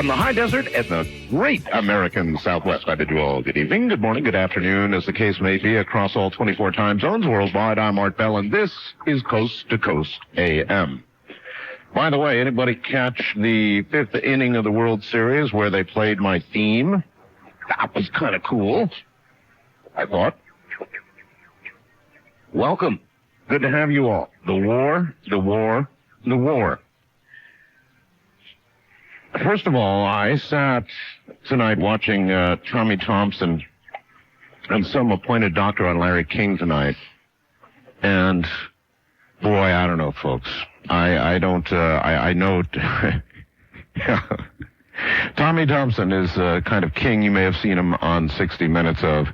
from the high desert and the great American Southwest. I bid you all good evening, good morning, good afternoon, as the case may be, across all 24 time zones worldwide. I'm Art Bell, and this is Coast to Coast AM. By the way, anybody catch the fifth inning of the World Series where they played my theme? That was kind of cool, I thought. Welcome. Good to have you all. The war, the war, the war. First of all, I sat tonight watching Tommy Thompson and some appointed doctor on Larry King tonight. And, boy, I don't know, folks. I know... Tommy Thompson is kind of king. You may have seen him on 60 Minutes of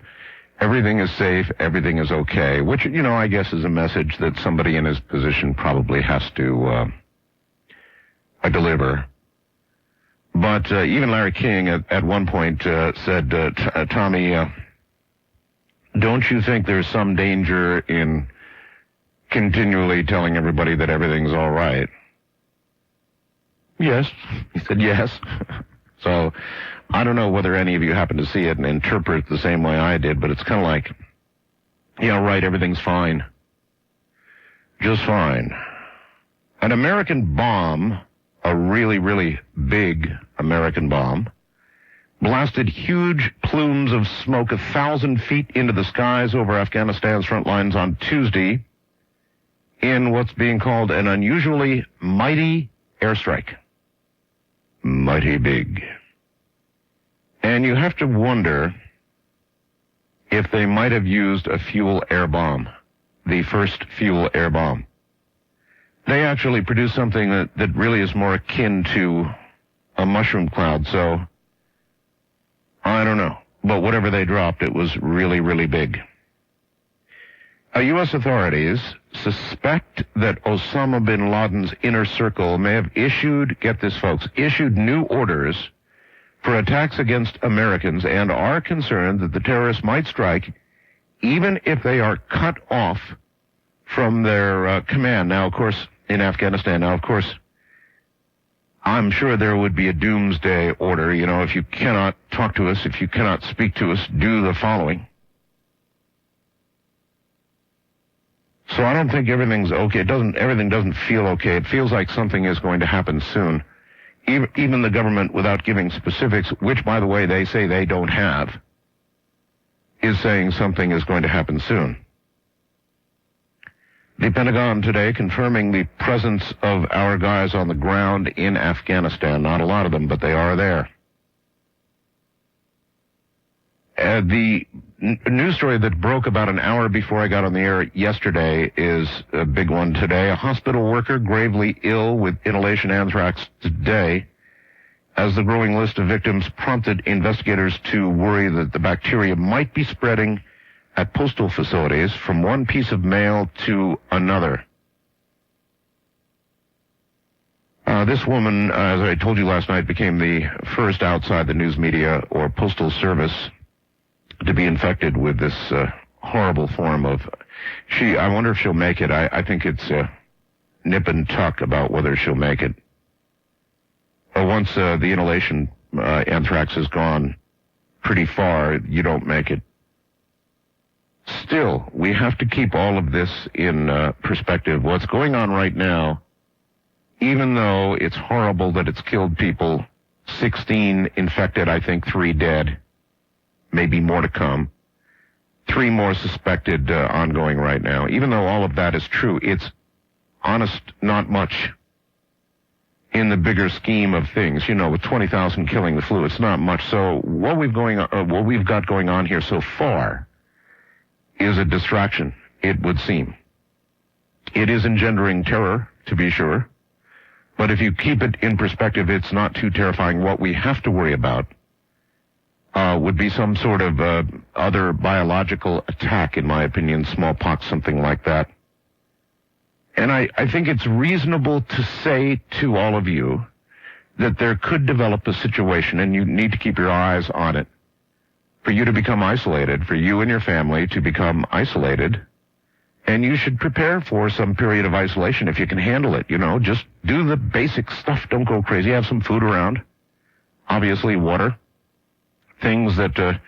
everything is safe, everything is okay, which, you know, I guess is a message that somebody in his position probably has to deliver. But even Larry King at one point said, Tommy, don't you think there's some danger in continually telling everybody that everything's all right? Yes. He said yes. So I don't know whether any of you happen to see it and interpret the same way I did, but it's kind of like, yeah, right, everything's fine. Just fine. An American bomb, a really, really big American bomb, blasted huge plumes of smoke 1,000 feet into the skies over Afghanistan's front lines on Tuesday in what's being called an unusually mighty airstrike. Mighty big. And you have to wonder if they might have used a fuel air bomb, the first fuel air bomb. They actually produced something that really is more akin to a mushroom cloud, so I don't know. But whatever they dropped, it was really, really big. U.S. authorities suspect that Osama bin Laden's inner circle may have issued, get this folks, issued new orders for attacks against Americans and are concerned that the terrorists might strike even if they are cut off from their command. Now, of course, in Afghanistan, I'm sure there would be a doomsday order. You know, if you cannot talk to us, if you cannot speak to us, do the following. So I don't think everything's okay. Everything doesn't feel okay. It feels like something is going to happen soon. Even the government, without giving specifics, which, by the way, they say they don't have, is saying something is going to happen soon. The Pentagon today confirming the presence of our guys on the ground in Afghanistan. Not a lot of them, but they are there. The news story that broke about an hour before I got on the air yesterday is a big one today. A hospital worker gravely ill with inhalation anthrax today, as the growing list of victims prompted investigators to worry that the bacteria might be spreading at postal facilities from one piece of mail to another. This woman, as I told you last night, became the first outside the news media or postal service to be infected with this horrible form of... I wonder if she'll make it. I think it's nip and tuck about whether she'll make it. Once the inhalation anthrax has gone pretty far, you don't make it. Still, we have to keep all of this in perspective. What's going on right now, even though it's horrible that it's killed people, 16 infected, I think 3 dead, maybe more to come, 3 more suspected ongoing right now. Even though all of that is true, it's honest, not much in the bigger scheme of things. You know, with 20,000 killing the flu, it's not much. So what we've got going on here so far is a distraction, it would seem. It is engendering terror, to be sure, but if you keep it in perspective, it's not too terrifying. What we have to worry about would be some sort of other biological attack, in my opinion, smallpox, something like that. And I think it's reasonable to say to all of you that there could develop a situation, and you need to keep your eyes on it, for you to become isolated, for you and your family to become isolated, and you should prepare for some period of isolation if you can handle it. You know, just do the basic stuff. Don't go crazy. Have some food around. obviously water, things that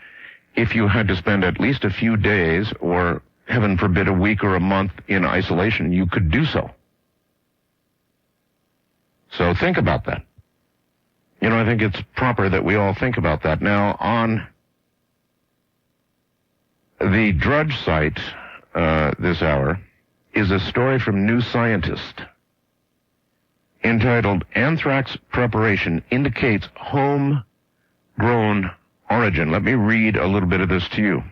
if you had to spend at least a few days or, heaven forbid, a week or a month in isolation, you could do so. So think about that. You know, I think it's proper that we all think about that. Now, on the Drudge site this hour is a story from New Scientist entitled Anthrax Preparation Indicates Homegrown Origin. Let me read a little bit of this to you.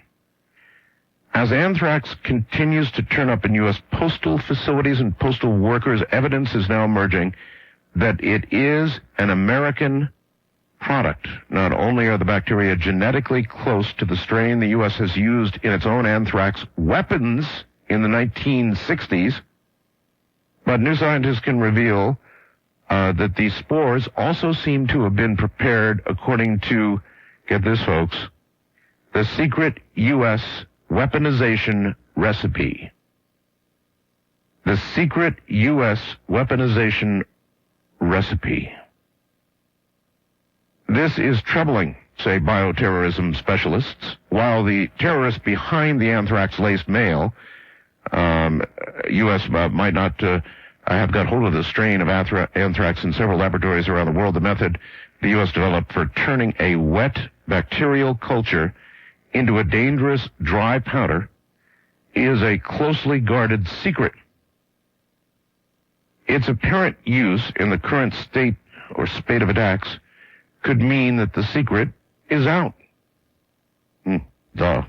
As anthrax continues to turn up in U.S. postal facilities and postal workers, evidence is now emerging that it is an American product. Not only are the bacteria genetically close to the strain the U.S. has used in its own anthrax weapons in the 1960s, but New Scientist can reveal that these spores also seem to have been prepared according to, get this folks, the secret U.S. weaponization recipe. The secret U.S. weaponization recipe. This is troubling, say bioterrorism specialists. While the terrorists behind the anthrax-laced mail, U.S. might not have got hold of the strain of anthrax in several laboratories around the world, the method the U.S. developed for turning a wet bacterial culture into a dangerous dry powder is a closely guarded secret. Its apparent use in the current state or spate of attacks could mean that the secret is out. Duh.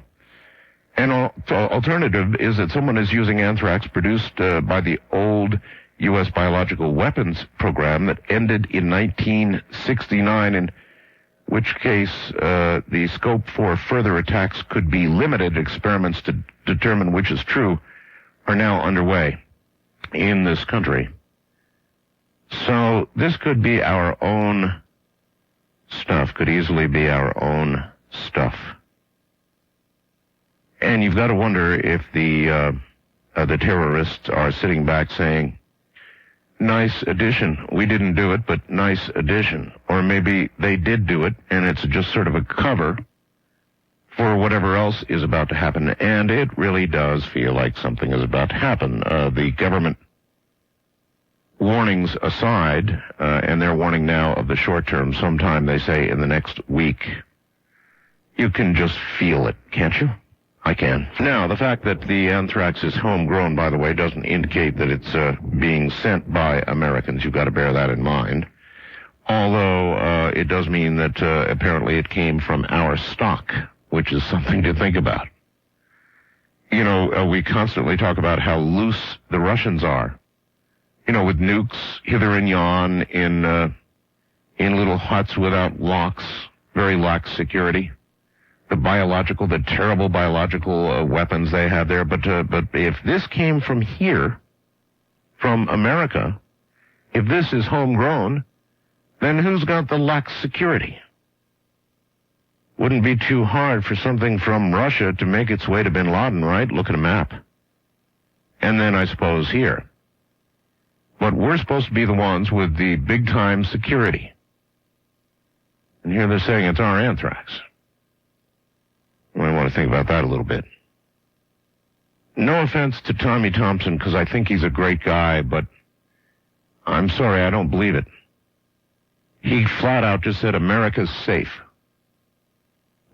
An alternative is that someone is using anthrax produced by the old U.S. biological weapons program that ended in 1969, in which case the scope for further attacks could be limited. Experiments to determine which is true are now underway in this country. So this could be our own stuff, could easily be our own stuff. And you've got to wonder if the terrorists are sitting back saying, nice addition. We didn't do it, but nice addition. Or maybe they did do it, and it's just sort of a cover for whatever else is about to happen. And it really does feel like something is about to happen. The government warnings aside, and they're warning now of the short term, sometime, they say, in the next week, you can just feel it, can't you? I can. Now, the fact that the anthrax is homegrown, by the way, doesn't indicate that it's being sent by Americans. You've got to bear that in mind. Although it does mean that apparently it came from our stock, which is something to think about. You know, we constantly talk about how loose the Russians are. You know, with nukes hither and yon in little huts without locks, very lax security. The terrible biological weapons they have there. But if this came from here, from America, if this is homegrown, then who's got the lax security? Wouldn't be too hard for something from Russia to make its way to bin Laden, right? Look at a map. And then I suppose here. But we're supposed to be the ones with the big-time security. And here they're saying it's our anthrax. I want to think about that a little bit. No offense to Tommy Thompson, because I think he's a great guy, but I'm sorry, I don't believe it. He flat out just said America's safe.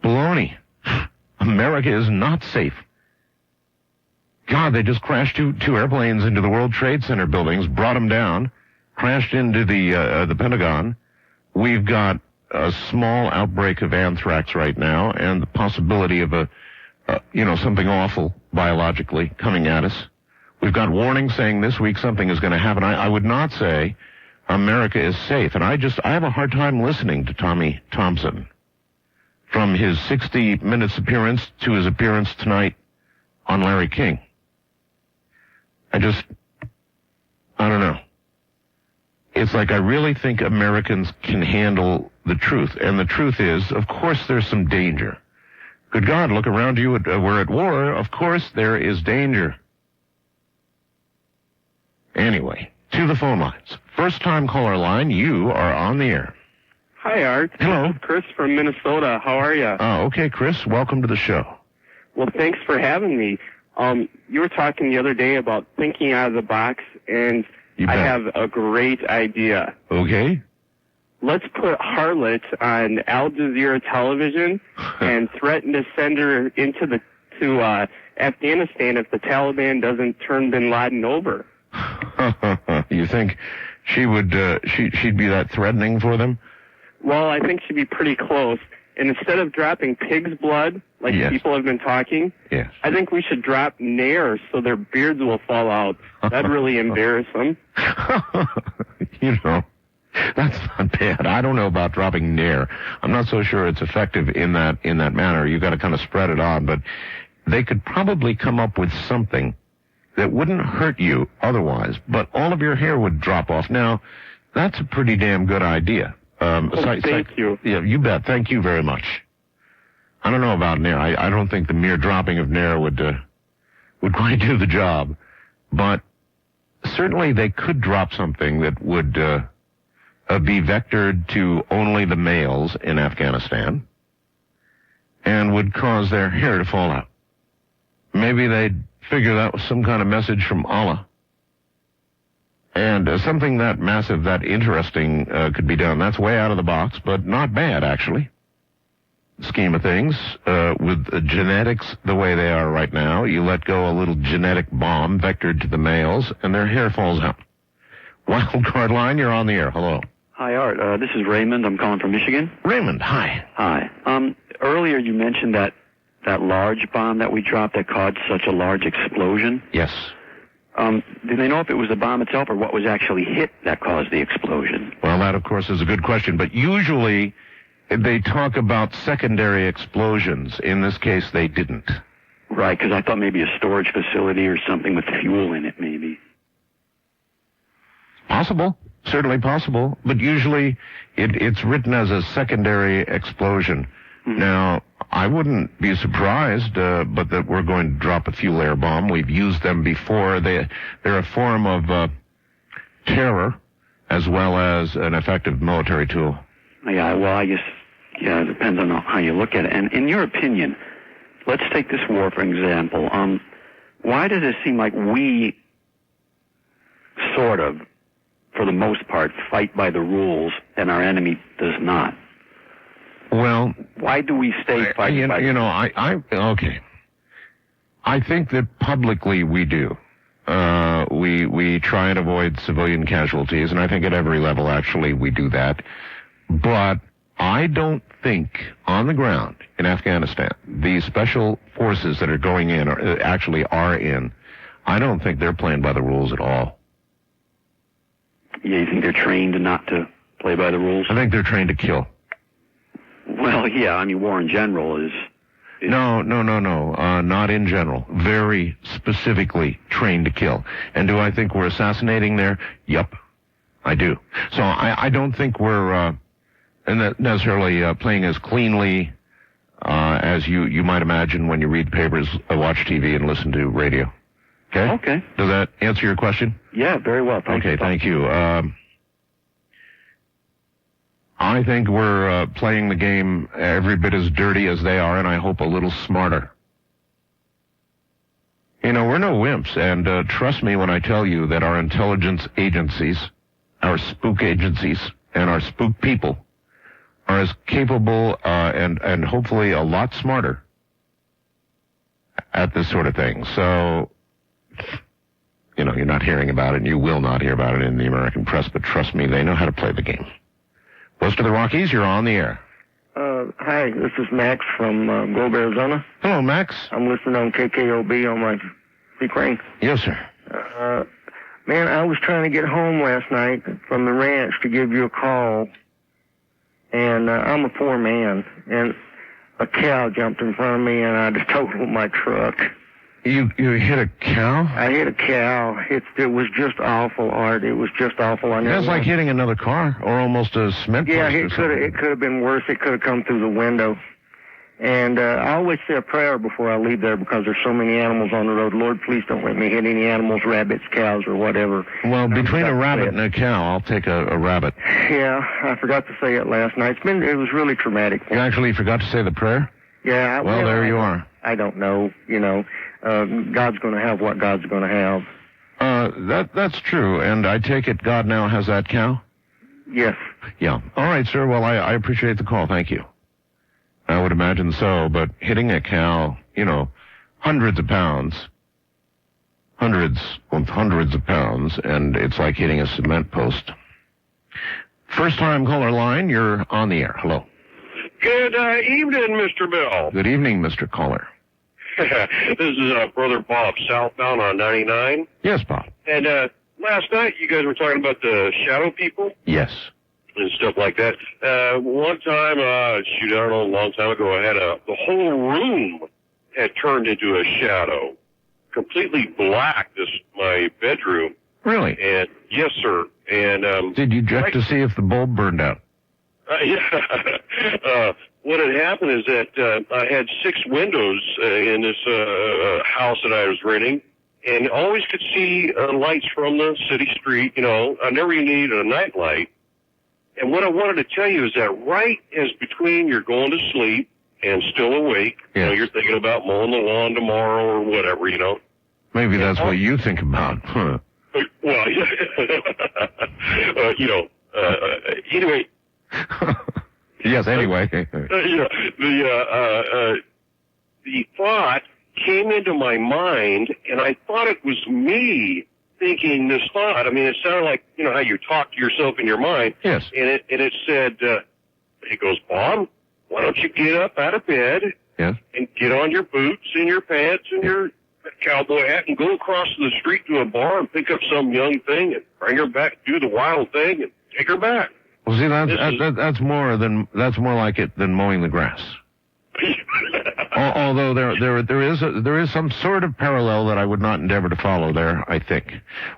Baloney. America is not safe. God, they just crashed two airplanes into the World Trade Center buildings, brought them down, crashed into the Pentagon. We've got a small outbreak of anthrax right now, and the possibility of something awful biologically coming at us. We've got warnings saying this week something is going to happen. I would not say America is safe, and I have a hard time listening to Tommy Thompson. From his 60 Minutes appearance to his appearance tonight on Larry King. I don't know. It's like I really think Americans can handle the truth. And the truth is, of course, there's some danger. Good God, look around you. We're at war. Of course, there is danger. Anyway, to the phone lines. First-time caller line, you are on the air. Hi, Art. Hello. This is Chris from Minnesota. How are you? Okay, Chris, welcome to the show. Well, thanks for having me. You were talking the other day about thinking out of the box, and I have a great idea. Okay. Let's put Harlot on Al Jazeera television and threaten to send her to Afghanistan if the Taliban doesn't turn bin Laden over. You think she would? She'd be that threatening for them? Well, I think she'd be pretty close. And instead of dropping pig's blood, like people have been talking, I think we should drop nair so their beards will fall out. That'd really embarrass them. You know, that's not bad. I don't know about dropping nair. I'm not so sure it's effective in that manner. You've got to kind of spread it on, but they could probably come up with something that wouldn't hurt you otherwise, but all of your hair would drop off. Now, that's a pretty damn good idea. Thank you. Yeah, you bet. Thank you very much. I don't know about nair. I don't think the mere dropping of nair would quite do the job, but certainly they could drop something that would be vectored to only the males in Afghanistan and would cause their hair to fall out. Maybe they'd figure that was some kind of message from Allah. And something that massive, that interesting could be done. That's way out of the box, but not bad, actually. Scheme of things, with genetics the way they are right now, you let go a little genetic bomb vectored to the males, and their hair falls out. Wild card line, you're on the air. Hello. Hi, Art. This is Raymond. I'm calling from Michigan. Raymond, hi. Hi. Earlier you mentioned that large bomb that we dropped that caused such a large explosion. Yes. Do they know if it was the bomb itself or what was actually hit that caused the explosion? Well, that, of course, is a good question, but usually they talk about secondary explosions. In this case, they didn't. Right, because I thought maybe a storage facility or something with fuel in it, maybe. Possible. Certainly possible. But usually it's written as a secondary explosion. Mm-hmm. Now, I wouldn't be surprised, but that we're going to drop a fuel air bomb. We've used them before. They're a form of terror as well as an effective military tool. Yeah, well, I guess, it depends on how you look at it. And in your opinion, let's take this war, for example. Why does it seem like we sort of, for the most part, fight by the rules and our enemy does not? Well, why do we stay fighting? Okay. I think that publicly we do. We try and avoid civilian casualties, and I think at every level, actually, we do that. But I don't think on the ground in Afghanistan, the special forces that are going in, or actually are in, I don't think they're playing by the rules at all. Yeah, you think they're trained not to play by the rules? I think they're trained to kill. Well, yeah, I mean, war in general is... No, not in general. Very specifically trained to kill. And do I think we're assassinating there? Yup, I do. So I don't think we're necessarily playing as cleanly as you might imagine when you read the papers, watch TV, and listen to radio. Okay? Okay. Does that answer your question? Yeah, very well. Thank you. I think we're playing the game every bit as dirty as they are, and I hope a little smarter. You know, we're no wimps, and trust me when I tell you that our intelligence agencies, our spook agencies, and our spook people are as capable and hopefully a lot smarter at this sort of thing. So, you know, you're not hearing about it, and you will not hear about it in the American press, but trust me, they know how to play the game. West of the Rockies, you're on the air. Hi, this is Max from Grove, Arizona. Hello, Max. I'm listening on KKOB on my screen. Yes, sir. Man, I was trying to get home last night from the ranch to give you a call, and I'm a poor man, and a cow jumped in front of me, and I just totaled my truck. You hit a cow? I hit a cow. It was just awful, Art. It was just awful. That's like hitting another car or almost a cement post. Yeah, it could have been worse. It could have come through the window. And I always say a prayer before I leave there because there's so many animals on the road. Lord, please don't let me hit any animals, rabbits, cows, or whatever. Well, between a rabbit and a cow, I'll take a rabbit. Yeah, I forgot to say it last night. It was really traumatic. You actually forgot to say the prayer? Yeah. Well, there you are. I don't know. God's going to have what God's going to have. That's true. And I take it God now has that cow? Yes. Yeah. All right, sir. Well, I appreciate the call. Thank you. I would imagine so, but hitting a cow, hundreds of pounds, and it's like hitting a cement post. First time caller line, you're on the air. Hello. Good evening, Mr. Bill. Good evening, Mr. Caller. This is Brother Bob, southbound on 99. Yes, Bob. And last night you guys were talking about the shadow people. Yes. And stuff like that. One time, I don't know, a long time ago, I had the whole room had turned into a shadow. Completely black, my bedroom. Really? And yes, sir. And did you check to see if the bulb burned out? Yeah. What had happened is that I had 6 windows in this house that I was renting, and always could see lights from the city street. I never even needed a night light. And what I wanted to tell you is that right as between you're going to sleep and still awake, yes. You're thinking about mowing the lawn tomorrow or whatever, Maybe that's what you think about. Huh. Well, anyway. Yes, anyway. The thought came into my mind, and I thought it was me thinking this thought. I mean, it sounded like, how you talk to yourself in your mind. Yes. And it said, it goes, Bob, why don't you get up out of bed yes. and get on your boots and your pants and your cowboy hat and go across the street to a bar and pick up some young thing and bring her back, do the wild thing and take her back. Well, see, that's more like it than mowing the grass. Although there is some sort of parallel that I would not endeavor to follow there, I think.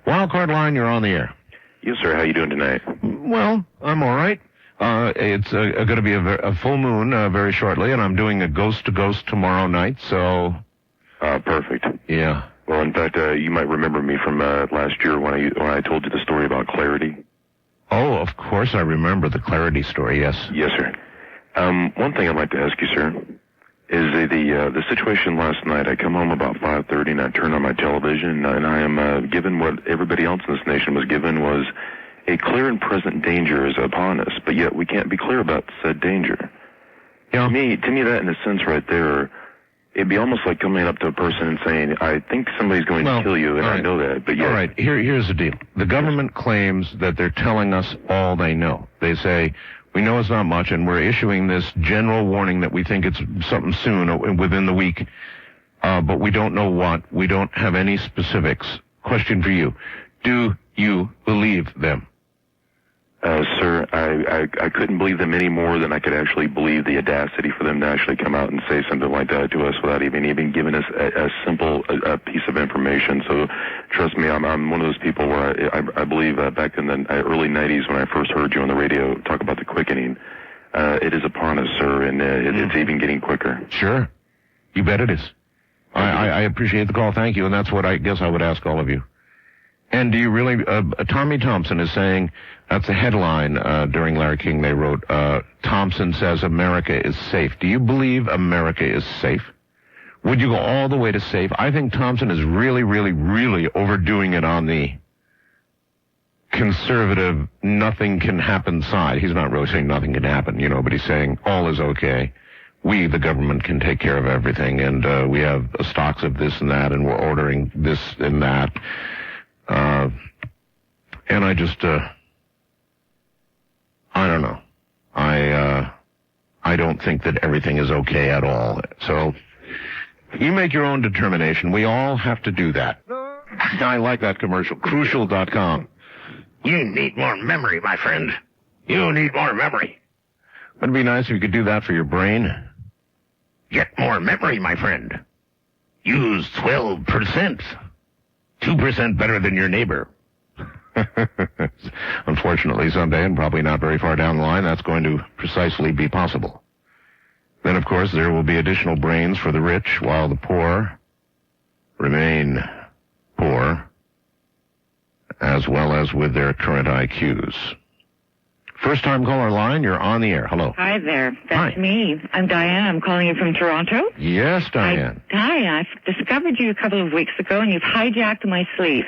Wildcard line, you're on the air. Yes, sir. How you doing tonight? Well, I'm all right. It's going to be a full moon very shortly, and I'm doing a ghost-to-ghost tomorrow night, so... Perfect. Yeah. Well, in fact, you might remember me from last year when I told you the story about clarity. Oh, of course I remember the clarity story, yes. Yes, sir. One thing I'd like to ask you, sir, is the situation last night. I come home about 5:30 and I turn on my television, and I am given what everybody else in this nation was given was a clear and present danger is upon us, but yet we can't be clear about said danger. Yeah. To me, that in a sense right there, it'd be almost like coming up to a person and saying, I think somebody's going to kill you, and I know that, but yet... All right, here's the deal. The government claims that they're telling us all they know. They say, we know it's not much, and we're issuing this general warning that we think it's something soon, within the week, but we don't know what. We don't have any specifics. Question for you. Do you believe them? Sir, I couldn't believe them any more than I could actually believe the audacity for them to actually come out and say something like that to us without even giving us a simple piece of information. So, trust me, I'm one of those people where I believe back in the early 90s when I first heard you on the radio talk about the quickening, it is upon us, sir, and it's even getting quicker. Sure. You bet it is. I appreciate the call. Thank you, and that's what I guess I would ask all of you. And do you really, Tommy Thompson is saying, that's a headline during Larry King they wrote, Thompson says America is safe. Do you believe America is safe? Would you go all the way to safe? I think Thompson is really, really, really overdoing it on the conservative, nothing can happen side. He's not really saying nothing can happen, but he's saying all is okay. We, the government, can take care of everything, and we have stocks of this and that, and we're ordering this and that. And I just, I don't know. I don't think that everything is okay at all. So, you make your own determination. We all have to do that. I like that commercial. Crucial.com. You need more memory, my friend. You need more memory. It'd be nice if you could do that for your brain. Get more memory, my friend. Use 12%. 2% better than your neighbor. Unfortunately, someday, and probably not very far down the line, that's going to precisely be possible. Then, of course, there will be additional brains for the rich, while the poor remain poor, as well as with their current IQs. First-time caller line, you're on the air. Hello. Hi there. That's me. I'm Diane. I'm calling you from Toronto. Yes, Diane. Hi. I discovered you a couple of weeks ago, and you've hijacked my sleep.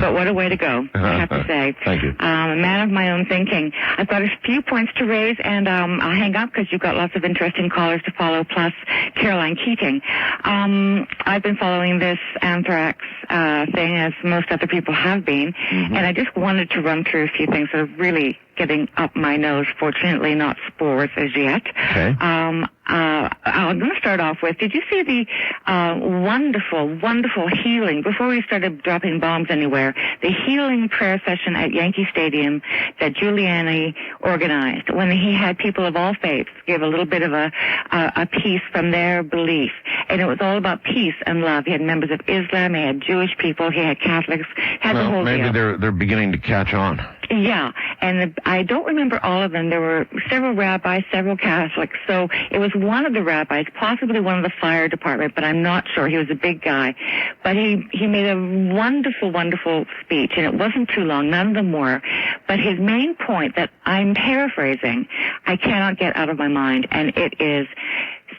But what a way to go, I have to say. Thank you. A man of my own thinking. I've got a few points to raise, and I'll hang up because you've got lots of interesting callers to follow, plus Kathleen Keating. I've been following this Anthrax thing, as most other people have been, and I just wanted to run through a few things that are really getting up my nose. Fortunately, not spores as yet. Okay. I'm going to start off with, did you see the wonderful, wonderful healing, before we started dropping bombs anywhere, the healing prayer session at Yankee Stadium that Giuliani organized, when he had people of all faiths give a little bit of a piece from their belief. And it was all about peace and love. He had members of Islam, he had Jewish people, he had Catholics, had the whole maybe deal. they're beginning to catch on. Yeah, and I don't remember all of them. There were several rabbis, several Catholics. So it was one of the rabbis, possibly one of the fire department, but I'm not sure. He was a big guy. But he made a wonderful, wonderful speech, and it wasn't too long, none of them were. But his main point that I'm paraphrasing, I cannot get out of my mind, and it is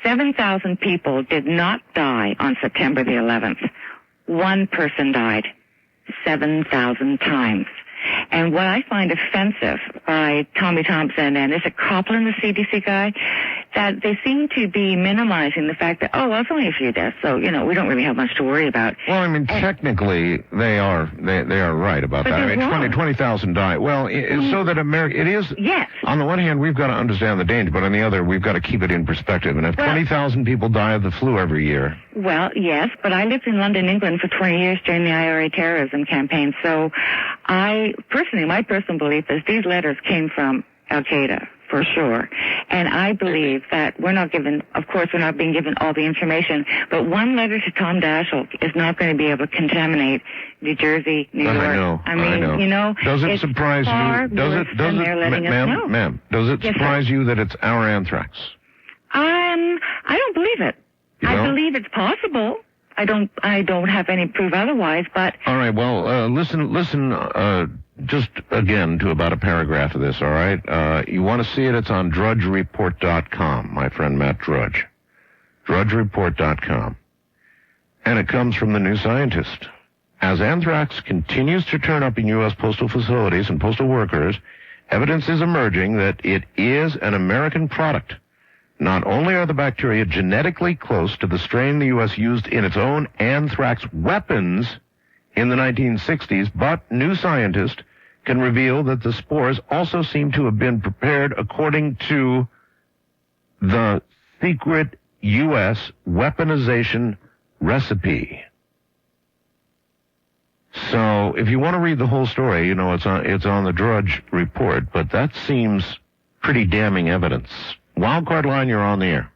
7,000 people did not die on September the 11th. One person died 7,000 times. And what I find offensive by Tommy Thompson and is it Copeland, the CDC guy, that they seem to be minimizing the fact that, well, it's only a few deaths, so, we don't really have much to worry about. Well, I mean, technically, they are right about that. I mean, 20,000 died. Well, so that America, it is, yes. On the one hand, we've got to understand the danger, but on the other, we've got to keep it in perspective. And if 20,000 people die of the flu every year. Well, yes, but I lived in London, England for 20 years during the IRA terrorism campaign, so my personal belief is these letters came from Al-Qaeda, for sure. And I believe that we're not being given all the information, but one letter to Tom Daschle is not going to be able to contaminate New Jersey, New York. I know. Does it surprise you? Ma'am, does it surprise you that it's our anthrax? I don't believe it. I believe it's possible. I don't have any proof otherwise, but... All right, well, listen, just again to about a paragraph of this, all right? You want to see it? It's on drudgereport.com, my friend Matt Drudge. Drudgereport.com. And it comes from the New Scientist. As anthrax continues to turn up in U.S. postal facilities and postal workers, evidence is emerging that it is an American product. Not only are the bacteria genetically close to the strain the U.S. used in its own anthrax weapons in the 1960s, but New Scientist can reveal that the spores also seem to have been prepared according to the secret U.S. weaponization recipe. So if you want to read the whole story, it's on the Drudge Report, but that seems pretty damning evidence. Wildcard line, you're on the air.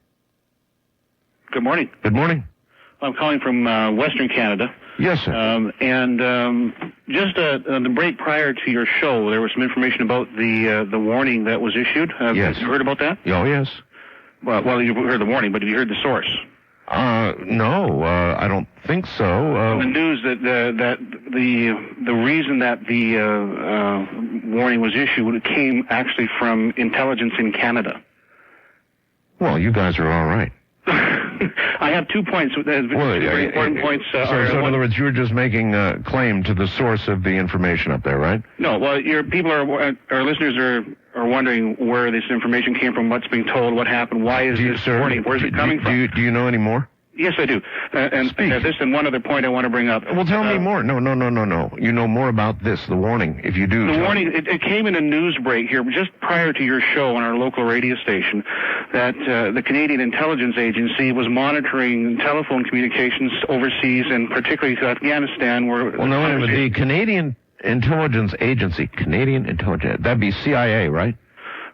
Good morning. Good morning. I'm calling from Western Canada. Yes, sir. Just on the break prior to your show, there was some information about the warning that was issued. Yes. Have you heard about that? Oh, yes. Well, you heard the warning, but have you heard the source? No, I don't think so. The news that the reason that the warning was issued came actually from intelligence in Canada. Well, you guys are all right. I have 2 points. Very important points. So in other words, you're just making a claim to the source of the information up there, right? No. Well, our listeners are wondering where this information came from, what's being told, what happened, why is this warning, where's it coming from? Do you know any more? Yes, I do. And one other point I want to bring up. Well, tell me more. No. You know more about this, the warning, if you do. The warning, it came in a news break here just prior to your show on our local radio station that the Canadian Intelligence Agency was monitoring telephone communications overseas and particularly to Afghanistan where... Well, no, the Canadian Intelligence Agency, that'd be CIA, right?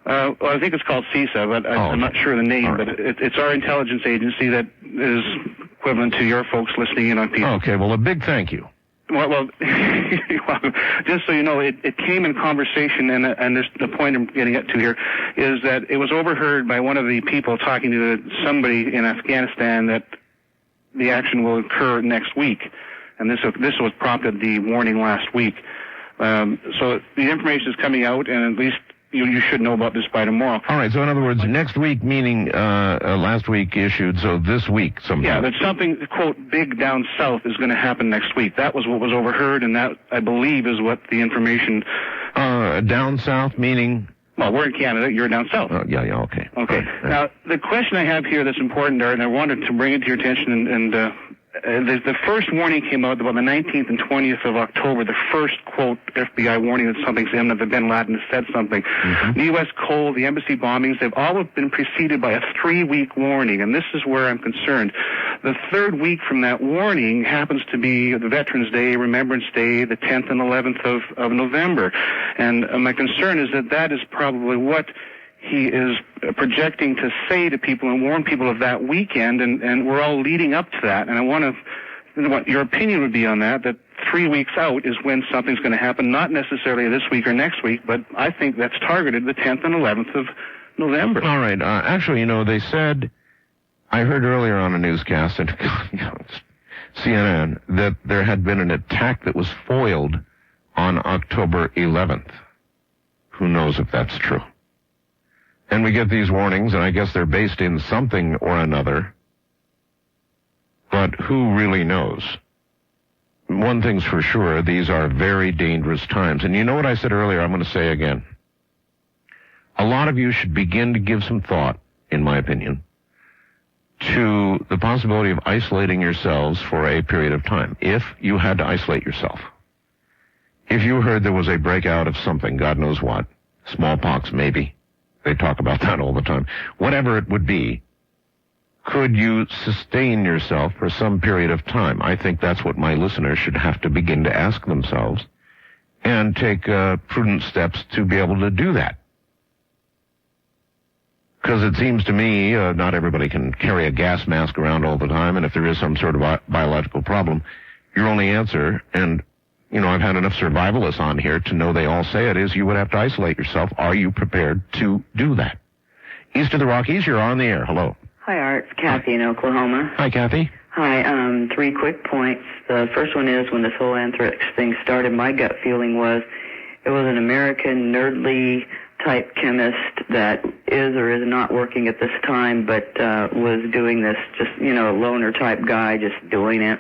Well, I think it's called CISA, but I'm not sure the name. Right. But it's our intelligence agency that is equivalent to your folks listening in on people. Okay, well, a big thank you. Well, just so you know, it came in conversation, and this, the point I'm getting to here is that it was overheard by one of the people talking to somebody in Afghanistan that the action will occur next week, and this was prompted the warning last week. So the information is coming out, and at least you should know about this by tomorrow. All right, so in other words, next week meaning last week issued, so this week sometime. Yeah, that something, quote, big down south is going to happen next week. That was what was overheard, and that, I believe, is what the information... down south meaning... Well, we're in Canada, you're down south. Yeah, okay. Okay. Right. Now, the question I have here that's important, Art, and I wanted to bring it to your attention, and the first warning came out about the 19th and 20th of October, the first, quote, FBI warning that something's imminent, that bin Laden has said something. Mm-hmm. The U.S. coal, the embassy bombings, they've all been preceded by a 3-week warning, and this is where I'm concerned. The third week from that warning happens to be the Veterans Day, Remembrance Day, the 10th and 11th of November. And my concern is that is probably what he is projecting to say to people and warn people of that weekend, and we're all leading up to that. And I want to, what your opinion would be on that 3 weeks out is when something's going to happen, not necessarily this week or next week, but I think that's targeted the 10th and 11th of November. All right. Actually, they said, I heard earlier on a newscast at CNN that there had been an attack that was foiled on October 11th. Who knows if that's true? And we get these warnings, and I guess they're based in something or another. But who really knows? One thing's for sure, these are very dangerous times. And you know what I said earlier, I'm going to say again. A lot of you should begin to give some thought, in my opinion, to the possibility of isolating yourselves for a period of time, if you had to isolate yourself. If you heard there was a breakout of something, God knows what, smallpox maybe, they talk about that all the time, whatever it would be, could you sustain yourself for some period of time? I think that's what my listeners should have to begin to ask themselves and take prudent steps to be able to do that. Because it seems to me not everybody can carry a gas mask around all the time, and if there is some sort of biological problem, your only answer, and I've had enough survivalists on here to know they all say it, is you would have to isolate yourself. Are you prepared to do that? East of the Rockies, you're on the air. Hello. Hi, Art. It's Kathy in Oklahoma. Hi, Kathy. Hi. 3 quick points. The first one is when this whole anthrax thing started, my gut feeling was it was an American nerdly type chemist that is or is not working at this time, but was doing this, just a loner type guy just doing it.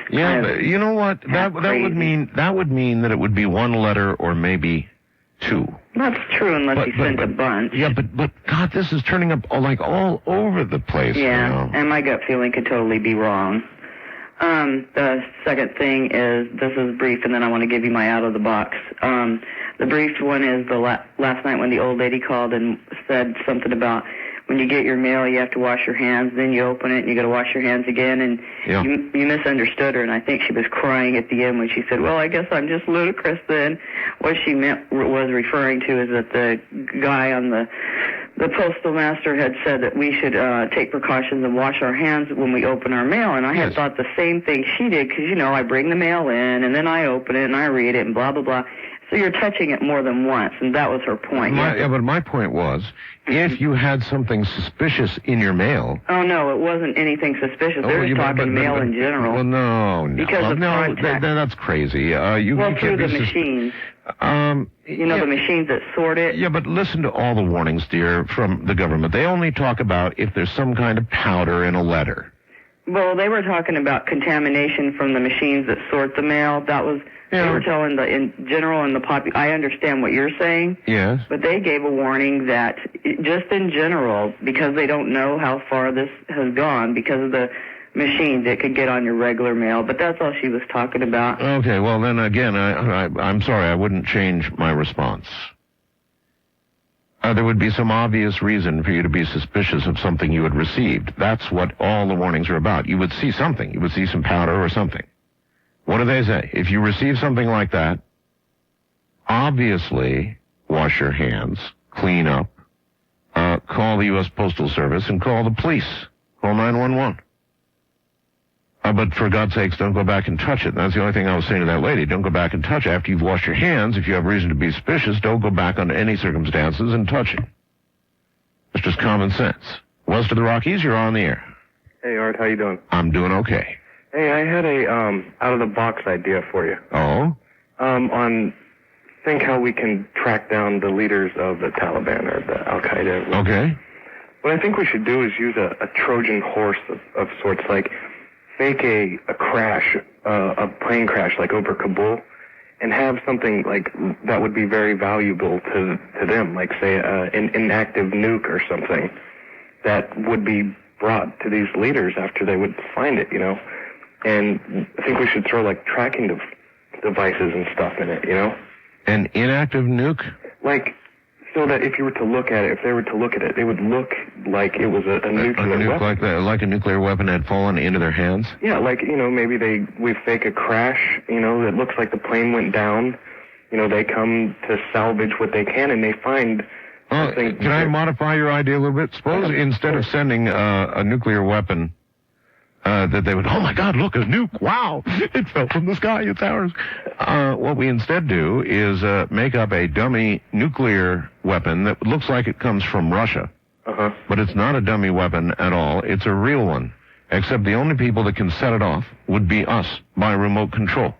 Yeah, but you know what? That would mean that it would be one letter or maybe 2. That's true, unless he sent a bunch. Yeah, but God, this is turning up like all over the place. Yeah, and my gut feeling could totally be wrong. The second thing is, this is brief, and then I want to give you my out of the box. The brief one is the last night when the old lady called and said something about when you get your mail, you have to wash your hands, then you open it, and you got to wash your hands again, and you misunderstood her, and I think she was crying at the end when she said, well, I guess I'm just ludicrous then. What she was referring to is that the guy on the postal master had said that we should take precautions and wash our hands when we open our mail, and I had thought the same thing she did, because, I bring the mail in, and then I open it, and I read it, and blah, blah, blah. So you're touching it more than once, and that was her point. But my point was, if you had something suspicious in your mail... Oh, no, it wasn't anything suspicious. They were talking mail in general. Well, no. Because of contact. That's crazy. Through the machines. The machines that sort it. Yeah, but listen to all the warnings, dear, from the government. They only talk about if there's some kind of powder in a letter. Well, they were talking about contamination from the machines that sort the mail. That was... They were telling in general and I understand what you're saying. Yes. But they gave a warning that just in general, because they don't know how far this has gone, because of the machines, it could get on your regular mail. But that's all she was talking about. Okay, well then again, I'm sorry, I wouldn't change my response. There would be some obvious reason for you to be suspicious of something you had received. That's what all the warnings are about. You would see something. You would see some powder or something. What do they say? If you receive something like that, obviously wash your hands, clean up, call the U.S. Postal Service, and call the police. Call 911. But for God's sakes, don't go back and touch it. That's the only thing I was saying to that lady. Don't go back and touch it. After you've washed your hands, if you have reason to be suspicious, don't go back under any circumstances and touch it. It's just common sense. West of the Rockies, you're on the air. Hey, Art, how you doing? I'm doing okay. Hey, I had a out-of-the-box idea for you. Oh? Think how we can track down the leaders of the Taliban or the Al-Qaeda. Okay. What I think we should do is use a Trojan horse of sorts, like fake a crash, a plane crash like over Kabul, and have something like that would be very valuable to them, like say an inactive nuke or something that would be brought to these leaders after they would find it, And I think we should throw like tracking devices and stuff in it, An inactive nuke? Like, so that if you were to look at it, if they were to look at it, it would look like it was a nuclear weapon. Like a nuclear weapon had fallen into their hands? Yeah, like, maybe we fake a crash, that looks like the plane went down. They come to salvage what they can, and they find something. Can I modify your idea a little bit? Suppose instead of sending a nuclear weapon, that they would, oh my God, look, a nuke, wow, it fell from the sky, it's ours. What we instead do is make up a dummy nuclear weapon that looks like it comes from Russia. But it's not a dummy weapon at all, it's a real one. Except the only people that can set it off would be us, by remote control.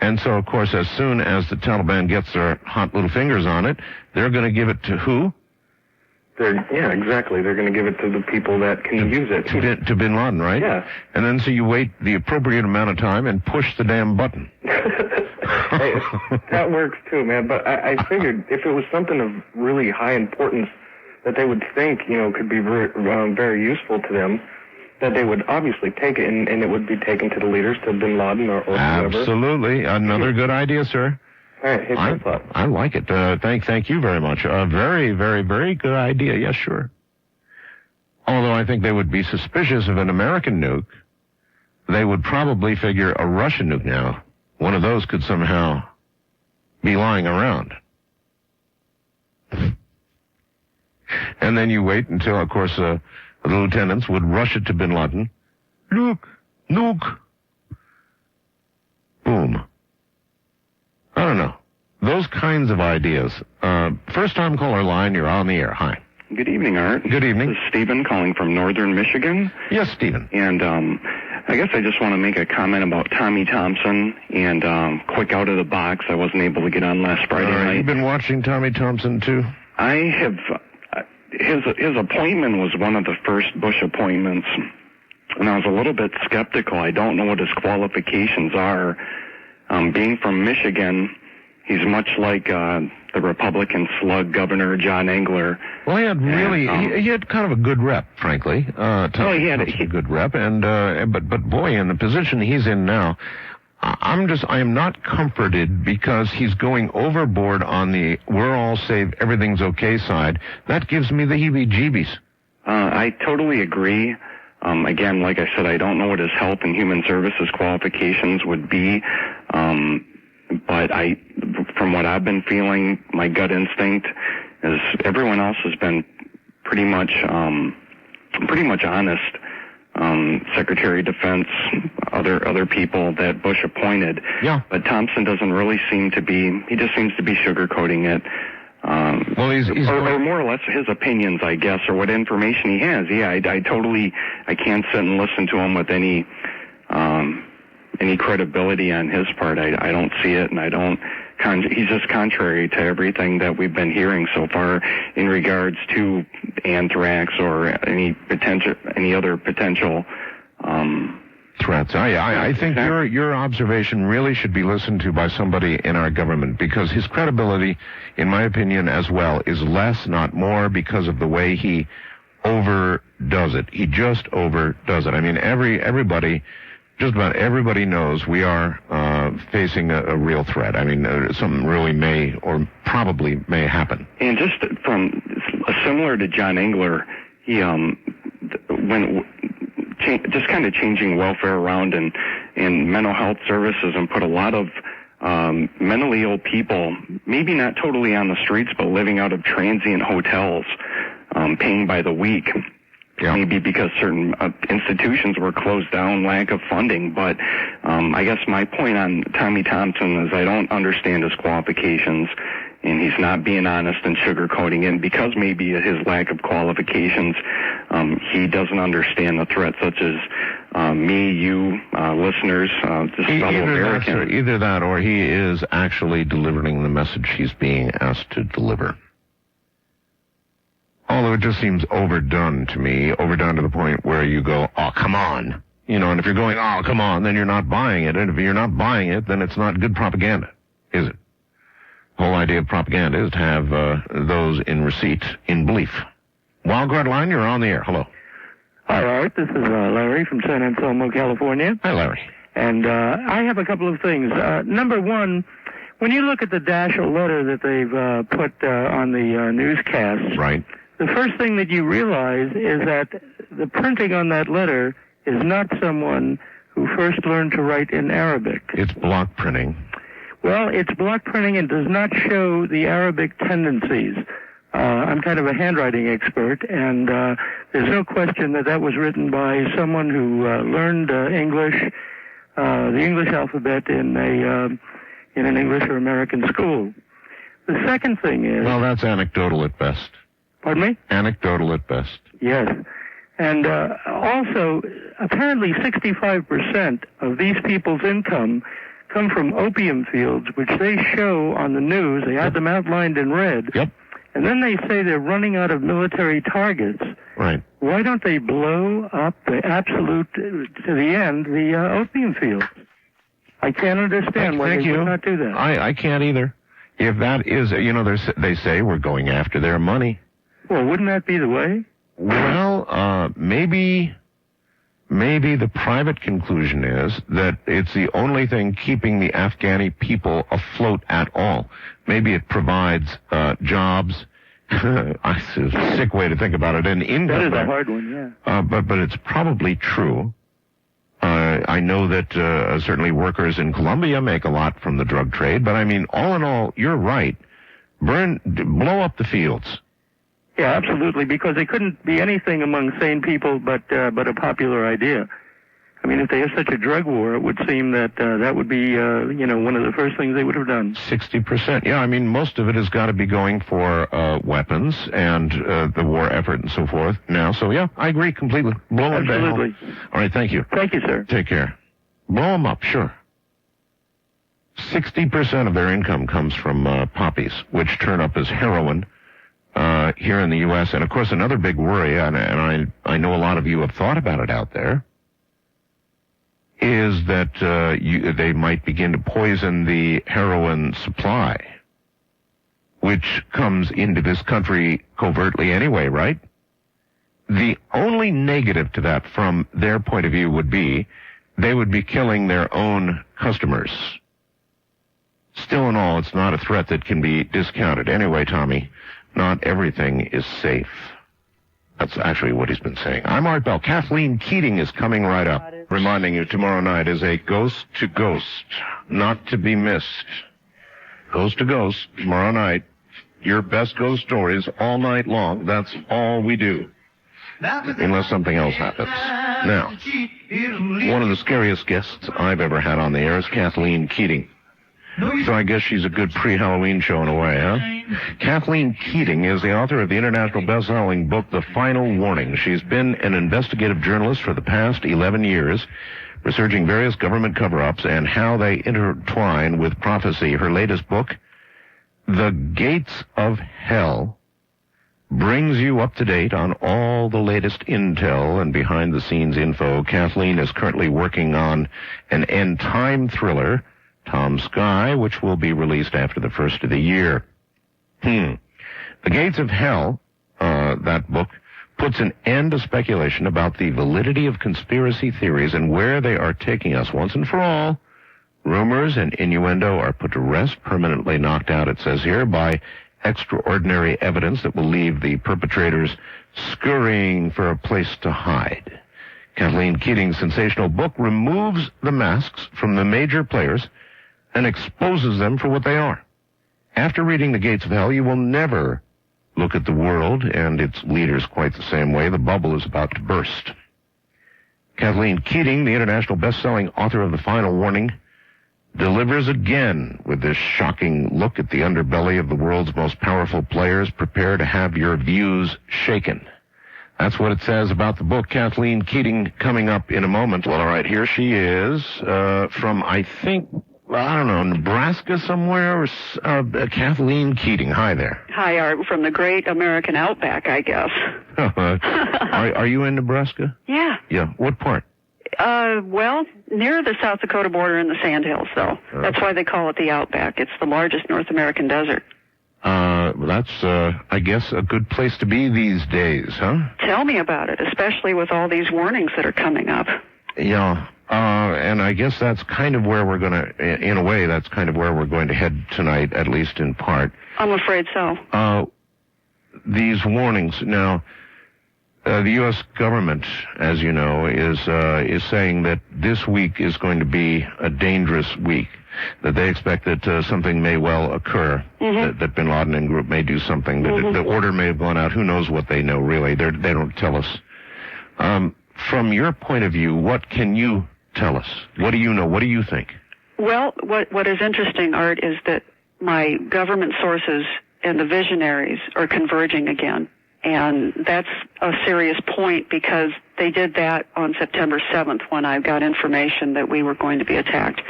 And so, of course, as soon as the Taliban gets their hot little fingers on it, they're going to give it to who? Yeah, exactly. They're going to give it to the people that can use it. To Bin Laden, right? Yeah. And then so you wait the appropriate amount of time and push the damn button. Hey, that works too, man. But I figured if it was something of really high importance that they would think, could be very useful to them, that they would obviously take it and it would be taken to the leaders, to Bin Laden or whoever. Absolutely. Another good idea, sir. All right, I like it. Thank you very much. Very, very, very good idea. Yes, sure. Although I think they would be suspicious of an American nuke, they would probably figure a Russian nuke now. One of those could somehow be lying around. And then you wait until, of course, the lieutenants would rush it to Bin Laden. Look, nuke. Boom. I don't know. Those kinds of ideas. First-time caller line, you're on the air. Hi. Good evening, Art. Good evening. This is Stephen calling from northern Michigan. Yes, Stephen. And I guess I just want to make a comment about Tommy Thompson and quick out of the box. I wasn't able to get on last Friday night. You've been watching Tommy Thompson, too? I have. His appointment was one of the first Bush appointments, and I was a little bit skeptical. I don't know what his qualifications are. Being from Michigan, he's much like the Republican slug Governor John Engler. Well, he had really, he had kind of a good rep, frankly. He had a good rep, and but boy, in the position he's in now, I am not comforted because he's going overboard on the we're all safe, everything's okay side. That gives me the heebie-jeebies. I totally agree. Again, like I said, I don't know what his health and human services qualifications would be, but from what I've been feeling, my gut instinct is everyone else has been pretty much honest. Secretary of Defense, other people that Bush appointed. Yeah. But Thompson doesn't really seem to be. He just seems to be sugarcoating it. Well, he's or more or less his opinions, I guess, or what information he has. Yeah, I can't sit and listen to him with any credibility on his part. I don't see it, and I don't. He's just contrary to everything that we've been hearing so far in regards to anthrax or any other potential threats. I think your observation really should be listened to by somebody in our government, because his credibility, in my opinion as well, is less, not more, because of the way he overdoes it. He just overdoes it. I mean, just about everybody knows we are facing a real threat. I mean, something really may or probably may happen. And just from similar to John Engler, he just kind of changing welfare around and mental health services, and put a lot of mentally ill people, maybe not totally on the streets, but living out of transient hotels, paying by the week. maybe because certain institutions were closed down, lack of funding. But I guess my point on Tommy Thompson is I don't understand his qualifications, and he's not being honest and sugarcoating it. Because maybe his lack of qualifications, he doesn't understand the threat, such as me, you, listeners, just fellow Americans. Either that or he is actually delivering the message he's being asked to deliver. Although it just seems overdone to me, overdone to the point where you go, oh, come on. And if you're going, oh, come on, then you're not buying it. And if you're not buying it, then it's not good propaganda, is it? The whole idea of propaganda is to have those in receipt, in belief. Wildcard line, you're on the air. Hello. Hi, Art. This is Larry from San Anselmo, California. Hi, Larry. And I have a couple of things. Number one, when you look at the Daschle letter that they've put on the newscasts, right. The first thing that you realize is that the printing on that letter is not someone who first learned to write in Arabic. It's block printing. Well, it's block printing and does not show the Arabic tendencies. I'm kind of a handwriting expert, and there's no question that that was written by someone who learned English, the English alphabet in an English or American school. The second thing is... Well, that's anecdotal at best. Pardon me? Anecdotal at best. Yes. And also, apparently 65% of these people's income come from opium fields, which they show on the news. They have them outlined in red. Yep. And then they say they're running out of military targets. Right. Why don't they blow up the absolute, to the end, the opium fields? I can't understand why they would not do that. I can't either. If that is, they say we're going after their money. Well, wouldn't that be the way? Well, maybe the private conclusion is that it's the only thing keeping the Afghani people afloat at all. Maybe it provides jobs. It's a sick way to think about it. And income. That is a hard one, yeah. But it's probably true. I know that certainly workers in Colombia make a lot from the drug trade. But I mean, all in all, you're right. Blow up the fields. Yeah, absolutely, because it couldn't be anything among sane people but a popular idea. I mean, if they have such a drug war, it would seem that that would be, one of the first things they would have done. 60%. Yeah, I mean, most of it has got to be going for weapons and the war effort and so forth now. So, yeah, I agree completely. Blow them down. Absolutely. All right, thank you. Thank you, sir. Take care. Blow them up, sure. 60% of their income comes from poppies, which turn up as heroin. Here in the U.S., and of course another big worry, and I know a lot of you have thought about it out there, is that they might begin to poison the heroin supply, which comes into this country covertly anyway, right? The only negative to that from their point of view would be they would be killing their own customers. Still in all, it's not a threat that can be discounted. Anyway, Tommy, not everything is safe. That's actually what he's been saying. I'm Art Bell. Kathleen Keating is coming right up. Reminding you, tomorrow night is a Ghost to Ghost, not to be missed. Ghost to Ghost, tomorrow night. Your best ghost stories all night long. That's all we do. Unless something else happens. Now, one of the scariest guests I've ever had on the air is Kathleen Keating. So I guess she's a good pre-Halloween show in a way, huh? Kathleen Keating is the author of the international best-selling book, The Final Warning. She's been an investigative journalist for the past 11 years, researching various government cover-ups and how they intertwine with prophecy. Her latest book, The Gates of Hell, brings you up to date on all the latest intel and behind-the-scenes info. Kathleen is currently working on an end-time thriller, Tom Sky, which will be released after the first of the year. The Gates of Hell, that book, puts an end to speculation about the validity of conspiracy theories and where they are taking us once and for all. Rumors and innuendo are put to rest, permanently knocked out, it says here, by extraordinary evidence that will leave the perpetrators scurrying for a place to hide. Kathleen Keating's sensational book removes the masks from the major players and exposes them for what they are. After reading The Gates of Hell, you will never look at the world and its leaders quite the same way. The bubble is about to burst. Kathleen Keating, the international best-selling author of The Final Warning, delivers again with this shocking look at the underbelly of the world's most powerful players. Prepare to have your views shaken. That's what it says about the book. Kathleen Keating coming up in a moment. Well, all right, here she is from, I think, I don't know, Nebraska somewhere. Kathleen Keating. Hi there. Hi, Art, from the great American outback, I guess. Are you in Nebraska? Yeah. Yeah. What part? Well, near the South Dakota border in the Sandhills, though. That's why they call it the outback. It's the largest North American desert. That's, I guess, a good place to be these days, huh? Tell me about it, especially with all these warnings that are coming up. Yeah. And I guess that's kind of where we're going to, in a way, that's kind of where we're going to head tonight, at least in part. I'm afraid so. These warnings. Now, the U.S. government, as you know, is saying that this week is going to be a dangerous week, that they expect that something may well occur, that bin Laden and group may do something, that the order may have gone out. Who knows what they know, really? They don't tell us. From your point of view, what can you tell us? What do you know? What do you think? Well, what is interesting, Art, is that my government sources and the visionaries are converging again. And that's a serious point because they did that on September 7th when I got information that we were going to be attacked.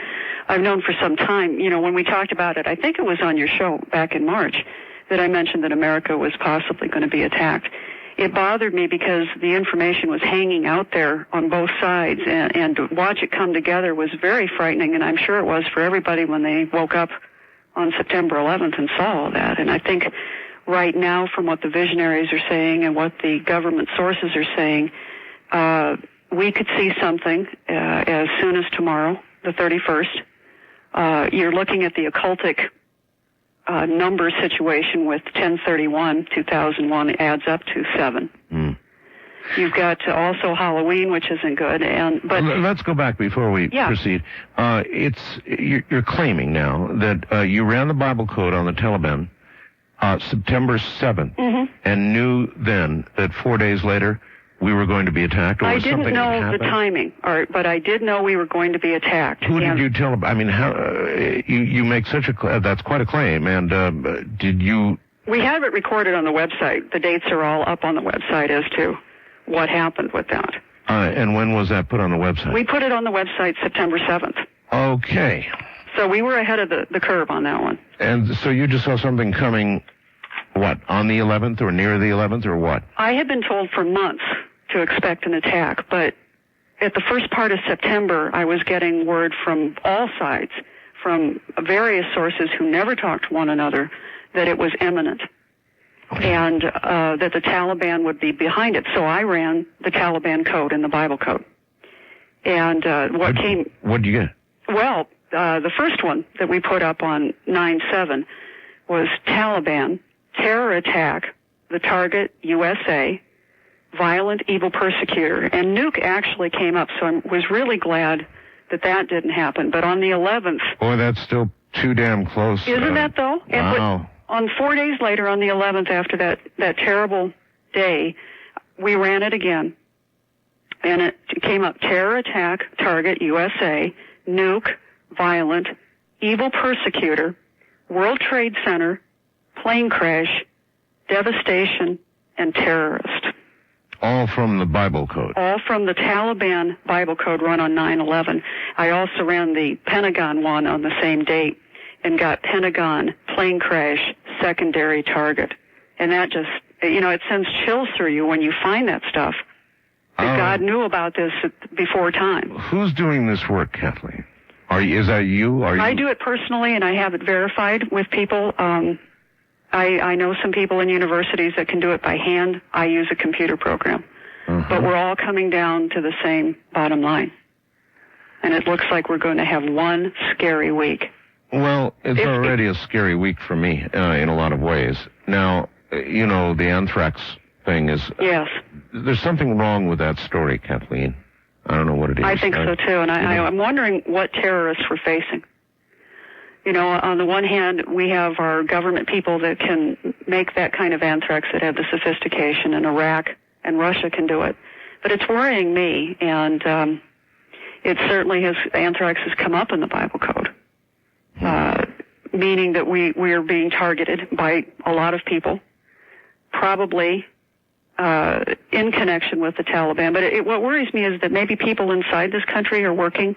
I've known for some time, you know, when we talked about it, I think it was on your show back in March, that I mentioned that America was possibly going to be attacked. It bothered me because the information was hanging out there on both sides, and to watch it come together was very frightening, and I'm sure it was for everybody when they woke up on September 11th and saw all that. And I think right now, from what the visionaries are saying and what the government sources are saying, we could see something as soon as tomorrow, the 31st. You're looking at the occultic number situation with 1031, 2001 adds up to 7. You've got also Halloween, which isn't good. But let's go back before we proceed. You're claiming now that you ran the Bible code on the Taliban September 7th, and knew then that 4 days later we were going to be attacked? Or I didn't know the timing, but I did know we were going to be attacked. Who did you tell? I mean, how you make such a that's quite a claim. And did you? We have it recorded on the website. The dates are all up on the website as to what happened with that. And when was that put on the website? We put it on the website September 7th. Okay. So we were ahead of the curve on that one. And so you just saw something coming, what, on the 11th or near the 11th or what? I had been told for months to expect an attack, but at the first part of September, I was getting word from all sides, from various sources who never talked to one another, that it was imminent. And that the Taliban would be behind it. So I ran the Taliban code and the Bible code. And what did you get? Well, the first one that we put up on 9/7 was Taliban, terror attack, the target USA, violent evil persecutor. And nuke actually came up, so I was really glad that didn't happen. But on the 11th... Boy, that's still too damn close. Isn't that, though? Wow. On 4 days later, on the 11th, after that terrible day, we ran it again. And it came up terror attack, target USA, nuke, violent, evil persecutor, World Trade Center, plane crash, devastation, and terrorist. All from the Bible code. All from the Taliban Bible code run on 9/11. I also ran the Pentagon one on the same date and got Pentagon, plane crash, secondary target. And that just, it sends chills through you when you find that stuff. That God knew about this before time. Who's doing this work, Kathleen? Is that you? I do it personally, and I have it verified with people. I know some people in universities that can do it by hand. I use a computer program. But we're all coming down to the same bottom line. And it looks like we're going to have one scary week. Well, it's already a scary week for me in a lot of ways. Now, the Anthrax thing is... Yes. There's something wrong with that story, Kathleen. I don't know what it is. I think so, too. And I'm wondering what terrorists we're facing. On the one hand, we have our government people that can make that kind of anthrax that have the sophistication, and Iraq and Russia can do it. But it's worrying me, and it certainly has, anthrax has come up in the Bible code, meaning that we are being targeted by a lot of people, probably in connection with the Taliban. But what worries me is that maybe people inside this country are working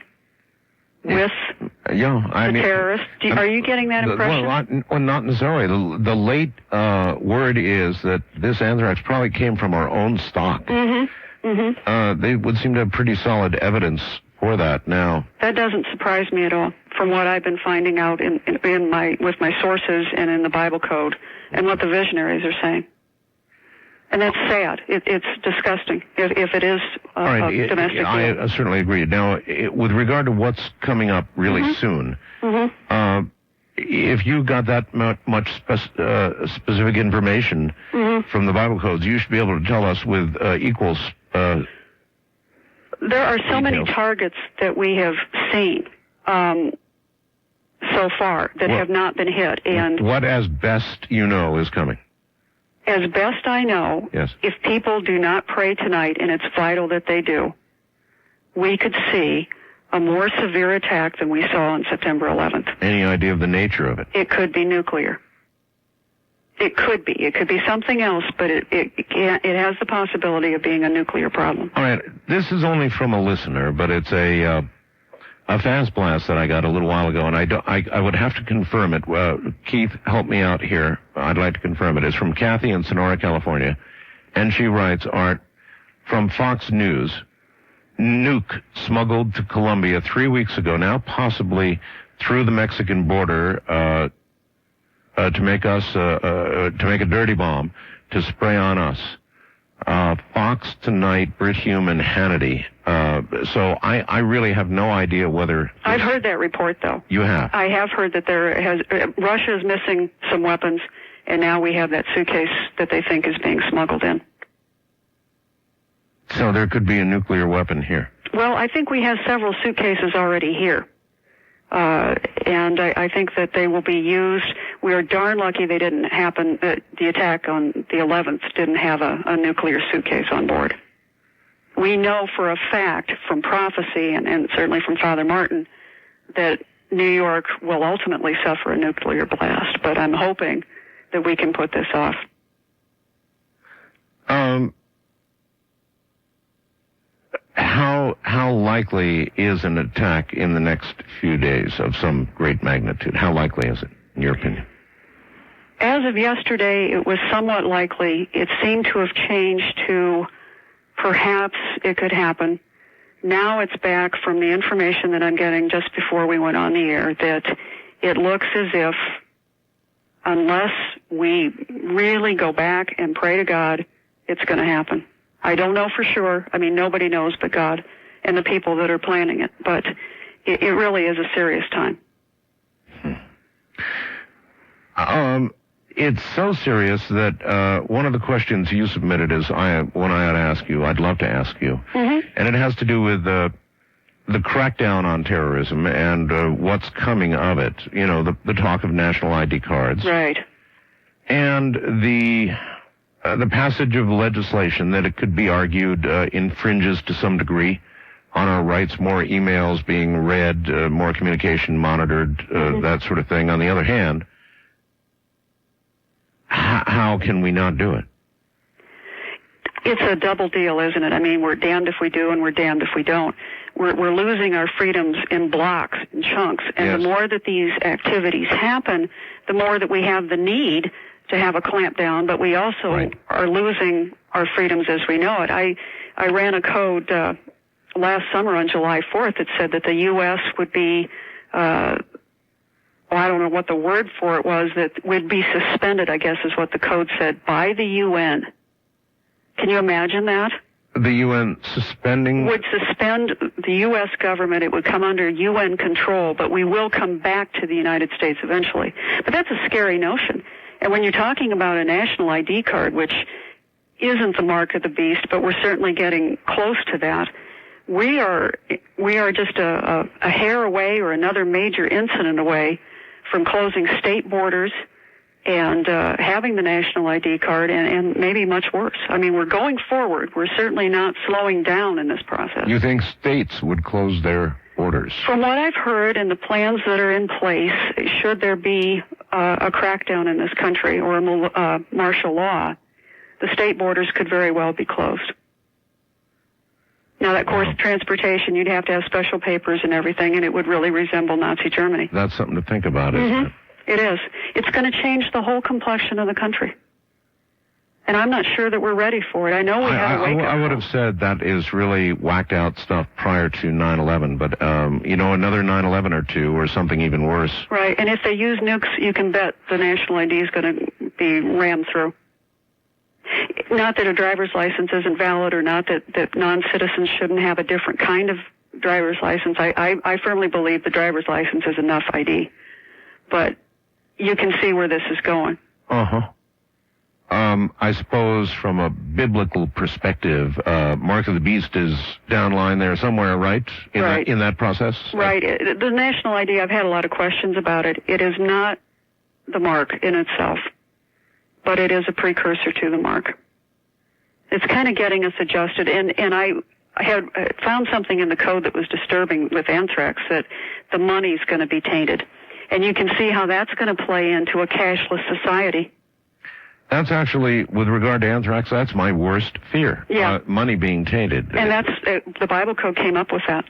with the terrorists. Are you getting that impression? Well, not necessarily. The late word is that this anthrax probably came from our own stock. They would seem to have pretty solid evidence for that now. That doesn't surprise me at all, from what I've been finding out with my sources and in the Bible code, and what the visionaries are saying. And that's sad. It's disgusting if it is domestic. I certainly agree. Now, with regard to what's coming up really soon, if you got that much specific information from the Bible codes, you should be able to tell us with equals. There are so many targets that we have seen so far that have not been hit. And what, as best you know, is coming? As best I know, if people do not pray tonight, and it's vital that they do, we could see a more severe attack than we saw on September 11th. Any idea of the nature of it? It could be nuclear. It could be. It could be something else, but it has the possibility of being a nuclear problem. All right. This is only from a listener, but it's a fast blast that I got a little while ago, and I would have to confirm it. Keith, help me out here. I'd like to confirm it. It's from Kathy in Sonora, California, and she writes, Art, from Fox News, nuke smuggled to Colombia 3 weeks ago, now possibly through the Mexican border to make a dirty bomb to spray on us. Fox Tonight, Brit Hume, and Hannity. So I really have no idea whether... I've heard that report, though. You have? I have heard that Russia is missing some weapons, and now we have that suitcase that they think is being smuggled in. So there could be a nuclear weapon here? Well, I think we have several suitcases already here. And I think that they will be used. We are darn lucky they didn't happen, the attack on the 11th didn't have a nuclear suitcase on board. We know for a fact from prophecy and certainly from Father Martin that New York will ultimately suffer a nuclear blast, but I'm hoping that we can put this off. How likely is an attack in the next few days of some great magnitude? How likely is it, in your opinion? As of yesterday, it was somewhat likely. It seemed to have changed to perhaps it could happen. Now it's back from the information that I'm getting just before we went on the air that it looks as if unless we really go back and pray to God, it's going to happen. I don't know for sure. I mean, nobody knows but God and the people that are planning it. But it really is a serious time. It's so serious that one of the questions you submitted is one I ought to ask you. I'd love to ask you. And it has to do with the crackdown on terrorism and what's coming of it. You know, the talk of national ID cards. Right. And the passage of legislation that it could be argued infringes to some degree on our rights, more emails being read, more communication monitored, that sort of thing. On the other hand, how can we not do it? It's a double deal, isn't it? I mean, we're damned if we do and we're damned if we don't. We're losing our freedoms in blocks, in chunks, and the more that these activities happen, the more that we have the need to have a clampdown, but we also are losing our freedoms as we know it. I ran a code last summer on July 4th that said that the U.S. would be, I don't know what the word for it was, that would be suspended, I guess is what the code said, by the UN. Can you imagine that? The UN suspending? Would suspend the U.S. government. It would come under UN control, but we will come back to the United States eventually. But that's a scary notion. And when you're talking about a national ID card, which isn't the mark of the beast, but we're certainly getting close to that, we are just a hair away or another major incident away from closing state borders and having the national ID card, and maybe much worse. I mean, we're going forward. We're certainly not slowing down in this process. You think states would close their borders? From what I've heard and the plans that are in place, should there be a crackdown in this country or a martial law, the state borders could very well be closed. Now, of course, transportation, you'd have to have special papers and everything, and it would really resemble Nazi Germany. That's something to think about, isn't it? It is. It's going to change the whole complexion of the country. And I'm not sure that we're ready for it. I know we have to wake up. I would have said that is really whacked out stuff prior to 9/11, but, another 9/11 or two or something even worse. Right, and if they use nukes, you can bet the national ID is going to be rammed through. Not that a driver's license isn't valid, or not that non-citizens shouldn't have a different kind of driver's license. I firmly believe the driver's license is enough ID. But you can see where this is going. I suppose from a biblical perspective, Mark of the Beast is downline there somewhere, right? In that process? Right. The national ID, I've had a lot of questions about it. It is not the mark in itself, but it is a precursor to the mark. It's kind of getting us adjusted. And I had found something in the code that was disturbing with anthrax, that the money's going to be tainted. And you can see how that's going to play into a cashless society. That's actually, with regard to anthrax, that's my worst fear. Yeah. Money being tainted. And that's, the Bible code came up with that.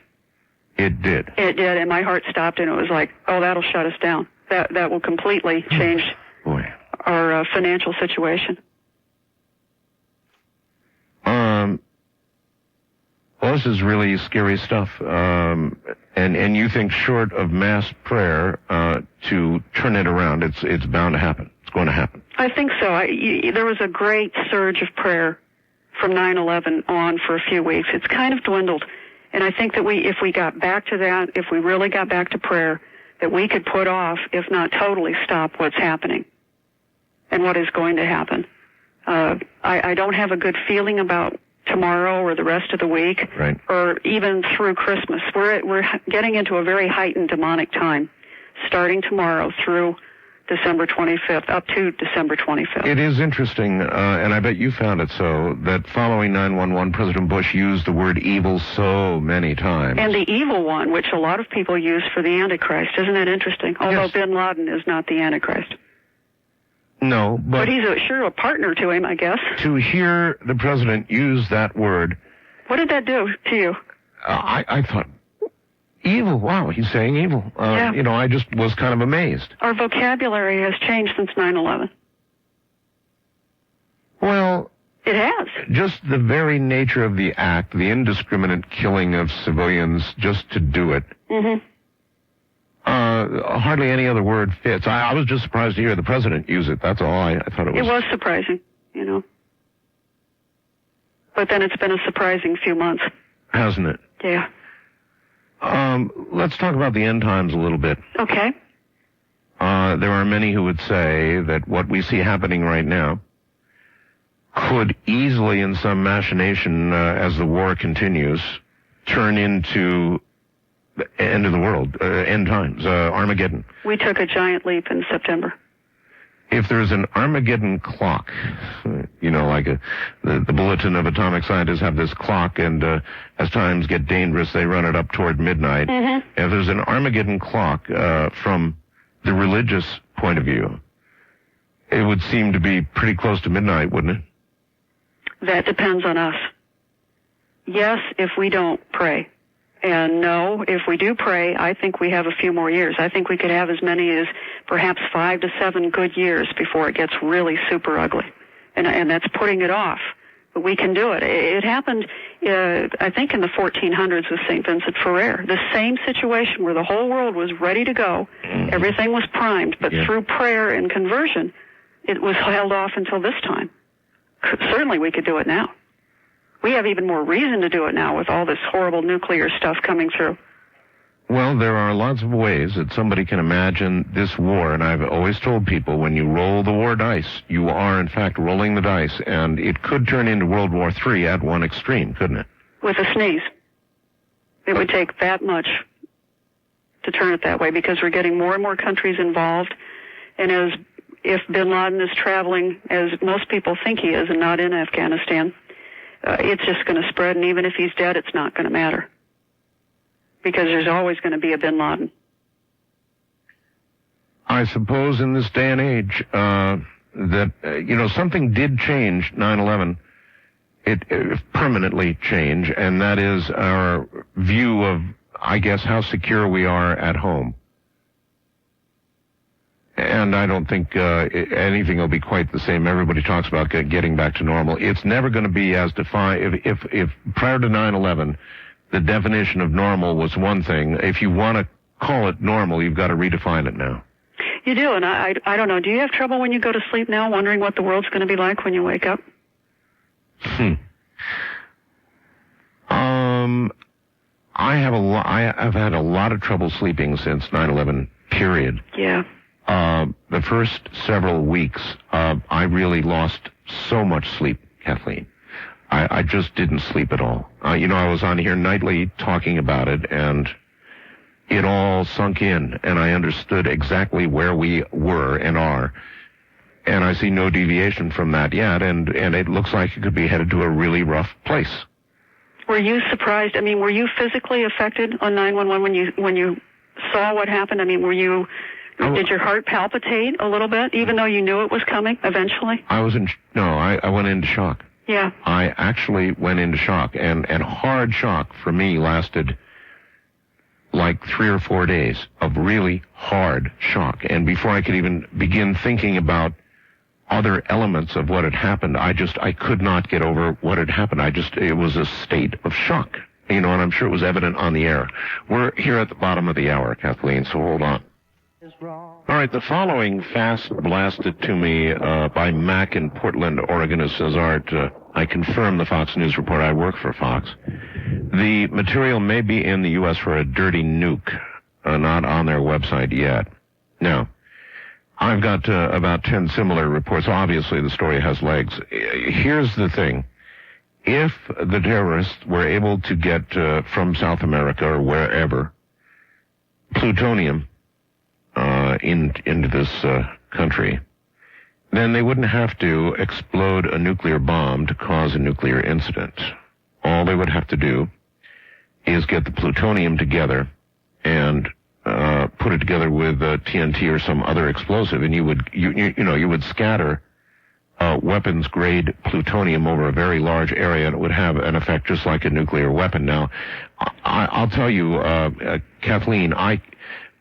It did. It did, and my heart stopped, and it was like, oh, that'll shut us down. That will completely change our financial situation. Well, this is really scary stuff. And you think short of mass prayer to turn it around, it's bound to happen. It's going to happen. I think so. There was a great surge of prayer from 9/11 on for a few weeks. It's kind of dwindled. And I think that if we got back to that, if we really got back to prayer, that we could put off, if not totally stop what's happening and what is going to happen. I don't have a good feeling about tomorrow or the rest of the week, or even through Christmas. We're getting into a very heightened demonic time, starting tomorrow through December 25th, up to December 25th. It is interesting, and I bet you found it so, that following 9/11, President Bush used the word evil so many times. And the evil one, which a lot of people use for the Antichrist. Isn't that interesting? Although bin Laden is not the Antichrist. No, but he's sure a partner to him, I guess. To hear the president use that word... What did that do to you? I thought, evil, wow, he's saying evil. I just was kind of amazed. Our vocabulary has changed since 9/11. Well... It has. Just the very nature of the act, the indiscriminate killing of civilians just to do it. Hardly any other word fits. I was just surprised to hear the president use it. That's all. I thought it was... It was surprising, But then it's been a surprising few months. Hasn't it? Yeah. Let's talk about the end times a little bit. Okay. There are many who would say that what we see happening right now could easily, in some machination, as the war continues, turn into the end of the world, end times, Armageddon. We took a giant leap in September. If there's an Armageddon clock, like the Bulletin of Atomic Scientists have this clock, and as times get dangerous, they run it up toward midnight. If there's an Armageddon clock from the religious point of view, it would seem to be pretty close to midnight, wouldn't it? That depends on us. Yes, if we don't pray. And no, if we do pray, I think we have a few more years. I think we could have as many as perhaps 5 to 7 good years before it gets really super ugly. And that's putting it off. But we can do it. It happened, I think, in the 1400s with St. Vincent Ferrer. The same situation where the whole world was ready to go. Everything was primed. But through prayer and conversion, it was held off until this time. Certainly we could do it now. We have even more reason to do it now with all this horrible nuclear stuff coming through. Well, there are lots of ways that somebody can imagine this war, and I've always told people when you roll the war dice, you are in fact rolling the dice, and it could turn into World War III at one extreme, couldn't it? With a sneeze. It would take that much to turn it that way, because we're getting more and more countries involved, and as if bin Laden is traveling, as most people think he is, and not in Afghanistan, it's just going to spread, and even if he's dead, it's not going to matter. Because there's always going to be a bin Laden. I suppose in this day and age that, something did change 9/11. It permanently change, and that is our view of, I guess, how secure we are at home. And I don't think anything will be quite the same. Everybody talks about getting back to normal. It's never going to be as defined. If prior to 9/11, the definition of normal was one thing, if you want to call it normal, you've got to redefine it now. You do, and I don't know. Do you have trouble when you go to sleep now, wondering what the world's going to be like when you wake up? I've had a lot of trouble sleeping since 9/11. Period. Yeah. The first several weeks, I really lost so much sleep, Kathleen. I just didn't sleep at all. I was on here nightly talking about it, and it all sunk in, and I understood exactly where we were and are. And I see no deviation from that yet, and it looks like it could be headed to a really rough place. Were you surprised? I mean, were you physically affected on 9/11 when you saw what happened? I mean, did your heart palpitate a little bit, even though you knew it was coming eventually? I went into shock. Yeah. I actually went into shock, and hard shock for me lasted like 3 or 4 days of really hard shock. And before I could even begin thinking about other elements of what had happened, I could not get over what had happened. It was a state of shock, and I'm sure it was evident on the air. We're here at the bottom of the hour, Kathleen, so hold on. All right, the following fast blasted to me by Mac in Portland, Oregon, who says, Art, I confirm the Fox News report. I work for Fox. The material may be in the U.S. for a dirty nuke, not on their website yet. Now, I've got about 10 similar reports. Obviously, the story has legs. Here's the thing. If the terrorists were able to get from South America or wherever plutonium into this country, then they wouldn't have to explode a nuclear bomb to cause a nuclear incident. All they would have to do is get the plutonium together and put it together with TNT or some other explosive, and you would scatter weapons grade plutonium over a very large area, and it would have an effect just like a nuclear weapon. Now, I'll tell you, Kathleen, I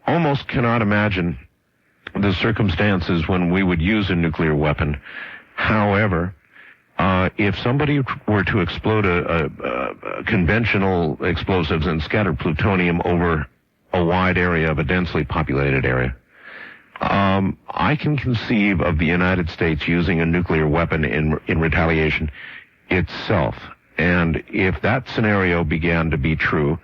almost cannot imagine the circumstances when we would use a nuclear weapon. However, if somebody were to explode a conventional explosives and scatter plutonium over a wide area of a densely populated area, I can conceive of the United States using a nuclear weapon in retaliation itself. And if that scenario began to be true,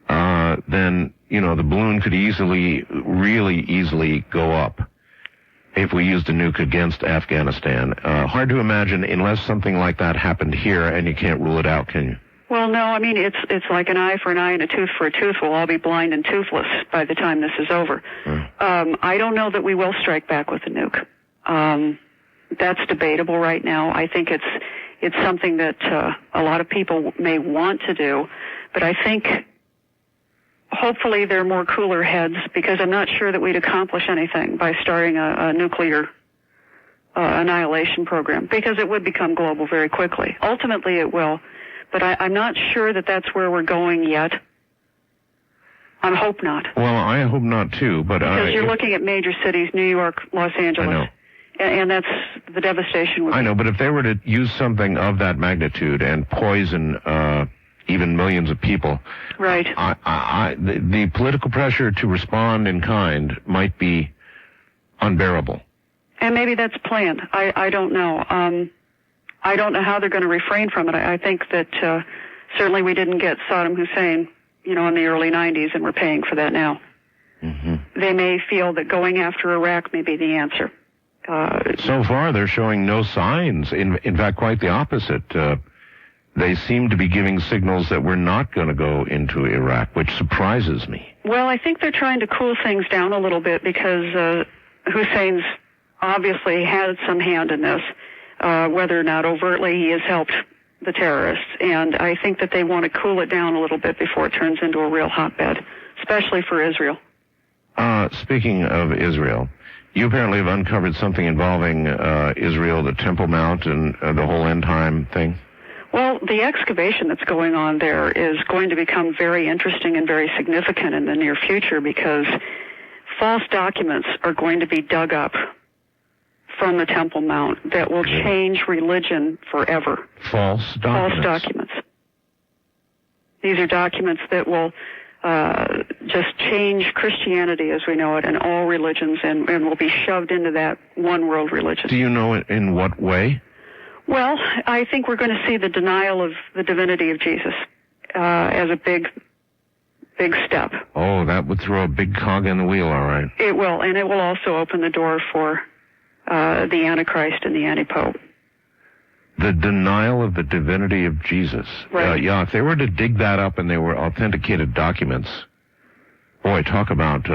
then, the balloon could really easily go up if we used a nuke against Afghanistan. Hard to imagine unless something like that happened here, and you can't rule it out, can you? Well, no, I mean, it's like an eye for an eye and a tooth for a tooth. We'll all be blind and toothless by the time this is over. I don't know that we will strike back with a nuke. That's debatable right now. I think it's something that a lot of people may want to do, but I think hopefully they're more cooler heads, because I'm not sure that we'd accomplish anything by starting a nuclear annihilation program, because it would become global very quickly. Ultimately it will. But I'm not sure that that's where we're going yet. I hope not. Well, I hope not too, but because you're looking at major cities, New York, Los Angeles. I know. And that's the devastation. I know, but if they were to use something of that magnitude and poison even millions of people, right? The political pressure to respond in kind might be unbearable. And maybe that's planned. I don't know. I don't know how they're going to refrain from it. I think that certainly we didn't get Saddam Hussein, in the early 90s, and we're paying for that now. Mm-hmm. They may feel that going after Iraq may be the answer. So far, they're showing no signs. In fact, quite the opposite. They seem to be giving signals that we're not going to go into Iraq, which surprises me. Well, I think they're trying to cool things down a little bit, because Hussein's obviously had some hand in this, whether or not overtly he has helped the terrorists. And I think that they want to cool it down a little bit before it turns into a real hotbed, especially for Israel. Speaking of Israel, you apparently have uncovered something involving Israel, the Temple Mount, and the whole end time thing. Well, the excavation that's going on there is going to become very interesting and very significant in the near future, because false documents are going to be dug up from the Temple Mount that will change religion forever. False documents? False documents. These are documents that will just change Christianity as we know it and all religions, and will be shoved into that one world religion. Do you know in what way? Well, I think we're going to see the denial of the divinity of Jesus as a big step. Oh, that would throw a big cog in the wheel, all right. It will, and it will also open the door for the Antichrist and the Antipope. The denial of the divinity of Jesus. Right. Yeah, if they were to dig that up and they were authenticated documents, boy, talk about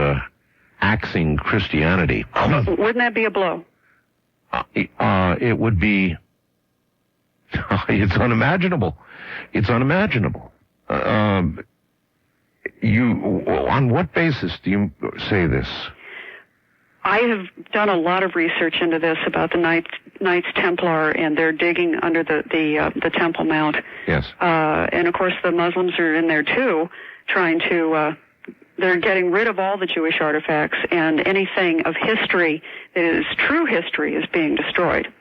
axing Christianity. Wouldn't that be a blow? It would be... It's unimaginable. It's unimaginable. On what basis do you say this? I have done a lot of research into this about the Knights Templar and their digging under the Temple Mount. Yes. And of course the Muslims are in there too, trying to, they're getting rid of all the Jewish artifacts, and anything of history that is true history is being destroyed.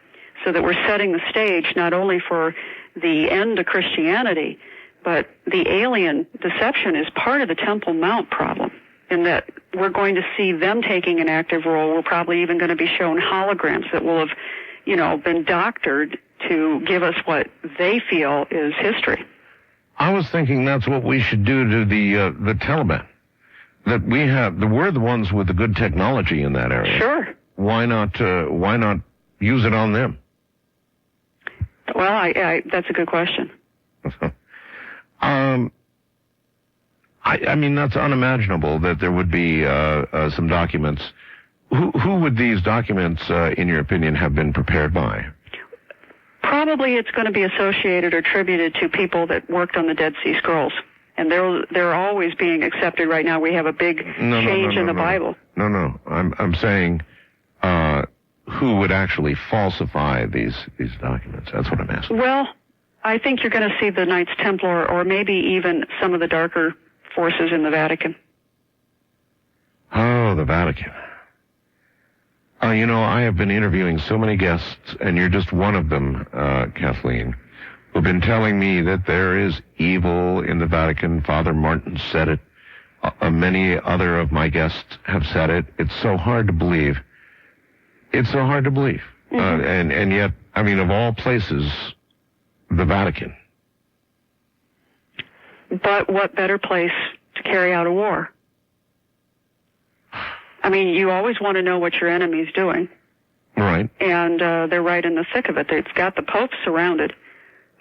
So that we're setting the stage not only for the end of Christianity, but the alien deception is part of the Temple Mount problem, in that we're going to see them taking an active role. We're probably even going to be shown holograms that will have, been doctored to give us what they feel is history. I was thinking that's what we should do to the Taliban. That we're the ones with the good technology in that area. Sure. Why not use it on them? Well, I that's a good question. I mean, that's unimaginable that there would be some documents. Who would these documents, in your opinion, have been prepared by? Probably it's going to be associated or attributed to people that worked on the Dead Sea Scrolls. And they're always being accepted right now. We have a big change in the Bible. No. I'm saying who would actually falsify these documents? That's what I'm asking. Well, I think you're going to see the Knights Templar, or maybe even some of the darker forces in the Vatican. Oh, the Vatican. I have been interviewing so many guests, and you're just one of them, Kathleen, who've been telling me that there is evil in the Vatican. Father Martin said it. Many other of my guests have said it. It's so hard to believe. It's so hard to believe. Mm-hmm. And yet, I mean, of all places, the Vatican. But what better place to carry out a war? I mean, you always want to know what your enemy's doing. Right. And they're right in the thick of it. They've got the Pope surrounded.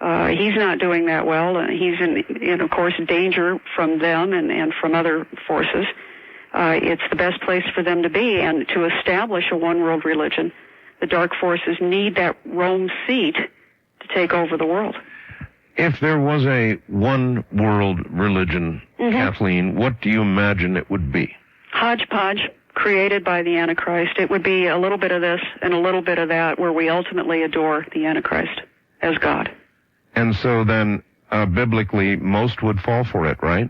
He's not doing that well. He's in, of course, danger from them and from other forces. It's the best place for them to be. And to establish a one-world religion, the dark forces need that Rome seat to take over the world. If there was a one-world religion, Kathleen, what do you imagine it would be? Hodgepodge, created by the Antichrist. It would be a little bit of this and a little bit of that, where we ultimately adore the Antichrist as God. And so then, biblically, most would fall for it, right?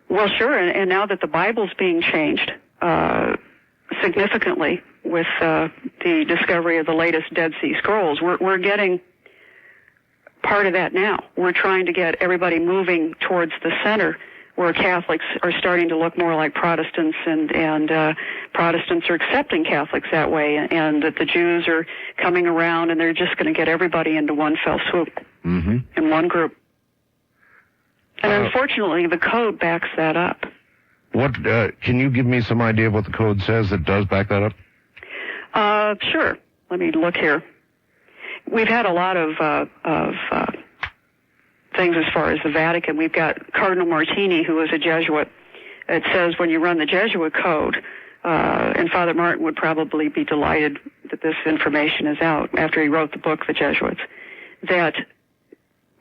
Well, sure, and now that the Bible's being changed significantly with the discovery of the latest Dead Sea Scrolls, we're getting part of that now. We're trying to get everybody moving towards the center, where Catholics are starting to look more like Protestants, and Protestants are accepting Catholics that way, and that the Jews are coming around, and they're just going to get everybody into one fell swoop in one group. And unfortunately, the code backs that up. What can you give me some idea of what the code says that does back that up? Sure. Let me look here. We've had a lot of things as far as the Vatican. We've got Cardinal Martini, who is a Jesuit. It says when you run the Jesuit code, and Father Martin would probably be delighted that this information is out after he wrote the book, The Jesuits, that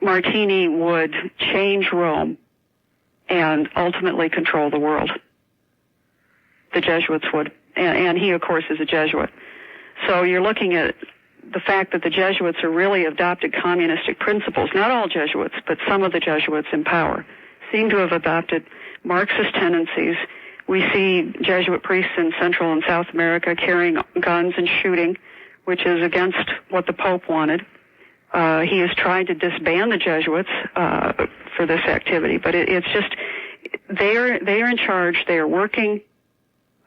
Martini would change Rome and ultimately control the world. The Jesuits would. And he, of course, is a Jesuit. So you're looking at the fact that the Jesuits are really adopted communistic principles. Not all Jesuits, but some of the Jesuits in power seem to have adopted Marxist tendencies. We see Jesuit priests in Central and South America carrying guns and shooting, which is against what the Pope wanted. He has tried to disband the Jesuits for this activity, but it's just they are in charge. They are working.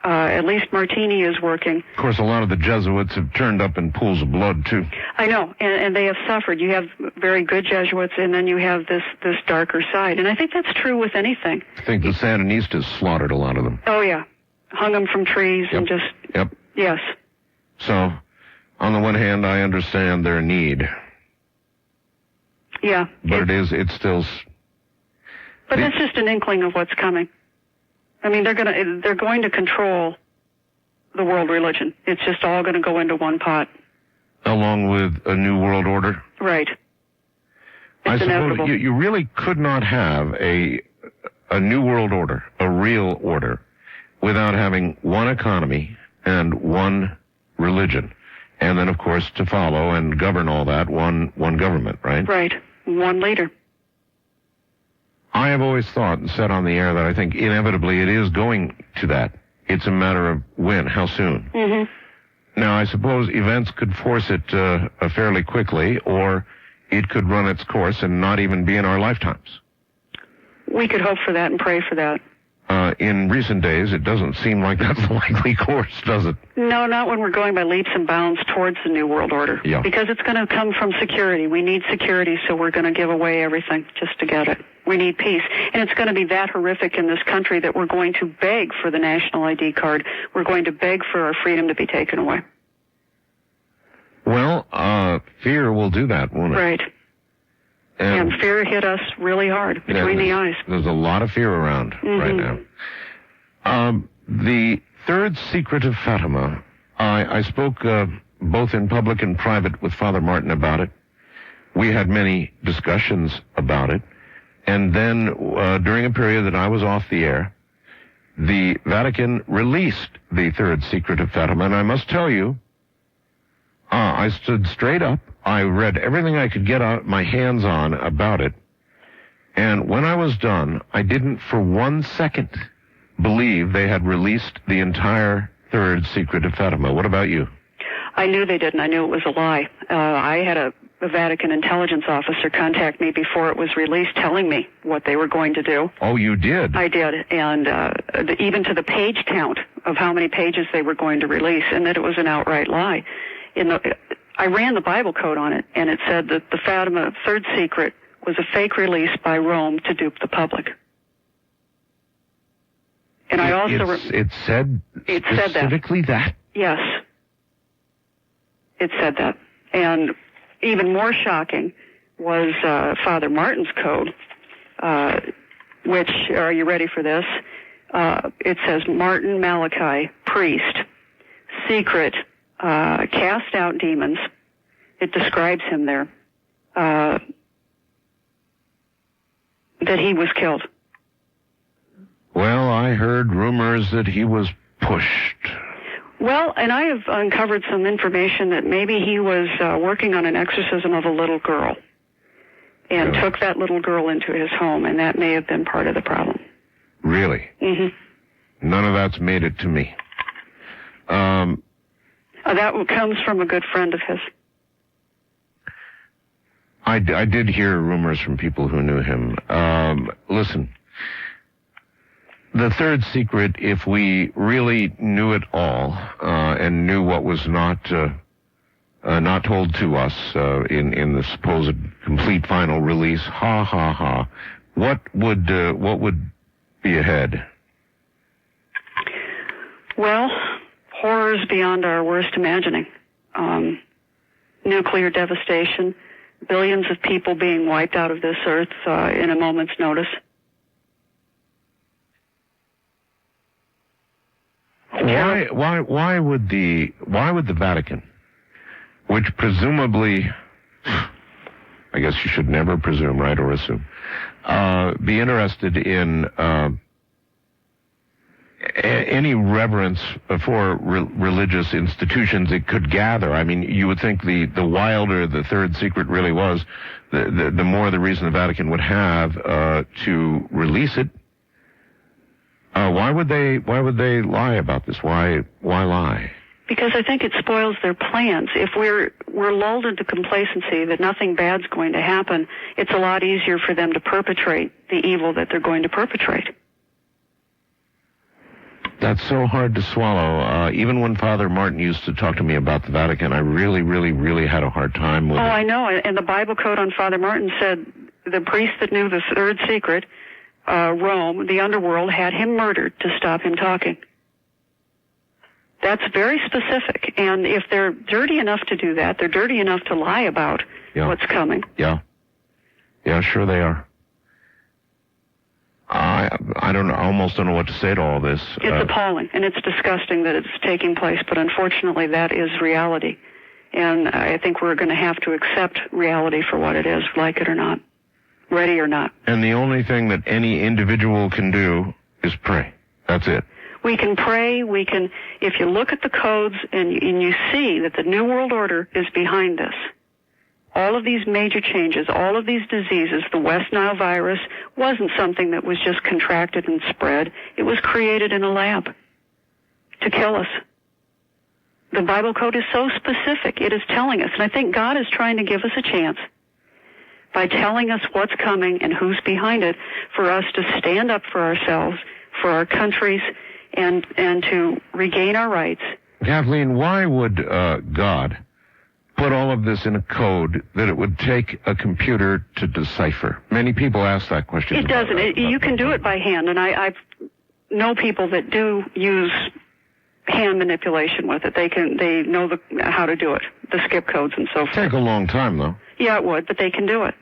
At least Martini is working. Of course, a lot of the Jesuits have turned up in pools of blood, too. I know, and they have suffered. You have very good Jesuits, and then you have this darker side. And I think that's true with anything. I think the Sandinistas slaughtered a lot of them. Oh, yeah. Hung them from trees and just... Yep. Yes. So, on the one hand, I understand their need. Yeah. But it's still... But that's just an inkling of what's coming. I mean, they're going to control the world religion. It's just all going to go into one pot. Along with a new world order? Right. I suppose you really could not have a new world order, a real order, without having one economy and one religion. And then, of course, to follow and govern all that, one government, right? Right. One leader. I have always thought and said on the air that I think inevitably it is going to that. It's a matter of when, how soon. Mm-hmm. Now, I suppose events could force it fairly quickly, or it could run its course and not even be in our lifetimes. We could hope for that and pray for that. In recent days, it doesn't seem like that's the likely course, does it? No, not when we're going by leaps and bounds towards the New World Order. Yeah. Because it's going to come from security. We need security, so we're going to give away everything just to get it. We need peace. And it's going to be that horrific in this country that we're going to beg for the national ID card. We're going to beg for our freedom to be taken away. Well, fear will do that, won't it? Right. And fear hit us really hard between the eyes. There's a lot of fear around right now. The third secret of Fatima, I spoke both in public and private with Father Martin about it. We had many discussions about it. And then during a period that I was off the air, the Vatican released the third secret of Fatima. And I must tell you, I stood straight up. I read everything I could get my hands on about it. And when I was done, I didn't for 1 second believe they had released the entire third secret of Fatima. What about you? I knew they didn't. I knew it was a lie. I had a Vatican intelligence officer contact me before it was released telling me what they were going to do. Oh, you did? I did. And even to the page count of how many pages they were going to release, and that it was an outright lie. I ran the Bible code on it, and it said that the Fatima third secret was a fake release by Rome to dupe the public. And I also... It said specifically that? Yes. It said that. And even more shocking was Father Martin's code, which, are you ready for this? It says, Martin Malachi, priest, secret, cast out demons. It describes him there. That he was killed. Well, I heard rumors that he was pushed. Well, and I have uncovered some information that maybe he was working on an exorcism of a little girl and took that little girl into his home, and that may have been part of the problem. Really? Mm-hmm. None of that's made it to me. That comes from a good friend of his. I did hear rumors from people who knew him. Listen, the third secret, if we really knew it all and knew what was not told to us in the supposed complete final release, what would be ahead? Well, horrors beyond our worst imagining. Nuclear devastation, billions of people being wiped out of this earth in a moment's notice. Why why would the Vatican, which presumably, I guess you should never presume, right, or assume, be interested in any reverence for religious institutions it could gather? I mean, you would think the wilder the third secret really was, the more the reason the Vatican would have to release it. Why would they lie about this? Why lie? Because I think it spoils their plans. If we're lulled into complacency that nothing bad's going to happen, it's a lot easier for them to perpetrate the evil that they're going to perpetrate. That's so hard to swallow. Even when Father Martin used to talk to me about the Vatican, I really, really, really had a hard time with it. Oh, I know. And the Bible code on Father Martin said the priest that knew the third secret, Rome, the underworld, had him murdered to stop him talking. That's very specific. And if they're dirty enough to do that, they're dirty enough to lie about what's coming. Yeah. Yeah, sure they are. I don't know, I almost don't know what to say to all this. It's appalling, and it's disgusting that it's taking place, but unfortunately that is reality. And I think we're going to have to accept reality for what it is, like it or not, ready or not. And the only thing that any individual can do is pray. That's it. We can pray, if you look at the codes and you see that the New World Order is behind this, all of these major changes, all of these diseases, the West Nile virus wasn't something that was just contracted and spread. It was created in a lab to kill us. The Bible code is so specific. It is telling us, and I think God is trying to give us a chance by telling us what's coming and who's behind it for us to stand up for ourselves, for our countries, and to regain our rights. Kathleen, why would God put all of this in a code that it would take a computer to decipher? Many people ask that question. It doesn't. You can do it by hand, and I know people that do use hand manipulation with it. They know how to do it, the skip codes and so forth. Take a long time, though. Yeah, it would, but they can do it.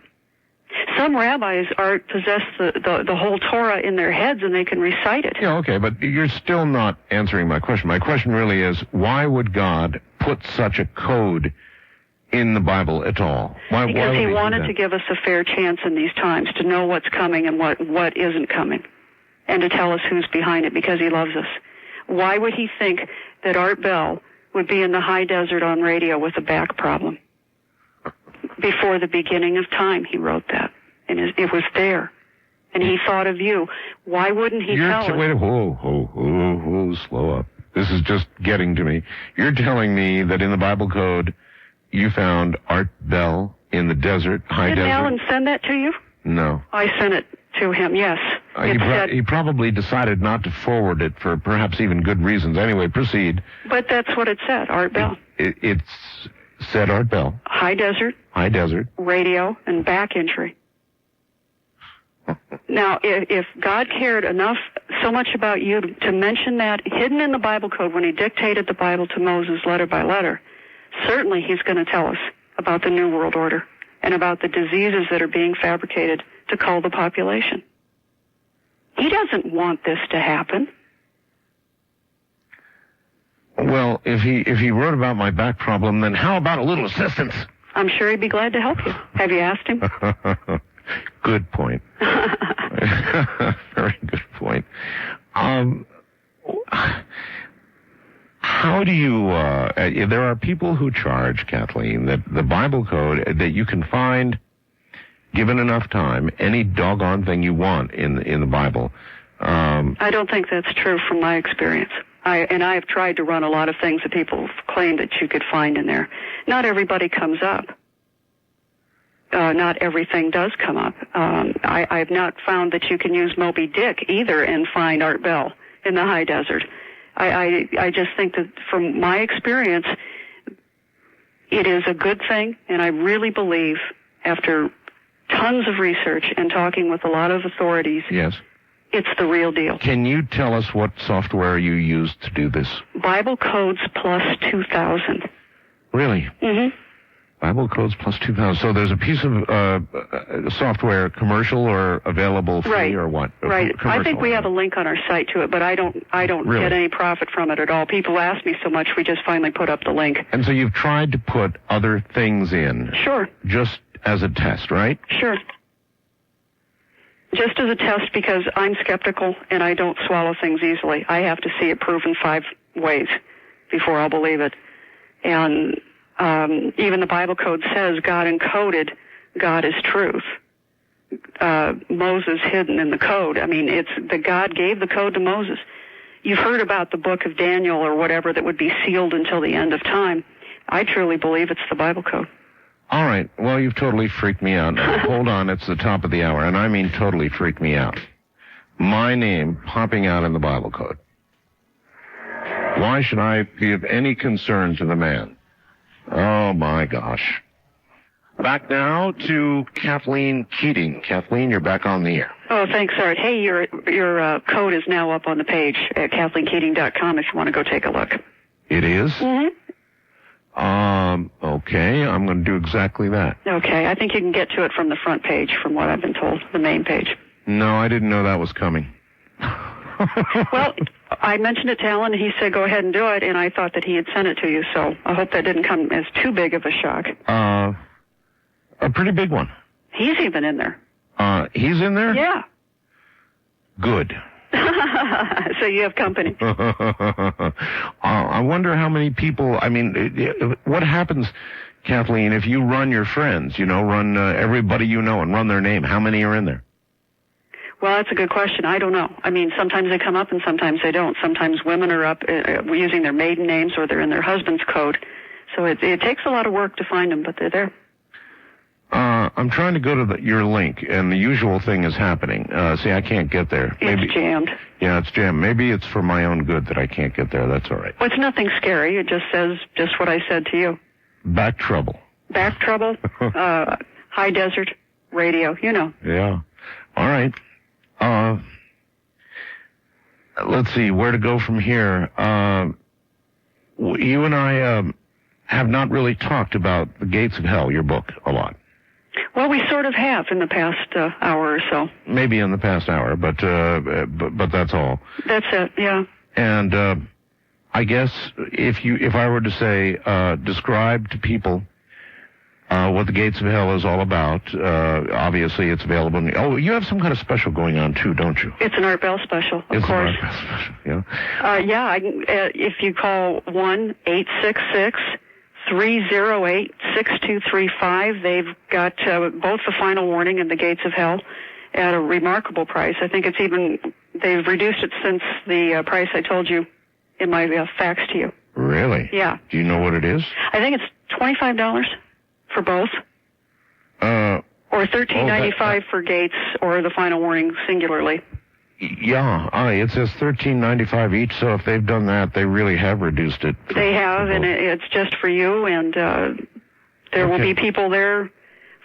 Some rabbis possess the whole Torah in their heads, and they can recite it. Yeah, okay, but you're still not answering my question. My question really is, why would God put such a code in the Bible at all? Because he wanted to give us a fair chance in these times to know what's coming and what isn't coming, and to tell us who's behind it, because he loves us. Why would he think that Art Bell would be in the high desert on radio with a back problem? Before the beginning of time, he wrote that, and it was there, and he thought of you. Why wouldn't he tell us? Wait, whoa, slow up. This is just getting to me. You're telling me that in the Bible code, you found Art Bell in the desert, high desert? Did Alan send that to you? No. I sent it to him, yes. He probably decided not to forward it for perhaps even good reasons. Anyway, proceed. But that's what it said, Art Bell. It said Art Bell. High desert. High desert. Radio and back injury. Now, if God cared so much about you to mention that hidden in the Bible code when he dictated the Bible to Moses letter by letter, certainly he's going to tell us about the New World Order and about the diseases that are being fabricated to cull the population. He doesn't want this to happen. Well, if he wrote about my back problem, then how about a little assistance? I'm sure he'd be glad to help you. Have you asked him? Good point. Very good point. How do you, there are people who charge, Kathleen, that the Bible code, that you can find, given enough time, any doggone thing you want in the Bible. I don't think that's true from my experience. I have tried to run a lot of things that people claim that you could find in there. Not everybody comes up. Not everything does come up. I've not found that you can use Moby Dick either and find Art Bell in the high desert. I just think that from my experience, it is a good thing, and I really believe, after tons of research and talking with a lot of authorities, yes, it's the real deal. Can you tell us what software you used to do this? Bible Codes Plus 2000. Really? Mm-hmm. Bible codes plus 2,000. So there's a piece of software, commercial or available free or what? Right. I think we have a link on our site to it, but I don't really get any profit from it at all. People ask me so much, we just finally put up the link. And so you've tried to put other things in. Sure. Just as a test, right? Sure. Just as a test, because I'm skeptical and I don't swallow things easily. I have to see it proven 5 ways before I'll believe it. And even the Bible code says God encoded, God is truth. Moses hidden in the code. I mean, it's the God gave the code to Moses. You've heard about the book of Daniel or whatever that would be sealed until the end of time. I truly believe it's the Bible code. All right. Well, you've totally freaked me out. Hold on. It's the top of the hour, and I mean totally freaked me out. My name popping out in the Bible code. Why should I give any concern to the man? Oh, my gosh. Back now to Kathleen Keating. Kathleen, you're back on the air. Oh, thanks, Art. Hey, your code is now up on the page at KathleenKeating.com if you want to go take a look. It is? Mm-hmm. Okay, I'm going to do exactly that. Okay, I think you can get to it from the front page, from what I've been told, the main page. No, I didn't know that was coming. Well, I mentioned it to Alan, and he said go ahead and do it, and I thought that he had sent it to you, so I hope that didn't come as too big of a shock. A pretty big one. He's even in there. He's in there? Yeah. Good. So you have company. I wonder how many people, I mean, what happens, Kathleen, if you run your friends, run everybody you know and run their name, how many are in there? Well, that's a good question. I don't know. I mean, sometimes they come up and sometimes they don't. Sometimes women are up using their maiden names or they're in their husband's code. So it takes a lot of work to find them, but they're there. I'm trying to go to your link, and the usual thing is happening. See, I can't get there. It's jammed. Yeah, it's jammed. Maybe it's for my own good that I can't get there. That's all right. Well, it's nothing scary. It just says just what I said to you. Back trouble. Back trouble, high desert, radio, Yeah. All right. Let's see, where to go from here. You and I have not really talked about The Gates of Hell, your book, a lot. Well, we sort of have in the past hour or so. Maybe in the past hour, but that's all. That's it, yeah. And I guess if I were to say, describe to people what The Gates of Hell is all about, obviously it's available. You have some kind of special going on too, don't you? It's an Art Bell special, of it's course. It's an Art Bell special, yeah. Yeah, if you call 1-866-308-6235, they've got both the final warning and The Gates of Hell at a remarkable price. I think they've reduced it since the price I told you in my fax to you. Really? Yeah. Do you know what it is? I think it's $25 for both. Or $13.95 for Gates or the final warning singularly. Yeah, it says $13.95 each, so if they've done that, they really have reduced it. They have, and it's just for you, and there will be people there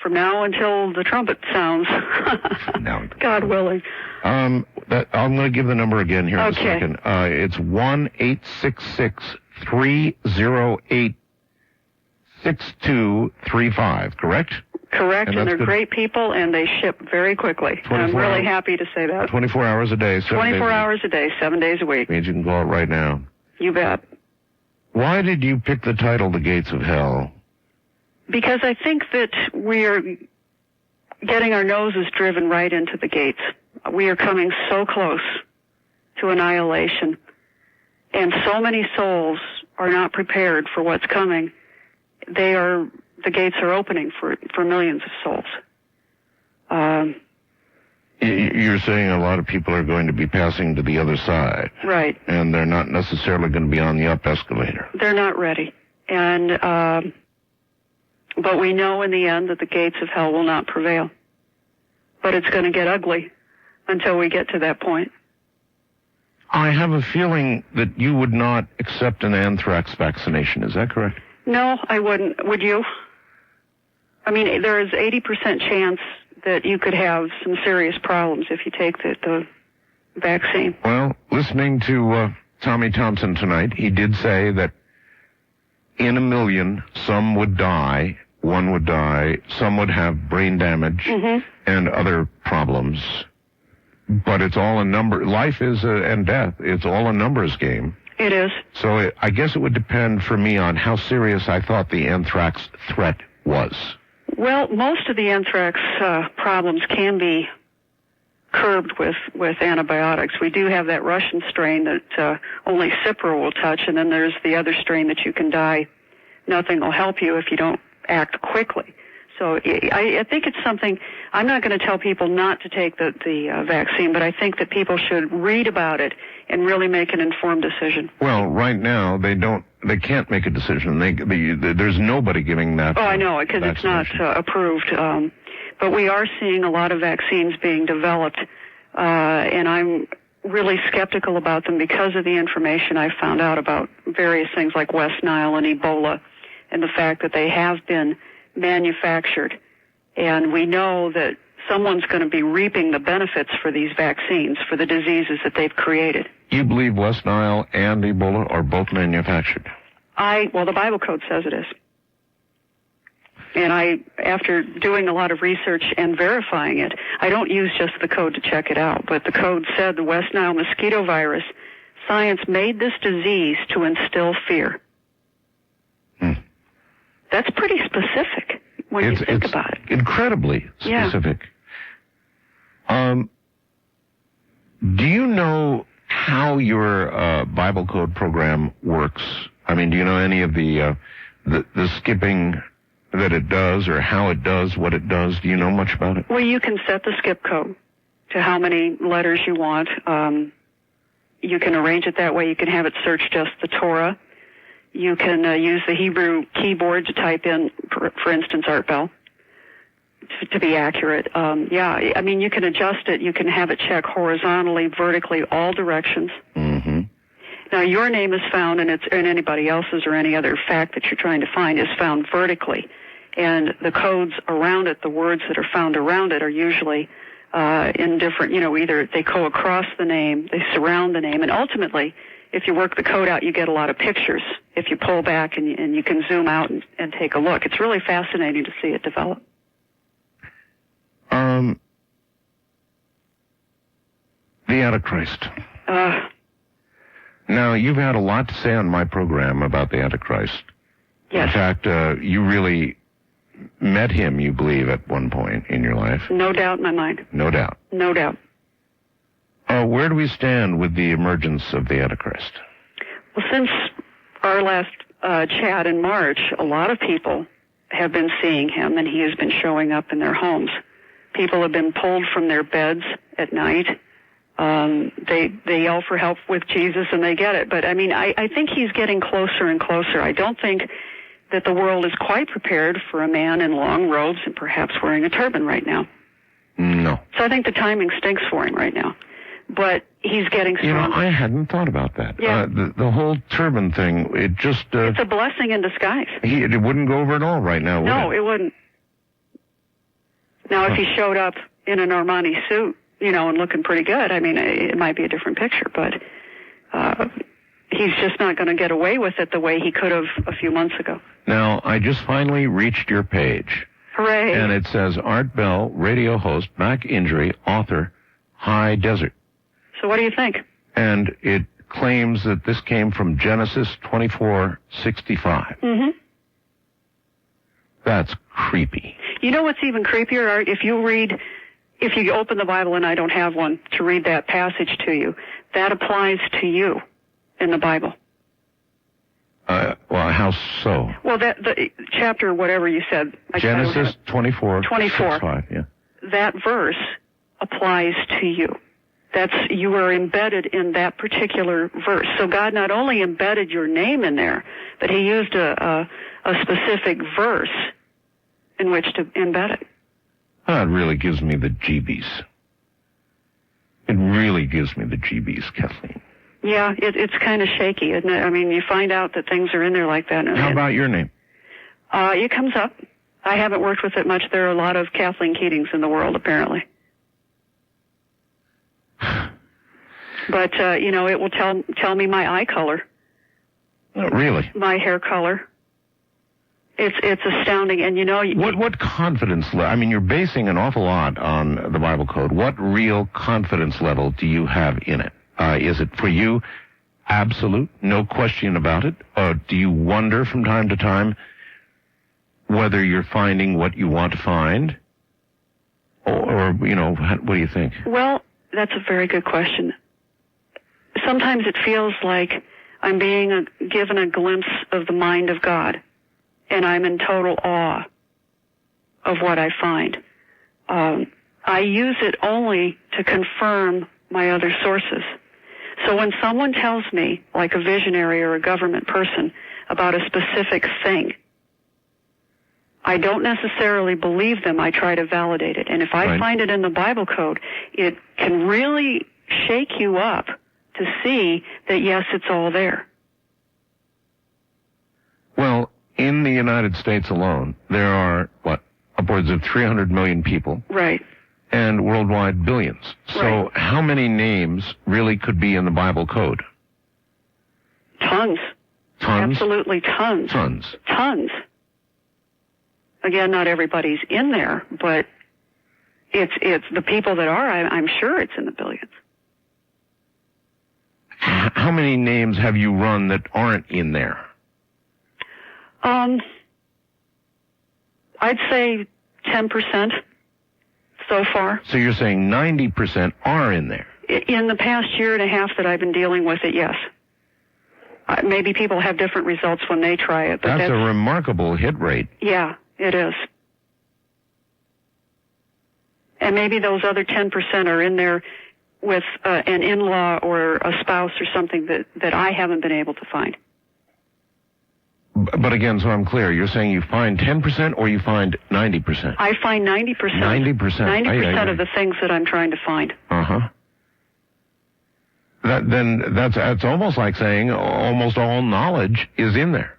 from now until the trumpet sounds. God willing. I'm going to give the number again here in a second. It's 1-866-308-6235, correct? Correct, and they're great people, and they ship very quickly. I'm really happy to say that. 24 hours a day. 24 hours a day, 7 days a week. Means you can go out right now. You bet. Why did you pick the title, The Gates of Hell? Because I think that we are getting our noses driven right into the gates. We are coming so close to annihilation, and so many souls are not prepared for what's coming. The gates are opening for millions of souls. You're saying a lot of people are going to be passing to the other side. Right. And they're not necessarily going to be on the up escalator. They're not ready. And, but we know in the end that the gates of hell will not prevail. But it's going to get ugly until we get to that point. I have a feeling that you would not accept an anthrax vaccination. Is that correct? No, I wouldn't. Would you? I mean, there is 80% chance that you could have some serious problems if you take the vaccine. Well, listening to Tommy Thompson tonight, he did say that in a million, some would die one would die, some would have brain damage and other problems. But it's all a number. Life is and death. It's all a numbers game. It is. So I guess it would depend for me on how serious I thought the anthrax threat was. Well, most of the anthrax problems can be curbed with antibiotics. We do have that Russian strain that only Cipro will touch, and then there's the other strain that you can die. Nothing will help you if you don't act quickly. So I think it's something, I'm not going to tell people not to take the vaccine, but I think that people should read about it and really make an informed decision. Well, right now, they can't make a decision. There's nobody giving that. Oh, I know, because it's not approved. But we are seeing a lot of vaccines being developed, and I'm really skeptical about them because of the information I found out about various things like West Nile and Ebola, and the fact that they have been manufactured. And we know that someone's going to be reaping the benefits for these vaccines, for the diseases that they've created. You believe West Nile and Ebola are both manufactured? Well, the Bible code says it is. And after doing a lot of research and verifying it, I don't use just the code to check it out, but the code said the West Nile mosquito virus, science made this disease to instill fear. That's pretty specific when you think about it. Incredibly specific. Yeah. Do you know how your Bible code program works? I mean, do you know any of the skipping that it does, or how it does what it does? Do you know much about it? Well, you can set the skip code to how many letters you want. You can arrange it that way. You can have it search just the Torah. You can use the Hebrew keyboard to type in, for instance, Art Bell, to be accurate. Yeah, I mean, you can adjust it. You can have it check horizontally, vertically, all directions. Mm-hmm. Now, your name is found, and anybody else's or any other fact that you're trying to find is found vertically. And the codes around it, the words that are found around it, are usually in different, either they go across the name, they surround the name, and ultimately, if you work the code out, you get a lot of pictures. If you pull back and you can zoom out and take a look. It's really fascinating to see it develop. The Antichrist. Now, you've had a lot to say on my program about the Antichrist. Yes. In fact, you really met him, you believe, at one point in your life. No doubt in my mind. No doubt. No doubt. Where do we stand with the emergence of the Antichrist? Well, since our last chat in March, a lot of people have been seeing him, and he has been showing up in their homes. People have been pulled from their beds at night. They yell for help with Jesus, and they get it. But, I mean, I think he's getting closer and closer. I don't think that the world is quite prepared for a man in long robes and perhaps wearing a turban right now. No. So I think the timing stinks for him right now. But he's getting stronger. I hadn't thought about that. Yeah. The whole turban thing, it just... it's a blessing in disguise. It wouldn't go over at all right now, would it? No, it wouldn't. Now, if he showed up in an Armani suit, and looking pretty good, I mean, it might be a different picture, but he's just not going to get away with it the way he could have a few months ago. Now, I just finally reached your page. Hooray. And it says, Art Bell, radio host, back injury, author, High Desert. So what do you think? And it claims that this came from Genesis 24:65. Mm-hmm. That's creepy. You know what's even creepier, Art? If you open the Bible, and I don't have one, to read that passage to you, that applies to you in the Bible. Well, how so? Well, the chapter, whatever you said. Genesis 24:65, yeah. That verse applies to you. You are embedded in that particular verse. So God not only embedded your name in there, but he used a specific verse in which to embed it. Oh, it really gives me the jeebies. It really gives me the jeebies, Kathleen. Yeah, it's kind of shaky, isn't it? I mean, you find out that things are in there like that. How about your name? It comes up. I haven't worked with it much. There are a lot of Kathleen Keatings in the world, apparently. But, it will tell me my eye color. Oh, really? My hair color. It's astounding, and What confidence level? I mean, you're basing an awful lot on the Bible code. What real confidence level do you have in it? Is it for you absolute, no question about it? Or do you wonder from time to time whether you're finding what you want to find? Or what do you think? Well, that's a very good question. Sometimes it feels like I'm being given a glimpse of the mind of God, and I'm in total awe of what I find. I use it only to confirm my other sources. So when someone tells me, like a visionary or a government person, about a specific thing, I don't necessarily believe them. I try to validate it. And if I find it in the Bible code, it can really shake you up to see that, yes, it's all there. Well, in the United States alone, there are, upwards of 300 million people. Right. And worldwide billions. So how many names really could be in the Bible code? Tons. Tons? Absolutely tons. Tons. Tons. Again, not everybody's in there, but it's the people that are, I'm sure it's in the billions. How many names have you run that aren't in there? I'd say 10% so far. So you're saying 90% are in there? In the past year and a half that I've been dealing with it, yes. Maybe people have different results when they try it. But that's a remarkable hit rate. Yeah, it is. And maybe those other 10% are in there with an in-law or a spouse or something that I haven't been able to find. But again, so I'm clear, you're saying you find 10% or you find 90%? I find 90%. 90%. 90% of the things that I'm trying to find. Uh-huh. That's almost like saying almost all knowledge is in there.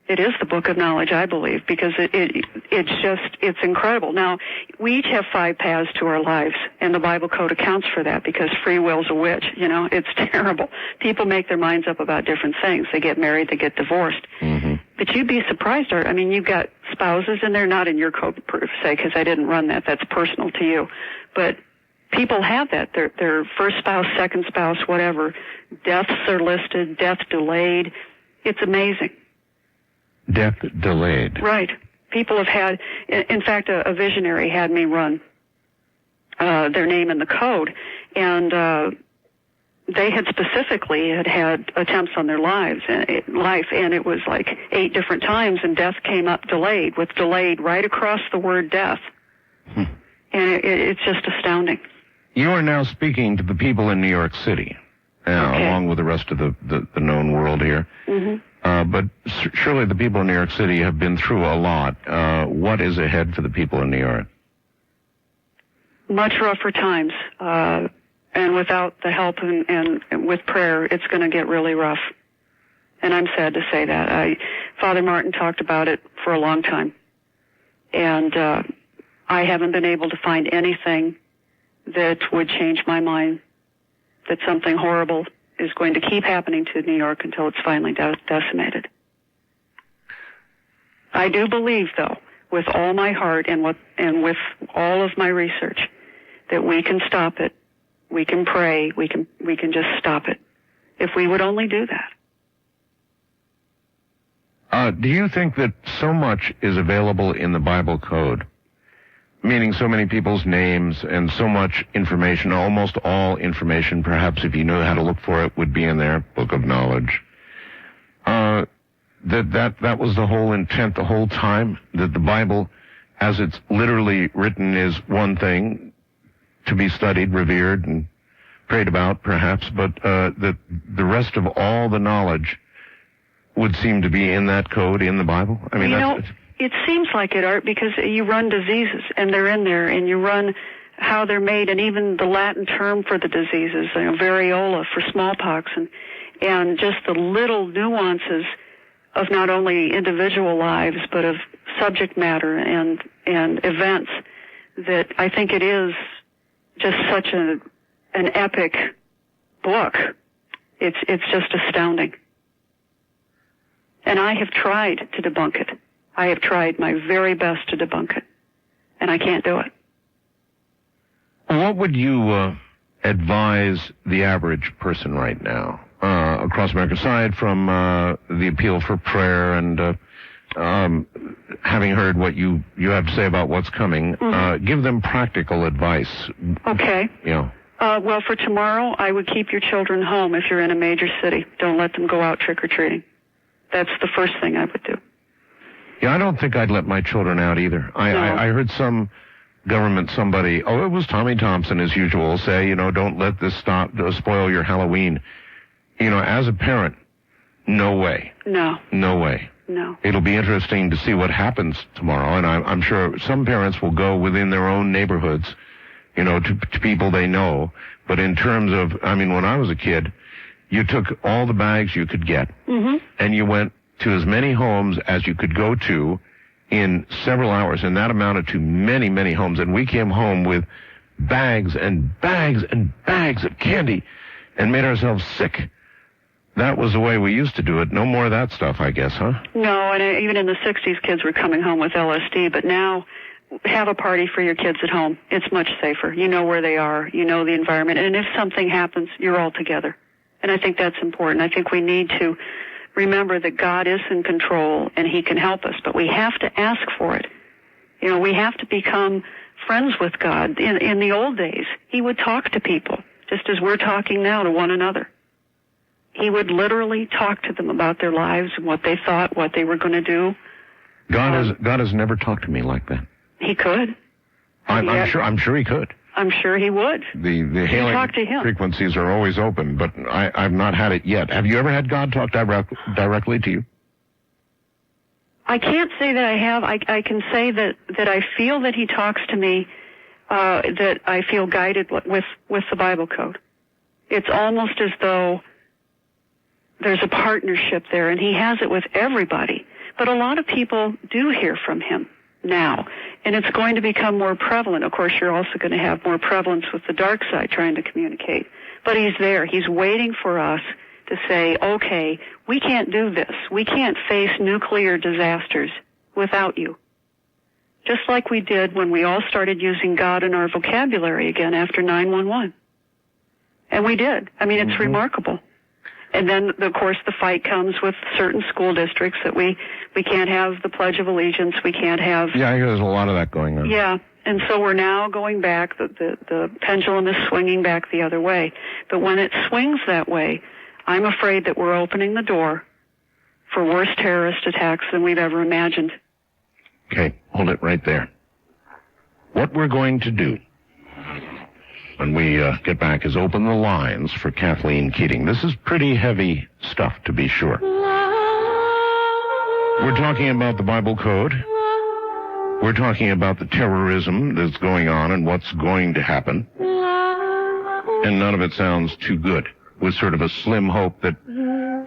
It is the book of knowledge, I believe, because it's incredible. Now, we each have 5 paths to our lives, and the Bible code accounts for that because free will's a witch. It's terrible. People make their minds up about different things. They get married, they get divorced. Mm-hmm. But you'd be surprised, Art. I mean, you've got spouses in there, not in your code per se, because I didn't run that. That's personal to you. But people have that. Their first spouse, second spouse, whatever. Deaths are listed, death delayed. It's amazing. Death delayed. Right. People have had, in fact, a visionary had me run their name in the code, and they had specifically had attempts on their life, and it was like 8 different times, and death came up delayed, with delayed right across the word death. And it's just astounding. You are now speaking to the people in New York City, along with the rest of the known world here. Mm-hmm. But surely the people in New York City have been through a lot. What is ahead for the people in New York? Much rougher times. And without the help and with prayer, it's going to get really rough. And I'm sad to say that. Father Martin talked about it for a long time. And I haven't been able to find anything that would change my mind that something horrible is going to keep happening to New York until it's finally decimated. I do believe, though, with all my heart and with all of my research, that we can stop it. We can pray. We can just stop it. If we would only do that. Do you think that so much is available in the Bible code, meaning so many people's names and so much information, almost all information, perhaps if you knew how to look for it, would be in there, book of knowledge, that was the whole intent the whole time, that the Bible, as it's literally written, is one thing to be studied, revered, and prayed about, perhaps, but that the rest of all the knowledge would seem to be in that code in the Bible? I mean, it seems like it, Art, because you run diseases, and they're in there, and you run how they're made, and even the Latin term for the diseases, variola for smallpox, and just the little nuances of not only individual lives, but of subject matter and events, that I think it is just such an epic book. It's just astounding. And I have tried to debunk it. I have tried my very best to debunk it, and I can't do it. What would you advise the average person right now across America, aside from the appeal for prayer and having heard what you have to say about what's coming, give them practical advice. Okay. Well, for tomorrow, I would keep your children home if you're in a major city. Don't let them go out trick-or-treating. That's the first thing I would do. Yeah, I don't think I'd let my children out either. I heard some government somebody, it was Tommy Thompson as usual, say, don't let this spoil your Halloween. As a parent, no way. No. No way. No. It'll be interesting to see what happens tomorrow, and I'm sure some parents will go within their own neighborhoods, to people they know. But in terms of, when I was a kid, you took all the bags you could get, and you went to as many homes as you could go to in several hours, and that amounted to many, many homes. And we came home with bags and bags and bags of candy and made ourselves sick. That was the way we used to do it. No more of that stuff, I guess, huh? No, and even in the 60s, kids were coming home with LSD, but now have a party for your kids at home. It's much safer. You know where they are. You know the environment. And if something happens, you're all together. And I think that's important. I think we need to remember that God is in control and he can help us, but we have to ask for it. We have to become friends with God. In the old days, he would talk to people, just as we're talking now to one another. He would literally talk to them about their lives and what they thought, what they were going to do. God has never talked to me like that. He could. I'm sure he could. I'm sure he would. The hailing frequencies are always open, but I've not had it yet. Have you ever had God talk directly to you? I can't say that I have. I can say that I feel that he talks to me, that I feel guided with the Bible code. It's almost as though there's a partnership there, and he has it with everybody. But a lot of people do hear from him now, and it's going to become more prevalent. Of course, you're also going to have more prevalence with the dark side trying to communicate. But he's there. He's waiting for us to say, okay, we can't do this. We can't face nuclear disasters without you. Just like we did when we all started using God in our vocabulary again after 9/11. And we did. It's remarkable. And then, of course, the fight comes with certain school districts that we can't have the Pledge of Allegiance. We can't have... Yeah, there's a lot of that going on. Yeah, and so we're now going back. The pendulum is swinging back the other way. But when it swings that way, I'm afraid that we're opening the door for worse terrorist attacks than we've ever imagined. Okay, hold it right there. What we're going to do when we get back is open the lines for Kathleen Keating. This is pretty heavy stuff, to be sure. We're talking about the Bible Code. We're talking about the terrorism that's going on and what's going to happen. And none of it sounds too good, with sort of a slim hope that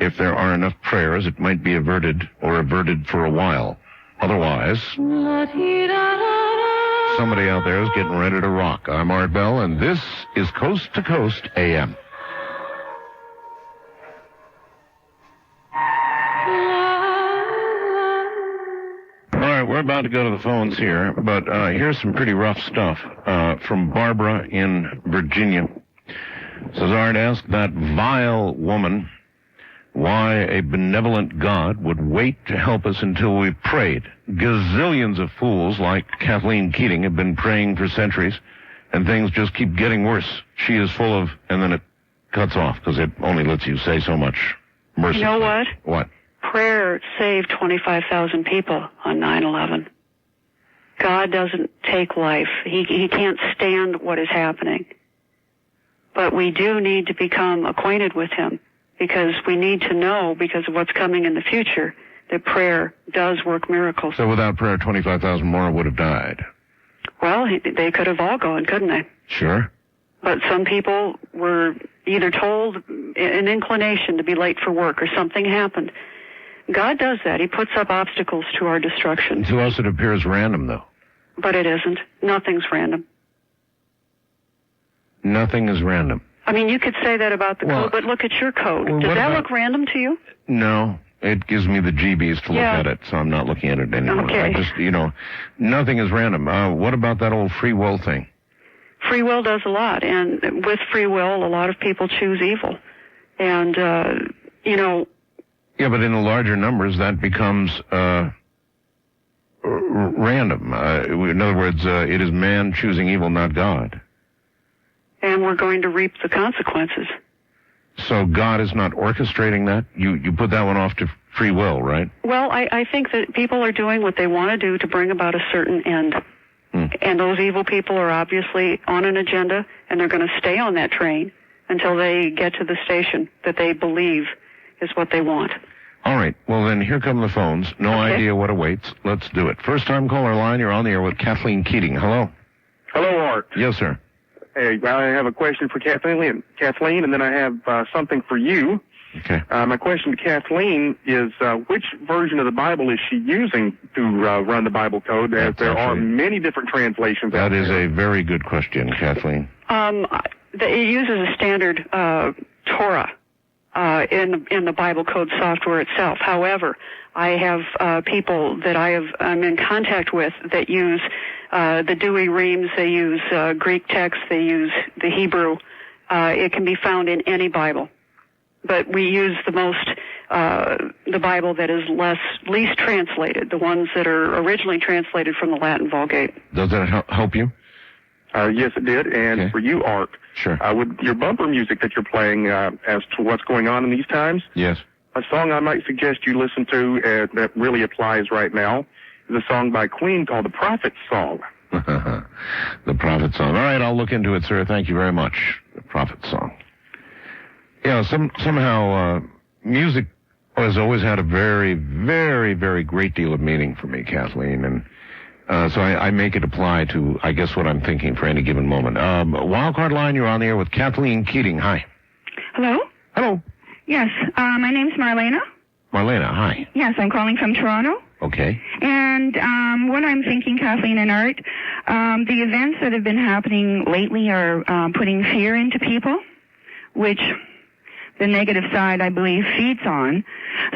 if there are enough prayers, it might be averted for a while. Otherwise... somebody out there is getting ready to rock. I'm Art Bell, and this is Coast to Coast AM. All right, we're about to go to the phones here, but here's some pretty rough stuff from Barbara in Virginia. Says, Art, ask that vile woman why a benevolent God would wait to help us until we prayed. Gazillions of fools like Kathleen Keating have been praying for centuries, and things just keep getting worse. She is full of... And then it cuts off, because it only lets you say so much mercy. You know what? What? Prayer saved 25,000 people on 9/11. God doesn't take life. He can't stand what is happening. But we do need to become acquainted with him, because we need to know, because of what's coming in the future, that prayer does work miracles. So without prayer, 25,000 more would have died. Well, they could have all gone, couldn't they? Sure. But some people were either told an inclination to be late for work or something happened. God does that. He puts up obstacles to our destruction. To us it appears random, though. But it isn't. Nothing's random. Nothing is random. You could say that about the code, but look at your code. Does that look random to you? No. It gives me the GBs to look at it, so I'm not looking at it anymore. Okay. I just, nothing is random. What about that old free will thing? Free will does a lot, and with free will, a lot of people choose evil. And, Yeah, but in the larger numbers, that becomes random. In other words, it is man choosing evil, not God. And we're going to reap the consequences. So God is not orchestrating that? You put that one off to free will, right? Well, I think that people are doing what they want to do to bring about a certain end. And those evil people are obviously on an agenda, and they're going to stay on that train until they get to the station that they believe is what they want. All right. Well, then here come the phones. No idea what awaits. Let's do it. First time caller line. You're on the air with Kathleen Keating. Hello. Hello, Art. Yes, sir. Hey, I have a question for Kathleen, and then I have something for you. Okay. My question to Kathleen is, which version of the Bible is she using to run the Bible code, as there are many different translations out there? That is a very good question, Kathleen. It uses a standard Torah in the Bible code software itself. However, I have people that I'm in contact with that use the Dewey Reams. They use Greek text. They use the Hebrew. It can be found in any Bible. But we use the Bible that is least translated, the ones that are originally translated from the Latin Vulgate. Does that help you? Yes, it did. And for you, Art, sure. With your bumper music that you're playing as to what's going on in these times, yes, a song I might suggest you listen to that really applies right now is a song by Queen called The Prophet Song. The Prophet Song. All right, I'll look into it, sir. Thank you very much. The Prophet Song. Yeah, somehow music has always had a very, very, very great deal of meaning for me, Kathleen, and so I make it apply to, I guess, what I'm thinking for any given moment. Wildcard line, you're on the air with Kathleen Keating. Hi. Hello? Hello. Yes, my name's Marlena. Marlena, hi. Yes, I'm calling from Toronto. Okay. And what I'm thinking, Kathleen and Art, the events that have been happening lately are putting fear into people, which the negative side, I believe, feeds on.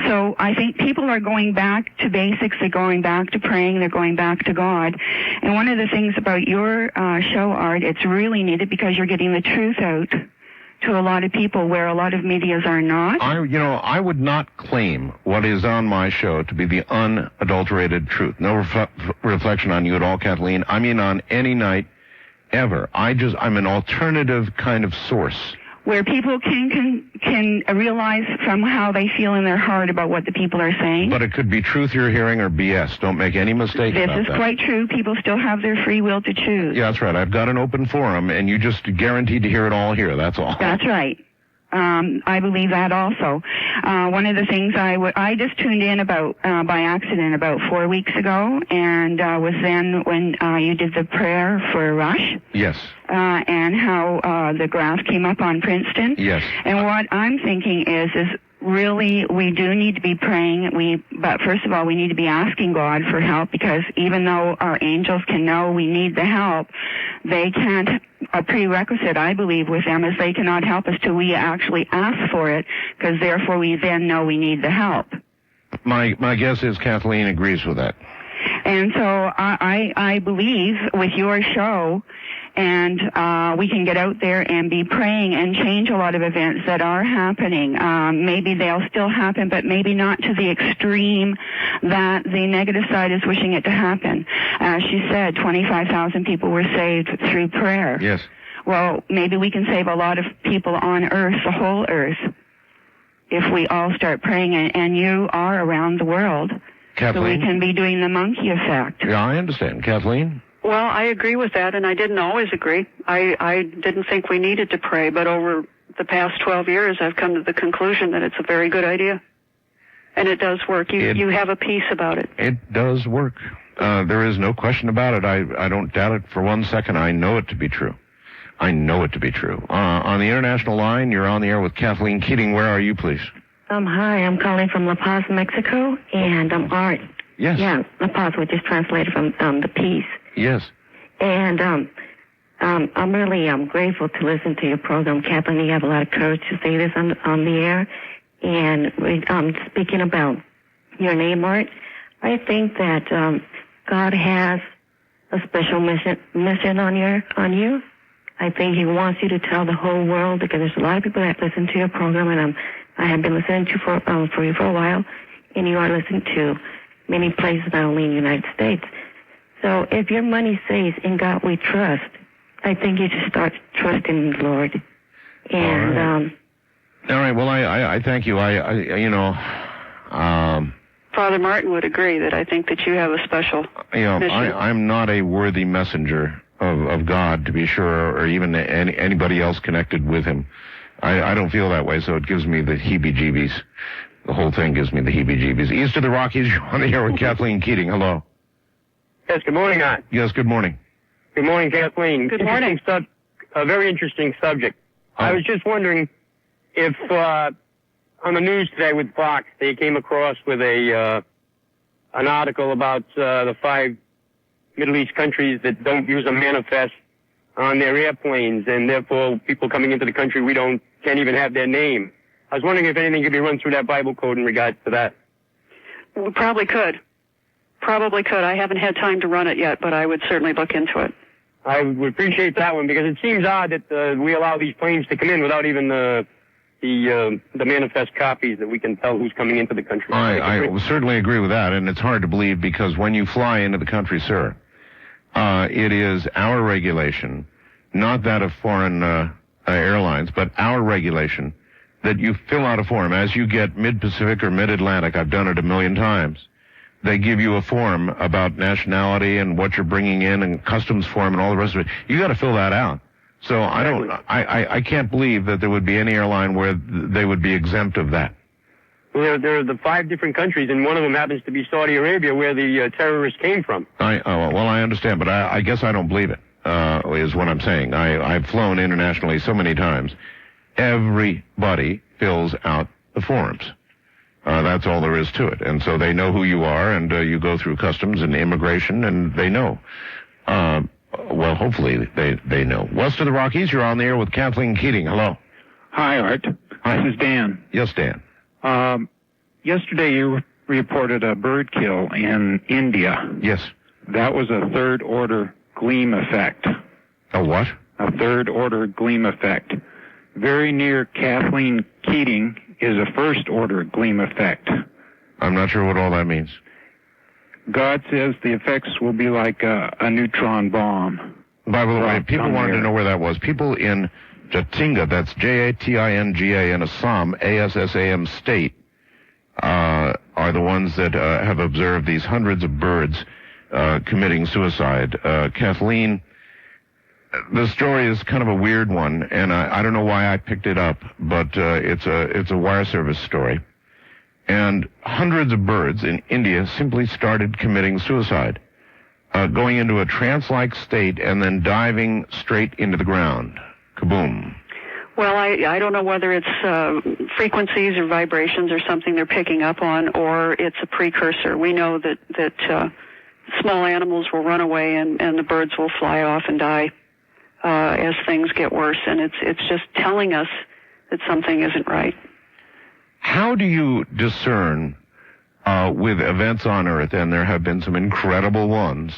So I think people are going back to basics. They're going back to praying. They're going back to God. And one of the things about your show, Art, it's really needed because you're getting the truth out to a lot of people where a lot of medias are not. I would not claim what is on my show to be the unadulterated truth. No reflection on you at all, Kathleen. I mean on any night ever. I'm an alternative kind of source. Where people can realize from how they feel in their heart about what the people are saying. But it could be truth you're hearing or BS. Don't make any mistake about that. This is quite true. People still have their free will to choose. Yeah, that's right. I've got an open forum, and you just guaranteed to hear it all here. That's all. That's right. I believe that also. One of the things I just tuned in about by accident about 4 weeks ago, and was then when you did the prayer for Rush. Yes. And how the graph came up on Princeton. Yes. And what I'm thinking is really we do need to be praying. But first of all, we need to be asking God for help, because even though our angels can know we need the help, they can't. A prerequisite, I believe, with them is they cannot help us till we actually ask for it, because therefore we then know we need the help. My guess is Kathleen agrees with that. And so I believe with your show, and we can get out there and be praying and change a lot of events that are happening. Maybe they'll still happen, but maybe not to the extreme that the negative side is wishing it to happen. As she said, 25,000 people were saved through prayer. Yes. Well, maybe we can save a lot of people on Earth, the whole Earth, if we all start praying, and you are around the world. Kathleen? So we can be doing the monkey effect. Yeah, I understand. Kathleen? Well, I agree with that, and I didn't always agree. I didn't think we needed to pray, but over the past 12 years, I've come to the conclusion that it's a very good idea. And it does work. You have a peace about it. It does work. There is no question about it. I don't doubt it for 1 second. I know it to be true. I know it to be true. On the international line, you're on the air with Kathleen Keating. Where are you, please? Hi, I'm calling from La Paz, Mexico, and I'm Art. Yes. Yeah, La Paz, which is translated from the peace. Yes. And I'm really grateful to listen to your program, Kathleen. You have a lot of courage to say this on the air. And speaking about your name, Art, I think that God has a special mission on you. I think He wants you to tell the whole world, because there's a lot of people that listen to your program, and I have been listening to for you for a while, and you are listening to many places, not only in the United States. So if your money says, "In God we trust," I think you should start trusting the Lord. And all right. Well, I thank you. Father Martin would agree that I think that you have a special mission. I'm not a worthy messenger of God, to be sure, or even anybody else connected with Him. I don't feel that way, so it gives me the heebie-jeebies. The whole thing gives me the heebie-jeebies. East of the Rockies, you're on the air with Kathleen Keating. Hello. Yes, good morning, Art. Yes, good morning. Good morning, Kathleen. Good morning. A very interesting subject. I was just wondering if on the news today with Fox, they came across with an article about the 5 Middle East countries that don't use a manifest on their airplanes, and therefore people coming into the country can't even have their name. I was wondering if anything could be run through that Bible code in regards to that. We probably could. I haven't had time to run it yet, but I would certainly look into it. I would appreciate that one, because it seems odd that we allow these planes to come in without even the manifest copies that we can tell who's coming into the country. I certainly agree with that, and it's hard to believe, because when you fly into the country, sir, it is our regulation, not that of foreign airlines, but our regulation, that you fill out a form. As you get mid-Pacific or mid-Atlantic, I've done it a million times, they give you a form about nationality and what you're bringing in, and customs form and all the rest of it. You got to fill that out. So I can't believe that there would be any airline where they would be exempt of that. Well, there are the 5 different countries, and one of them happens to be Saudi Arabia, where the terrorists came from. I understand, but I guess I don't believe it, is what I'm saying. I've flown internationally so many times. Everybody fills out the forms. That's all there is to it. And so they know who you are, and you go through customs and immigration, and they know. Well, hopefully they know. West of the Rockies, you're on the air with Kathleen Keating. Hello. Hi, Art. Hi. This is Dan. Yes, Dan. Yesterday you reported a bird kill in India. Yes. That was a third-order gleam effect. A what? A third-order gleam effect. Very near Kathleen Keating is a first-order gleam effect. I'm not sure what all that means. God says the effects will be like a neutron bomb. By the way, people wanted to know where that was. People in Jatinga, that's Jatinga in Assam, ASSAM state, are the ones that have observed these hundreds of birds committing suicide. Kathleen, the story is kind of a weird one, and I don't know why I picked it up, but it's a wire service story. And hundreds of birds in India simply started committing suicide, going into a trance-like state and then diving straight into the ground. Kaboom. Well, I don't know whether it's frequencies or vibrations or something they're picking up on, or it's a precursor. We know that small animals will run away and the birds will fly off and die as things get worse, and it's just telling us that something isn't right. How do you discern with events on Earth, and there have been some incredible ones,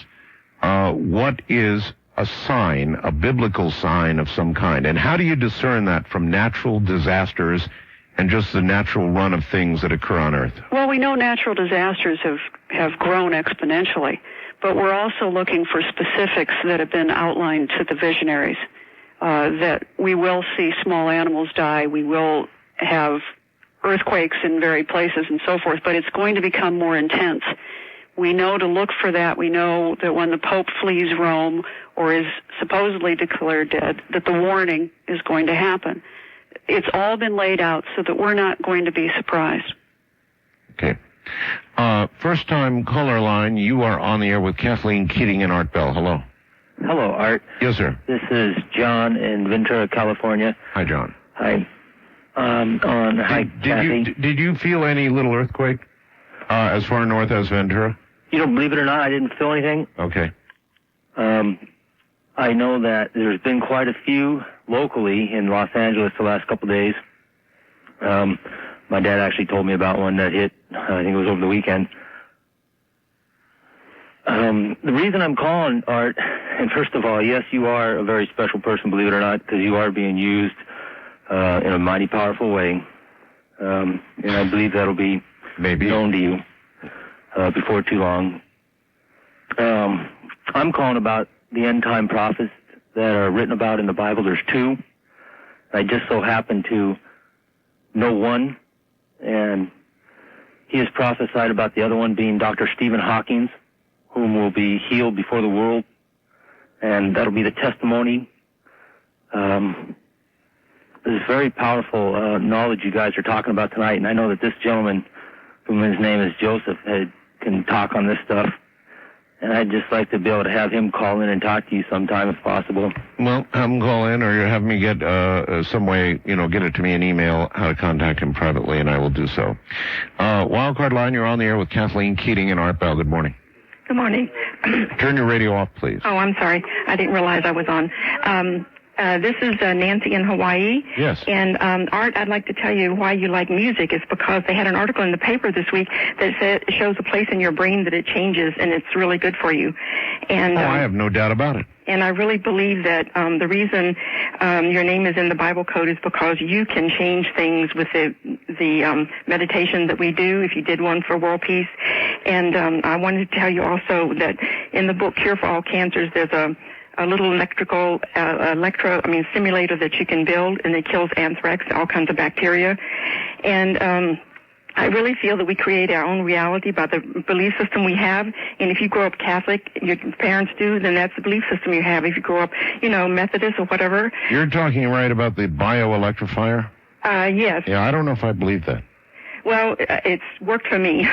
what is a sign, a biblical sign of some kind? And how do you discern that from natural disasters and just the natural run of things that occur on Earth? Well, we know natural disasters have grown exponentially, but we're also looking for specifics that have been outlined to the visionaries, that we will see small animals die, we will have earthquakes in various places and so forth, but it's going to become more intense. We know to look for that. We know that when the Pope flees Rome or is supposedly declared dead, that the warning is going to happen. It's all been laid out so that we're not going to be surprised. Okay. First time caller line, you are on the air with Kathleen Keating and Art Bell. Hello. Hello, Art. Yes, sir. This is John in Ventura, California. Hi, John. Hi. Kathy. Did you feel any little earthquake as far north as Ventura? You don't believe it or not, I didn't feel anything. Okay. I know that there's been quite a few locally in Los Angeles the last couple of days. My dad actually told me about one that hit, I think it was over the weekend. The reason I'm calling, Art, and first of all, yes, you are a very special person, believe it or not, because you are being used in a mighty powerful way. And I believe that'll be known to you before too long. I'm calling about the end-time prophets that are written about in the Bible. There's two. I just so happen to know one, and he has prophesied about the other one being Dr. Stephen Hawking, whom will be healed before the world, and that'll be the testimony. This very powerful knowledge you guys are talking about tonight, and I know that this gentleman, whom his name is Joseph, can talk on this stuff. And I'd just like to be able to have him call in and talk to you sometime if possible. Well, have him call in, or you have me get some way, get it to me in email, how to contact him privately, and I will do so. Wildcard Line, you're on the air with Kathleen Keating and Art Bell. Good morning. Good morning. Turn your radio off, please. Oh, I'm sorry. I didn't realize I was on. This is Nancy in Hawaii. Yes. And Art, I'd like to tell you why you like music. It's because they had an article in the paper this week that shows a place in your brain that it changes, and it's really good for you. And I have no doubt about it. And I really believe that the reason your name is in the Bible code is because you can change things with the meditation that we do, if you did one for world peace. And I wanted to tell you also that in the book Cure for All Cancers, there's a little simulator that you can build, and it kills anthrax, all kinds of bacteria. And I really feel that we create our own reality by the belief system we have. And if you grow up Catholic, your parents do, then that's the belief system you have. If you grow up, Methodist or whatever. You're talking right about the bioelectrifier? Yes. Yeah, I don't know if I believe that. Well, it's worked for me.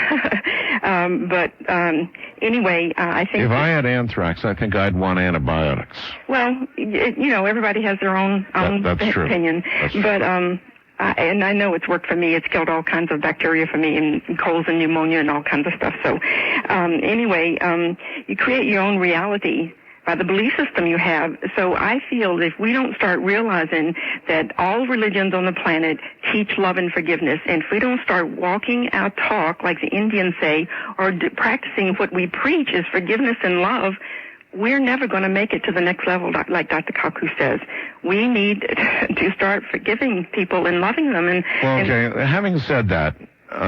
Anyway, I think... If I had anthrax, I think I'd want antibiotics. Well, everybody has their own that's opinion. That's but true. and I know it's worked for me. It's killed all kinds of bacteria for me, and colds and pneumonia and all kinds of stuff. So anyway, you create your own reality by the belief system you have. So I feel that if we don't start realizing that all religions on the planet teach love and forgiveness, and if we don't start walking our talk, like the Indians say, or practicing what we preach is forgiveness and love, we're never going to make it to the next level, like Dr. Kaku says. We need to start forgiving people and loving them. Having said that,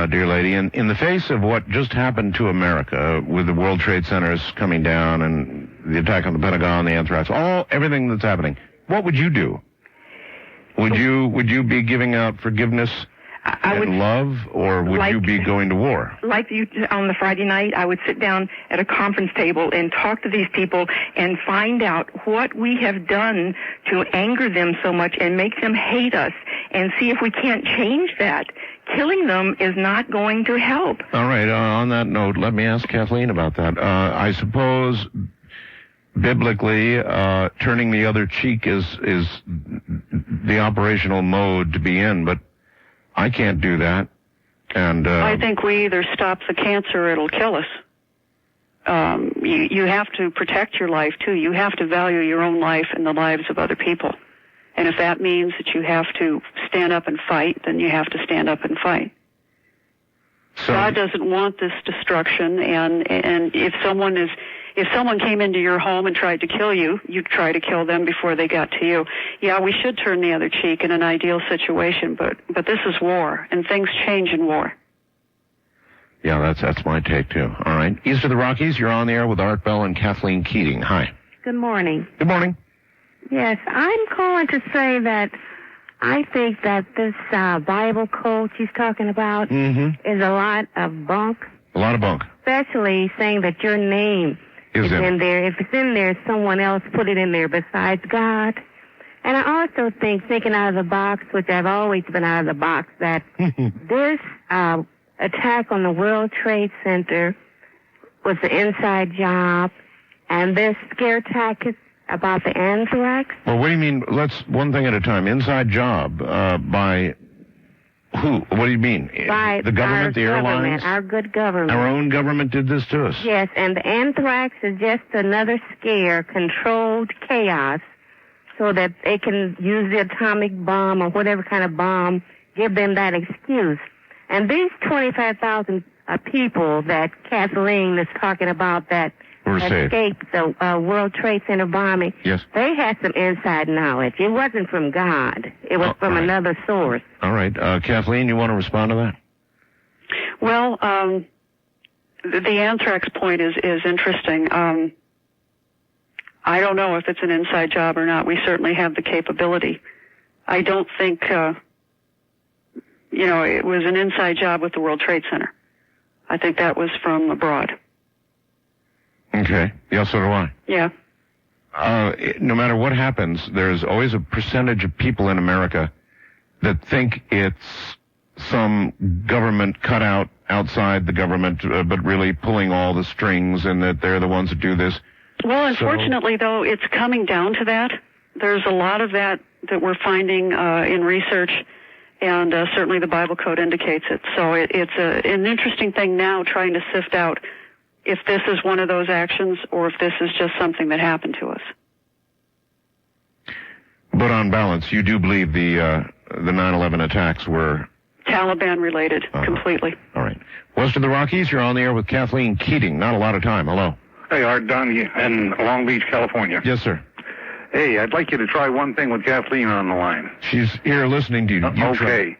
dear lady, in the face of what just happened to America with the World Trade Centers coming down and the attack on the Pentagon, the anthrax, everything that's happening, what would you do? Would you be giving out forgiveness and love, or would you be going to war? Like you on the Friday night, I would sit down at a conference table and talk to these people and find out what we have done to anger them so much and make them hate us, and see if we can't change that. Killing them is not going to help. All right. On that note, let me ask Kathleen about that. I suppose biblically, turning the other cheek is the operational mode to be in, but I can't do that. And I think we either stop the cancer or it'll kill us. You have to protect your life, too. You have to value your own life and the lives of other people. And if that means that you have to stand up and fight, then you have to stand up and fight. So, God doesn't want this destruction, and if someone came into your home and tried to kill you, you'd try to kill them before they got to you. Yeah, we should turn the other cheek in an ideal situation, but this is war, and things change in war. Yeah, that's my take, too. All right. East of the Rockies, you're on the air with Art Bell and Kathleen Keating. Hi. Good morning. Good morning. Yes, I'm calling to say that I think that this Bible code she's talking about is a lot of bunk. A lot of bunk. Especially saying that your name is in there. If it's in there, someone else put it in there besides God. And I also think, thinking out of the box, which I've always been out of the box, that this attack on the World Trade Center was an inside job, and this scare tactic about the anthrax. Well, what do you mean? Let's one thing at a time. Inside job by who? What do you mean? By the government, the airlines? Our good government. Our own government did this to us. Yes, and the anthrax is just another scare, controlled chaos, so that they can use the atomic bomb or whatever kind of bomb, give them that excuse. And these 25,000 people that Kathleen is talking about that escaped the World Trade Center bombing, yes, they had some inside knowledge. It wasn't from God. It was from another source. All right. Kathleen, you want to respond to that? Well, the anthrax point is interesting. I don't know if it's an inside job or not. We certainly have the capability. I don't think, it was an inside job with the World Trade Center. I think that was from abroad. Okay. Yeah, so do I. Yeah. No matter what happens, there's always a percentage of people in America that think it's some government cutout outside the government, but really pulling all the strings, and that they're the ones that do this. Well, unfortunately, though, it's coming down to that. There's a lot of that we're finding in research, and certainly the Bible Code indicates it. So it's an interesting thing now trying to sift out if this is one of those actions or if this is just something that happened to us. But on balance, you do believe the 9/11 attacks were Taliban-related, completely. All right. West of the Rockies, you're on the air with Kathleen Keating. Not a lot of time. Hello. Hey, Art Dunn in Long Beach, California. Yes, sir. Hey, I'd like you to try one thing with Kathleen on the line. She's here listening to you. Okay.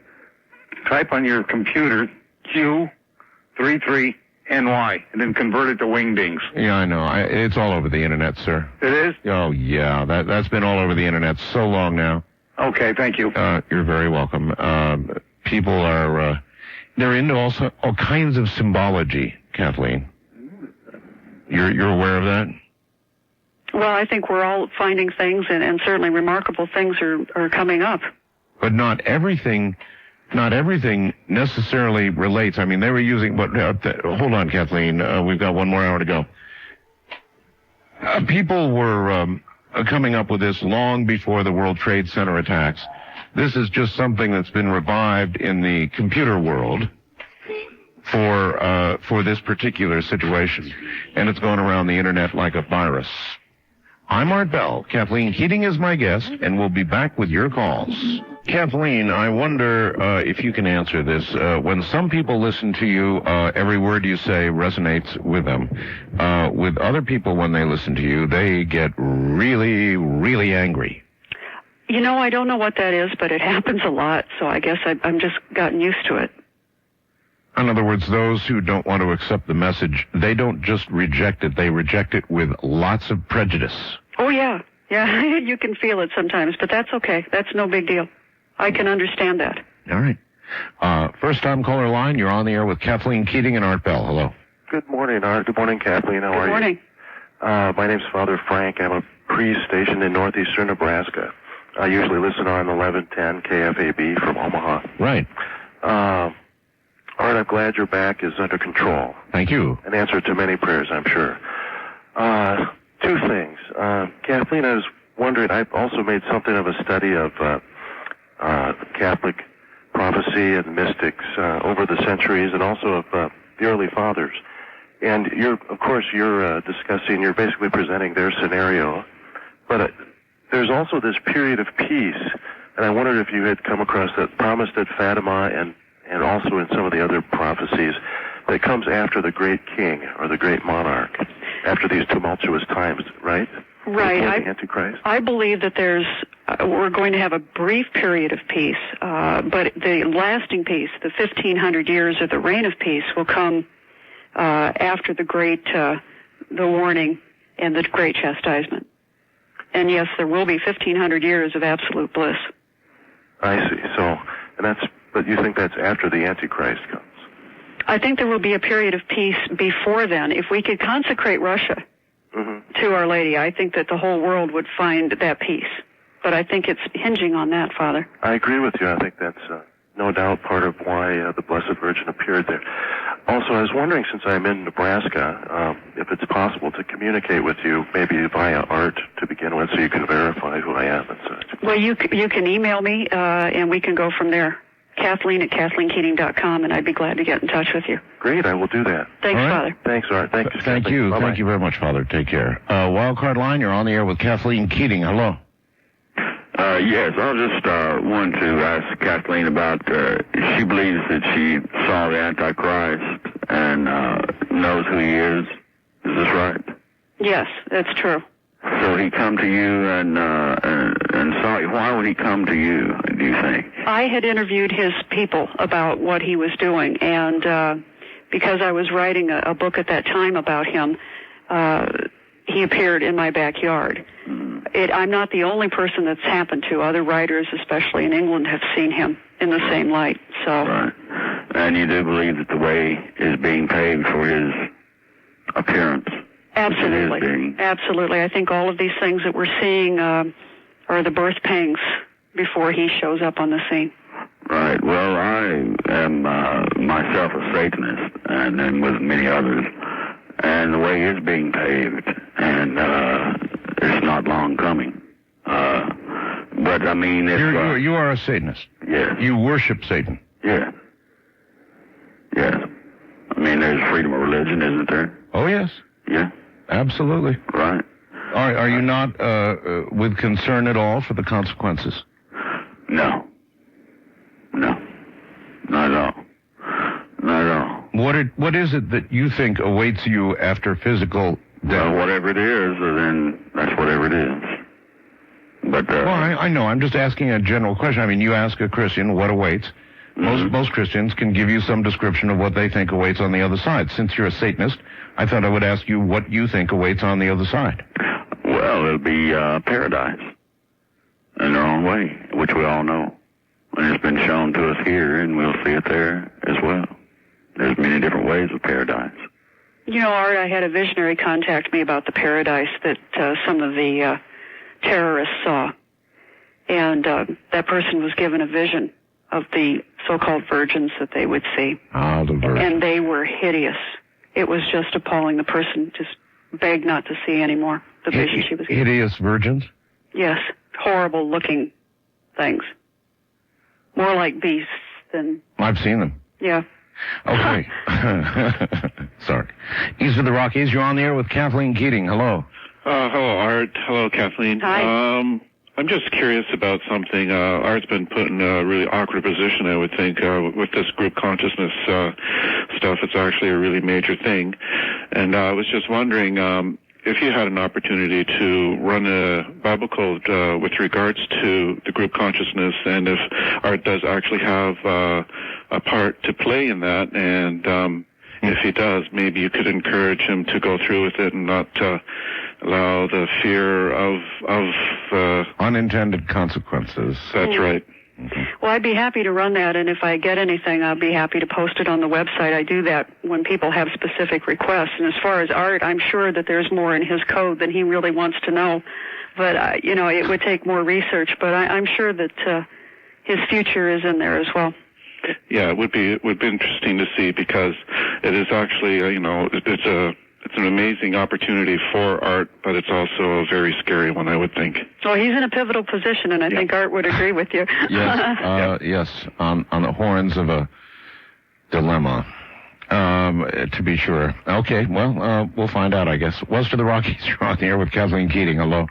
Type on your computer Q33NY and then convert it to wingdings. Yeah, I know. It's all over the internet, sir. It is? Oh, yeah. That's been all over the internet so long now. Okay, thank you. You're very welcome. People are, they're into all kinds of symbology, Kathleen. You're aware of that? Well, I think we're all finding things, and certainly remarkable things are coming up. But not everything necessarily relates. I mean, they were using, but hold on, Kathleen. We've got one more hour to go. People were coming up with this long before the World Trade Center attacks. This is just something that's been revived in the computer world for this particular situation, and it's going around the internet like a virus. I'm Art Bell. Kathleen Keating is my guest, and we'll be back with your calls. Kathleen, I wonder if you can answer this. When some people listen to you, every word you say resonates with them. With other people, when they listen to you, they get really, really angry. I don't know what that is, but it happens a lot, so I guess I'm just gotten used to it. In other words, those who don't want to accept the message, they don't just reject it, they reject it with lots of prejudice. Oh, yeah. Yeah, you can feel it sometimes, but that's okay. That's no big deal. I can understand that. All right. First-time caller line, you're on the air with Kathleen Keating and Art Bell. Hello. Good morning, Art. Good morning, Kathleen. How are you? Good morning. My name's Father Frank. I'm a priest stationed in northeastern Nebraska. I usually listen on 1110 KFAB from Omaha. Right. Art, I'm glad your back is under control. Thank you. An answer to many prayers, I'm sure. Two things. Kathleen, I was wondering, I've also made something of a study of Catholic prophecy and mystics over the centuries, and also of the early fathers. And you're basically presenting their scenario. But there's also this period of peace, and I wondered if you had come across that promised at Fatima and also in some of the other prophecies that comes after the great king or the great monarch, after these tumultuous times, right? Right. Antichrist. I believe that we're going to have a brief period of peace, but the lasting peace, the 1,500 years of the reign of peace, will come after the great, the warning and the great chastisement. And yes, there will be 1,500 years of absolute bliss. I see. But you think that's after the Antichrist comes? I think there will be a period of peace before then. If we could consecrate Russia to Our Lady, I think that the whole world would find that peace. But I think it's hinging on that, Father. I agree with you. I think that's no doubt part of why the Blessed Virgin appeared there. Also, I was wondering, since I'm in Nebraska, if it's possible to communicate with you, maybe via art to begin with, so you can verify who I am and such. Well, you can email me, and we can go from there. Kathleen@KathleenKeating.com, and I'd be glad to get in touch with you. Great, I will do that. Thanks, Father. Thanks, Art. Thank you. Thank you. Bye-bye. Thank you very much, Father. Take care. Wildcard line, you're on the air with Kathleen Keating. Hello. Yes, I just wanted to ask Kathleen about, she believes that she saw the Antichrist and knows who he is. Is this right? Yes, that's true. So he come to you and saw you. Why would he come to you, do you think? I had interviewed his people about what he was doing, and because I was writing a book at that time about him, he appeared in my backyard. I'm not the only person that's happened to. Other writers, especially in England, have seen him in the same light. So. Right. And you do believe that the way is being paved for his appearance? Absolutely. Absolutely. I think all of these things that we're seeing are the birth pangs before he shows up on the scene. Right. Well, I am myself a Satanist, and with many others, and the way is being paved, and it's not long coming. But I mean, if you are a Satanist. Yes. You worship Satan. Yes. Yes. I mean, there's freedom of religion, isn't there? Oh yes. Yeah. Absolutely. Right. Are you not with concern at all for the consequences? No. No. Not at all. Not at all. What is it that you think awaits you after physical death? Well, whatever it is, then that's whatever it is. But well, I know. I'm just asking a general question. I mean, you ask a Christian what awaits. Most Christians can give you some description of what they think awaits on the other side. Since you're a Satanist, I thought I would ask you what you think awaits on the other side. Well, it'll be paradise in their own way, which we all know. And it's been shown to us here, and we'll see it there as well. There's many different ways of paradise. You know, Art, I had a visionary contact me about the paradise that some of the terrorists saw. And that person was given a vision of the so-called virgins that they would see. Ah, the virgins. And they were hideous. It was just appalling. The person just begged not to see anymore the vision she was given. Hideous virgins? Yes, horrible-looking things. More like beasts than... I've seen them. Yeah. Okay. Sorry. East of the Rockies, you're on the air with Kathleen Keating. Hello. Hello, Art. Hello, Kathleen. Hi. I'm just curious about something. Art's been put in a really awkward position, I would think, with this group consciousness stuff. It's actually a really major thing. And I was just wondering if you had an opportunity to run a Bible code with regards to the group consciousness, and if Art does actually have a part to play in that, and if he does, maybe you could encourage him to go through with it and not allow the fear of unintended consequences. That's right. Well, I'd be happy to run that, and if I get anything, I'll be happy to post it on the website. I do that when people have specific requests. And as far as Art, I'm sure that there's more in his code than he really wants to know. But, you know, it would take more research. But I'm sure that his future is in there as well. Yeah, it would be interesting to see, because it is actually, you know, it's an amazing opportunity for Art, but it's also a very scary one, I would think. Well, he's in a pivotal position, and I think Art would agree with you. Yes, yes, on the horns of a dilemma, to be sure. Okay, well, we'll find out, I guess. West of the Rockies, you're on the air with Kathleen Keating. Hello.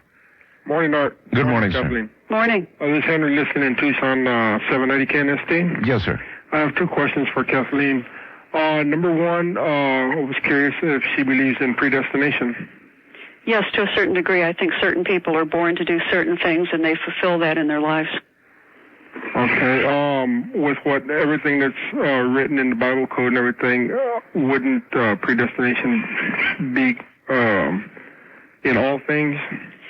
Morning, Art. Good morning, Kathleen. sir. Morning. This is Henry listening in Tucson, 790 KNST. Yes, sir. I have two questions for Kathleen. Number one, I was curious if she believes in predestination. Yes, to a certain degree. I think certain people are born to do certain things, and they fulfill that in their lives. Okay. With everything that's written in the Bible code and everything, wouldn't predestination be in all things?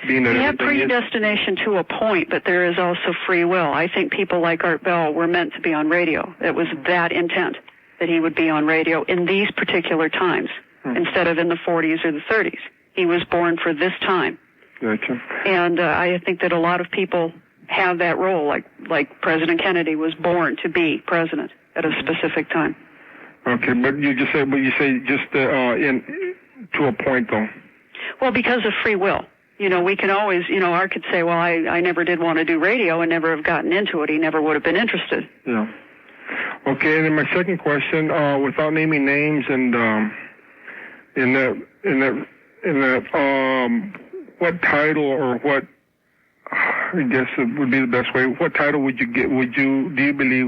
Being that we have predestination to a point, but there is also free will. I think people like Art Bell were meant to be on radio. It was that intent, that he would be on radio in these particular times, instead of in the 40s or the 30s. He was born for this time. Gotcha. And I think that a lot of people have that role, like President Kennedy was born to be president at a specific time. Okay, but you say just to a point, though. Well, because of free will. You know, we can always, you know, Art could say, well, I never did want to do radio and never have gotten into it. He never would have been interested. Yeah. Okay, and then my second question, without naming names, and what title or what I guess it would be the best way. What title would you get? Do you believe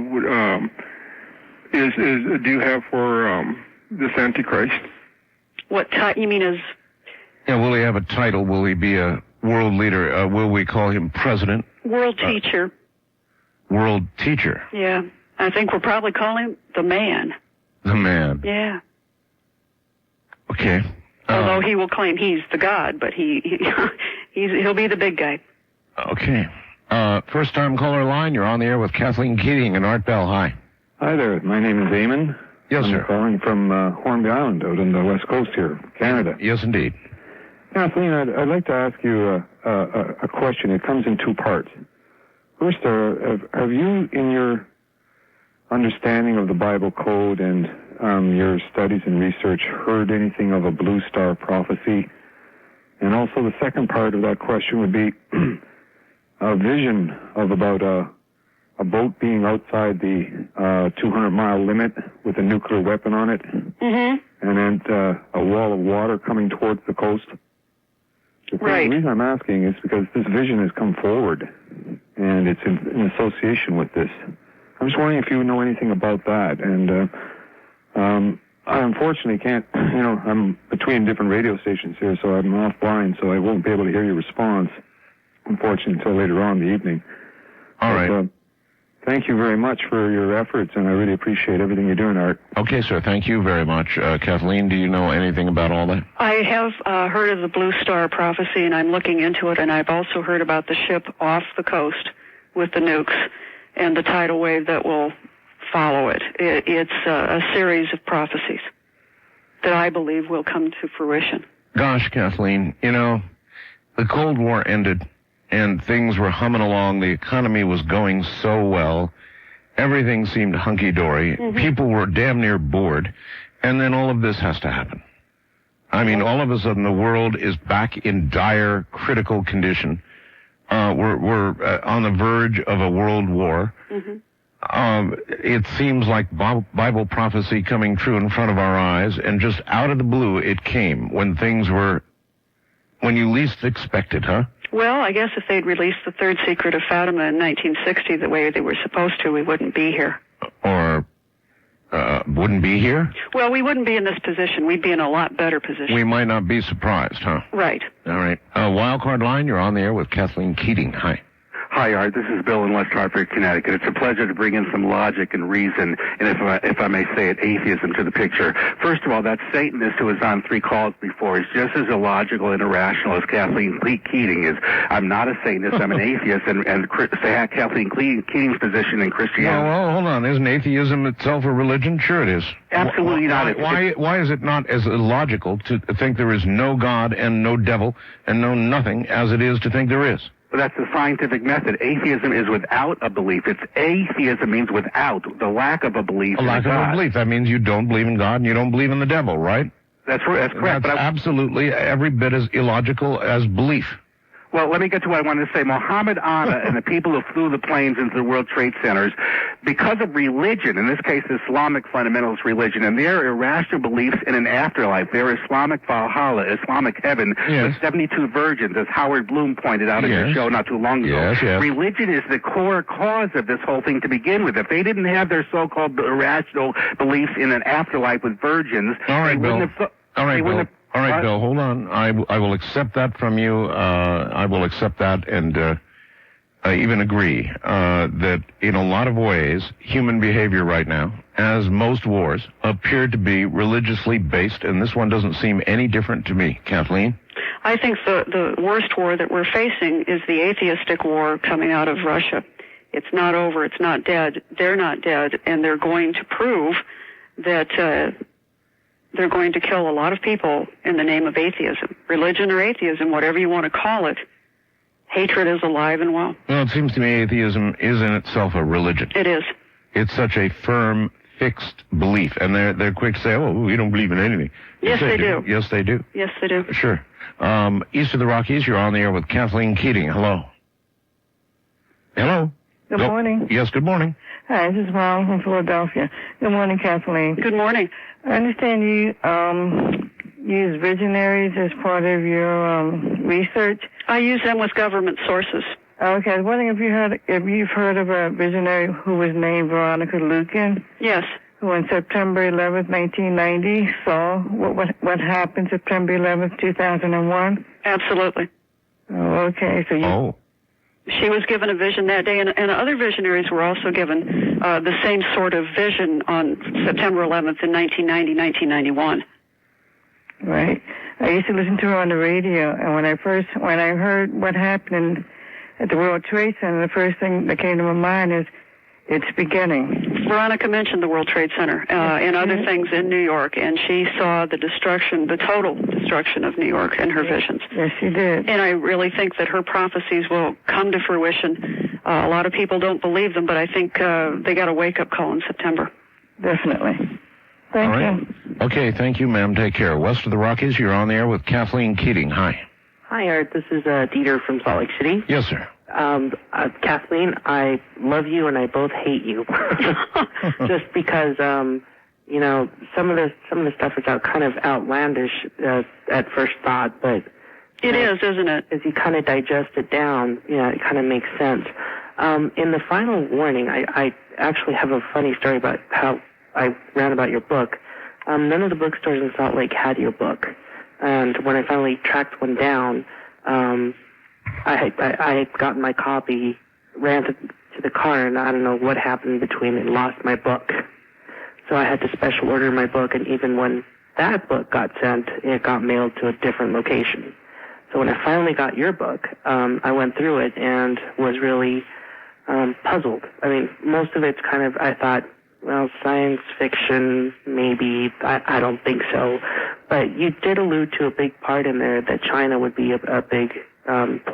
do you have for this Antichrist? What you mean is? Yeah, will he have a title? Will he be a world leader? Will we call him president? World teacher. World teacher. Yeah, I think we'll probably call him the man. The man. Yeah. Okay. Although he will claim he's the God, but he'll be the big guy. Okay. First time caller line, you're on the air with Kathleen Keating and Art Bell. Hi. Hi there. My name is Eamon. Yes, sir. I'm calling from Hornby Island out on the west coast here, Canada. Yes, indeed. Kathleen, I'd like to ask you a question. It comes in two parts. First, have you, in your understanding of the Bible code and your studies and research, heard anything of a blue star prophecy? And also the second part of that question would be a vision of about a boat being outside the 200-mile limit with a nuclear weapon on it, and then a wall of water coming towards the coast. The reason I'm asking is because this vision has come forward, and it's in association with this. I'm just wondering if you know anything about that. And I unfortunately can't, I'm between different radio stations here, so I'm offline, so I won't be able to hear your response, unfortunately, until later on in the evening. All right. Thank you very much for your efforts, and I really appreciate everything you're doing, Art. Okay, sir. Thank you very much. Kathleen, do you know anything about all that? I have heard of the Blue Star prophecy, and I'm looking into it, and I've also heard about the ship off the coast with the nukes and the tidal wave that will follow it. It's a series of prophecies that I believe will come to fruition. Gosh, Kathleen, the Cold War ended, and things were humming along. The economy was going so well. Everything seemed hunky-dory. People were damn near bored. And then all of this has to happen. I mean, all of a sudden the world is back in dire, critical condition. We're on the verge of a world war. It seems like Bible prophecy coming true in front of our eyes, and just out of the blue it came when you least expected, huh? Well, I guess if they'd released the third secret of Fatima in 1960 the way they were supposed to, we wouldn't be here. Or wouldn't be here? Well, we wouldn't be in this position. We'd be in a lot better position. We might not be surprised, huh? Right. All right. Wildcard line, you're on the air with Kathleen Keating. Hi. Hi, Art. This is Bill in West Hartford, Connecticut. It's a pleasure to bring in some logic and reason, and if I may say it, atheism to the picture. First of all, that Satanist who was on 3 calls before is just as illogical and irrational as Kathleen Keating is. I'm not a Satanist. I'm an atheist, and Kathleen Keating's position in Christianity. Well, hold on. Isn't atheism itself a religion? Sure it is. Absolutely not. Why is it not as illogical to think there is no God and no devil and no nothing as it is to think there is? But that's the scientific method. Atheism is without a belief. Atheism means without, the lack of a belief in God. A lack of a belief. That means you don't believe in God and you don't believe in the devil, right? That's correct. That's absolutely every bit as illogical as belief. Well, let me get to what I wanted to say. Mohammed Atta and the people who flew the planes into the World Trade Centers, because of religion, in this case Islamic fundamentalist religion, and their irrational beliefs in an afterlife, their Islamic Valhalla, Islamic heaven, with 72 virgins, as Howard Bloom pointed out in your show not too long ago. Religion is the core cause of this whole thing to begin with. If they didn't have their so-called irrational beliefs in an afterlife with virgins, they wouldn't have... All right, Bill, hold on. I will accept that from you. I will accept that and I even agree that in a lot of ways, human behavior right now, as most wars, appear to be religiously based, and this one doesn't seem any different to me. Kathleen? I think the worst war that we're facing is the atheistic war coming out of Russia. It's not over. It's not dead. They're not dead, and they're going to prove that... they're going to kill a lot of people in the name of atheism. Religion or atheism, whatever you want to call it, hatred is alive and well. Well, it seems to me atheism is in itself a religion. It is. It's such a firm, fixed belief, and they're quick to say, oh, we don't believe in anything. Yes, they do. Yes, they do. Yes, they do. Sure. East of the Rockies, you're on the air with Kathleen Keating. Hello. Hello. Good morning. Yes, good morning. Hi, this is Mom from Philadelphia. Good morning, Kathleen. Good morning. I understand you use visionaries as part of your research. I use them with government sources. Okay, I was wondering if you've heard of a visionary who was named Veronica Lucan. Yes. Who on September 11th, 1990 saw what happened September 11th, 2001? Absolutely. Oh, okay. So she was given a vision that day, and other visionaries were also given the same sort of vision on September 11th in 1990, 1991. Right. I used to listen to her on the radio, and when I heard what happened at the World Trade Center, the first thing that came to my mind is it's beginning. Veronica mentioned the World Trade Center and other things in New York, and she saw the total destruction of New York in her visions. Yes, she did. And I really think that her prophecies will come to fruition. A lot of people don't believe them, but I think they got a wake-up call in September. Definitely. Thank you. Okay, thank you, ma'am. Take care. West of the Rockies, you're on the air with Kathleen Keating. Hi. Hi, Art. This is Dieter from Salt Lake City. Yes, sir. Kathleen, I love you and I both hate you. Just because, you know, some of the stuff is kind of outlandish at first thought, but it is, isn't it? As you kind of digest it down, it kind of makes sense. In the final warning, I actually have a funny story about how I ran about your book. None of the bookstores in Salt Lake had your book, and when I finally tracked one down, I had gotten my copy, ran to the car, and I don't know what happened between and lost my book. So I had to special order my book, and even when that book got sent, it got mailed to a different location. So when I finally got your book, I went through it and was really puzzled. I mean, most of it's kind of, I thought, well, science fiction, maybe. I don't think so. But you did allude to a big part in there that China would be a big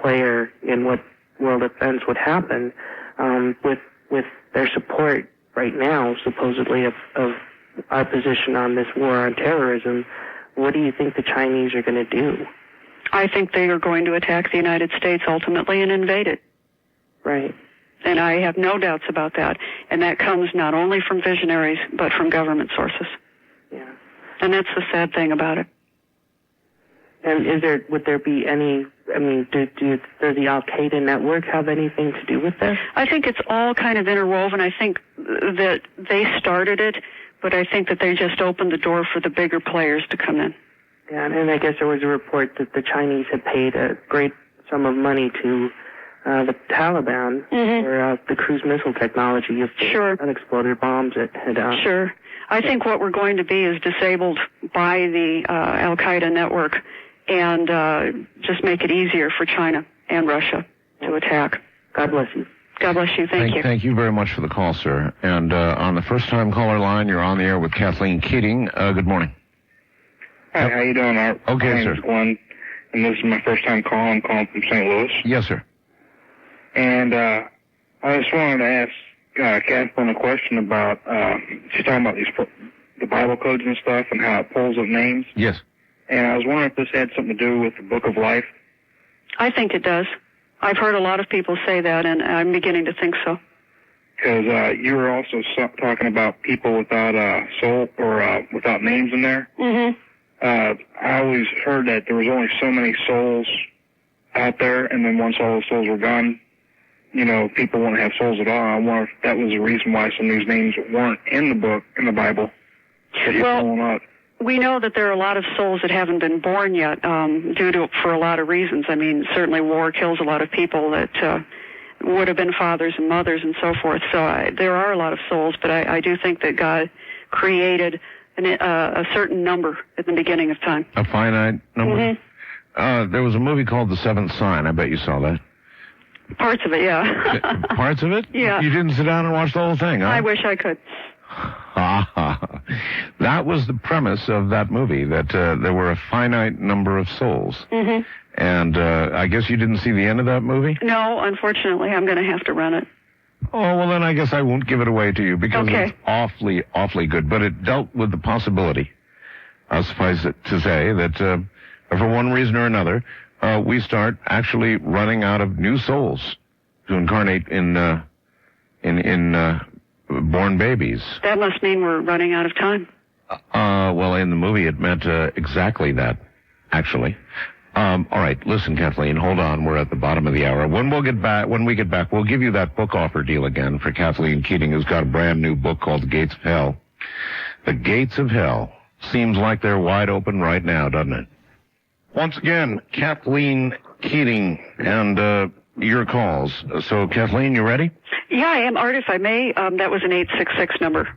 player in what world events would happen, with their support right now, supposedly, of our position on this war on terrorism. What do you think the Chinese are going to do? I think they are going to attack the United States ultimately and invade it. Right. And I have no doubts about that. And that comes not only from visionaries, but from government sources. Yeah. And that's the sad thing about it. And would there be any, I mean, does the Al-Qaeda network have anything to do with this? I think it's all kind of interwoven. I think that they started it, but I think that they just opened the door for the bigger players to come in. Yeah, and I guess there was a report that the Chinese had paid a great sum of money to the Taliban for the cruise missile technology of unexploded bombs that had... Sure. I think what we're going to be is disabled by the Al-Qaeda network and just make it easier for China and Russia to attack. God bless you. God bless you. Thank you. Thank you very much for the call, sir. And on the first-time caller line, you're on the air with Kathleen Keating. Good morning. Hi, how you doing, Art? Okay, my sir. name's Glenn, and this is my first time call. I'm calling from St. Louis. Yes, sir. And I just wanted to ask Kathleen a question about, she's talking about the Bible codes and stuff and how it pulls up names. Yes. And I was wondering if this had something to do with the Book of Life. I think it does. I've heard a lot of people say that, and I'm beginning to think so. Because you were also talking about people without soul or without names in there. Mm-hmm. I always heard that there was only so many souls out there, and then once all the souls were gone, people wouldn't have souls at all. I wonder if that was the reason why some of these names weren't in the book, in the Bible, that you're pulling up. We know that there are a lot of souls that haven't been born yet, for a lot of reasons. I mean, certainly war kills a lot of people that would have been fathers and mothers and so forth. So there are a lot of souls, but I do think that God created a certain number at the beginning of time. A finite number? Mm-hmm. There was a movie called The Seventh Sign. I bet you saw that. Parts of it, yeah. Parts of it? Yeah. You didn't sit down and watch the whole thing, huh? I wish I could. That was the premise of that movie, that there were a finite number of souls. Mm-hmm. And I guess you didn't see the end of that movie? No, unfortunately, I'm going to have to run it. Oh, well, then I guess I won't give it away to you because Okay. It's awfully, awfully good. But it dealt with the possibility, suffice it to say, that for one reason or another, we start actually running out of new souls to incarnate in born babies. That must mean we're running out of time. Well, in the movie, it meant exactly that, actually. All right, listen, Kathleen, hold on. We're at the bottom of the hour. When we get back, we'll give you that book offer deal again for Kathleen Keating, who's got a brand new book called The Gates of Hell. The Gates of Hell. Seems like they're wide open right now, doesn't it? Once again, Kathleen Keating and your calls. So, Kathleen, you ready? Yeah, I am. Art, if I may, that was an 866 number.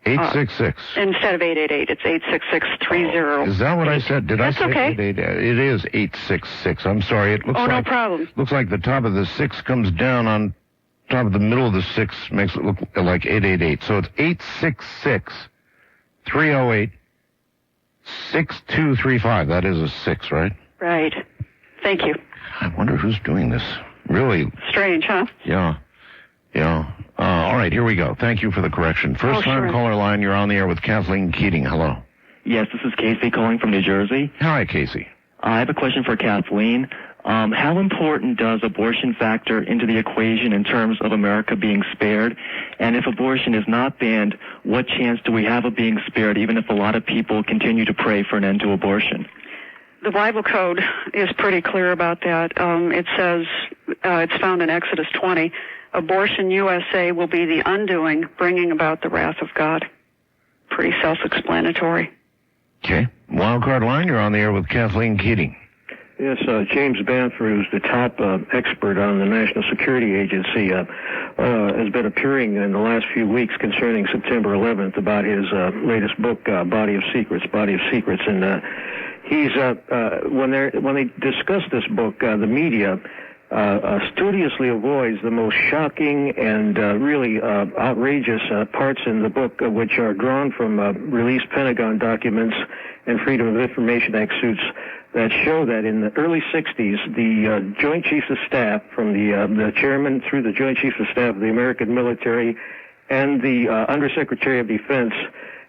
866. Instead of 888, it's 866-30. Is that what I said? Did That's I say okay. 888? It is 866. I'm sorry. It looks no problem. Looks like the top of the 6 comes down on top of the middle of the 6, makes it look like 888. So it's 866-308-6235. That is a 6, right? Right. Thank you. I wonder who's doing this. Really? Strange, huh? Yeah. All right, here we go. Thank you for the correction. First time caller line, you're on the air with Kathleen Keating. Hello. Yes, this is Casey calling from New Jersey. Hi, Casey. I have a question for Kathleen. How important does abortion factor into the equation in terms of America being spared? And if abortion is not banned, what chance do we have of being spared, even if a lot of people continue to pray for an end to abortion? The Bible code is pretty clear about that. It says, it's found in Exodus 20, abortion USA will be the undoing, bringing about the wrath of God. Pretty self-explanatory. Okay. Wildcard line, you're on the air with Kathleen Keating. Yes, James Banford, who's the top expert on the National Security Agency, has been appearing in the last few weeks concerning September 11th about his latest book, Body of Secrets. And he's when they discuss this book, the media studiously avoids the most shocking and really outrageous parts in the book, which are drawn from released Pentagon documents and Freedom of Information Act suits that show that in the early 60s, the Joint Chiefs of Staff, from the chairman through the Joint Chiefs of Staff of the American military and the Undersecretary of Defense,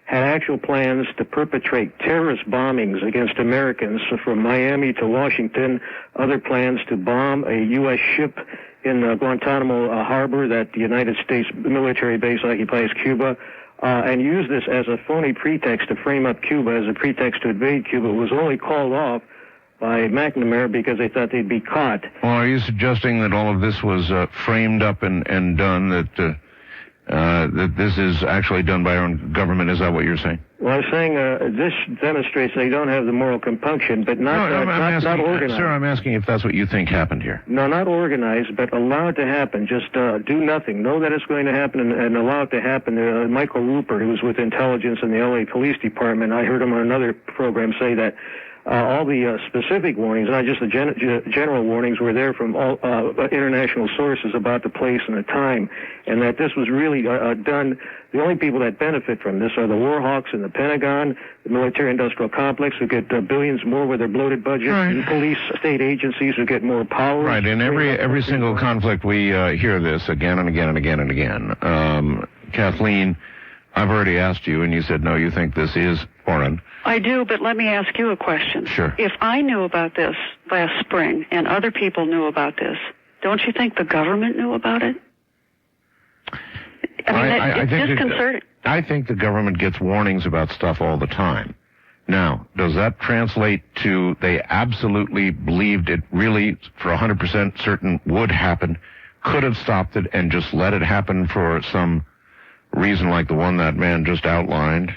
had actual plans to perpetrate terrorist bombings against Americans from Miami to Washington, other plans to bomb a U.S. ship in Guantanamo Harbor that the United States military base occupies Cuba, and use this as a phony pretext to frame up Cuba as a pretext to invade Cuba. It was only called off by McNamara because they thought they'd be caught. Well, are you suggesting that all of this was framed up and done, that this is actually done by our own government? Is that what you're saying? Well, I'm saying this demonstrates they don't have the moral compunction, but not organized. Sir, I'm asking if that's what you think happened here. No, not organized, but allow it to happen. Just do nothing. Know that it's going to happen and allow it to happen. Michael Rupert, who was with intelligence in the L.A. Police Department, I heard him on another program say that all the specific warnings, not just the general warnings, were there from all international sources about the place and the time, and that this was really done. The only people that benefit from this are the war hawks in the Pentagon, the military-industrial complex, who get billions more with their bloated budget, and police, state agencies who get more power. Right, in every single conflict we hear this again and again and again and again. Kathleen, I've already asked you, and you said, no, you think this is foreign. I do, but let me ask you a question. Sure. If I knew about this last spring and other people knew about this, don't you think the government knew about it? I mean, it's disconcerting. I think the government gets warnings about stuff all the time. Now, does that translate to they absolutely believed it really for 100% certain would happen, could have stopped it, and just let it happen for some reason like the one that man just outlined?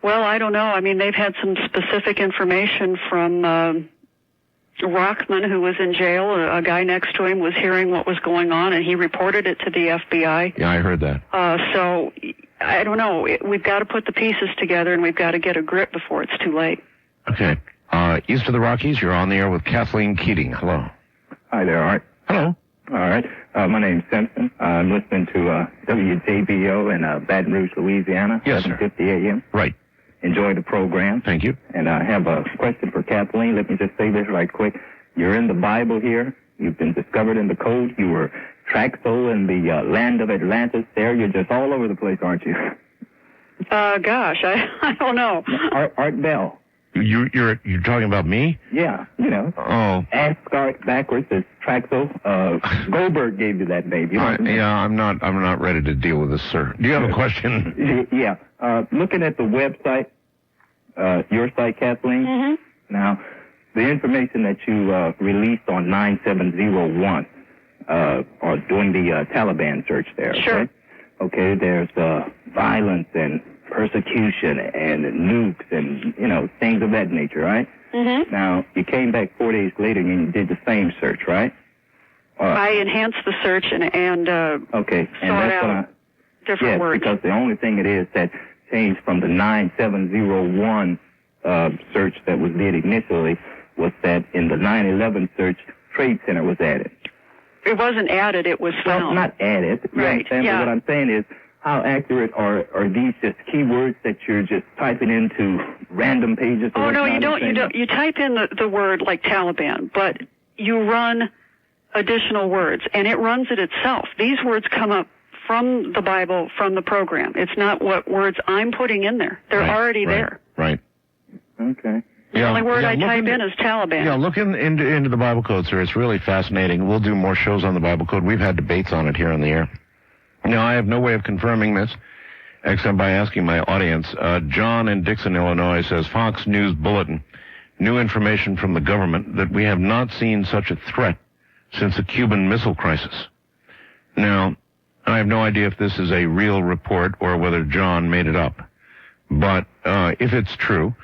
Well, I don't know. I mean, they've had some specific information from Rockman, who was in jail. A guy next to him was hearing what was going on, and he reported it to the FBI. Yeah, I heard that. So, I don't know. We've got to put the pieces together, and we've got to get a grip before it's too late. Okay. East of the Rockies, you're on the air with Kathleen Keating. Hello. Hi there, Art. Hello. All right. My name's Simpson. I'm listening to WJBO in Baton Rouge, Louisiana. Yes, 7:50 a.m. Right. Enjoy the program. Thank you. And I have a question for Kathleen. Let me just say this right quick. You're in the Bible here. You've been discovered in the code. You were Traxo in the land of Atlantis there. You're just all over the place, aren't you? Gosh, I don't know. Art Bell. You're talking about me? Yeah, you know. Oh. Ask Art backwards is Traxo. Goldberg gave you that name. I'm not ready to deal with this, sir. Do you have a question? Yeah. Looking at the website, your site, Kathleen. Mm-hmm. Now, the information that you released on 9701, or doing the Taliban search there. Sure. Okay, there's violence and persecution and nukes and, things of that nature, right? Mm-hmm. Now, you came back 4 days later and you did the same search, right? I enhanced the search and okay, and sought that's out different words. Because the only thing it is that changed from the 9701 search that was did initially was that in the 9/11 search, Trade Center was added. It wasn't added, it was found. Well, not added. Right, But yeah. what I'm saying is, how accurate are these just keywords that you're just typing into random pages? Oh, no, you don't. You type in the word like Taliban, but you run additional words, and it runs it itself. These words come up from the Bible, from the program. It's not what words I'm putting in there. They're already there. Right. Okay. The only word I type in is Taliban. Yeah, look into the Bible Code, sir. It's really fascinating. We'll do more shows on the Bible Code. We've had debates on it here on the air. Now, I have no way of confirming this, except by asking my audience. John in Dixon, Illinois says, Fox News Bulletin, new information from the government that we have not seen such a threat since the Cuban Missile Crisis. Now, I have no idea if this is a real report or whether John made it up. But if it's true,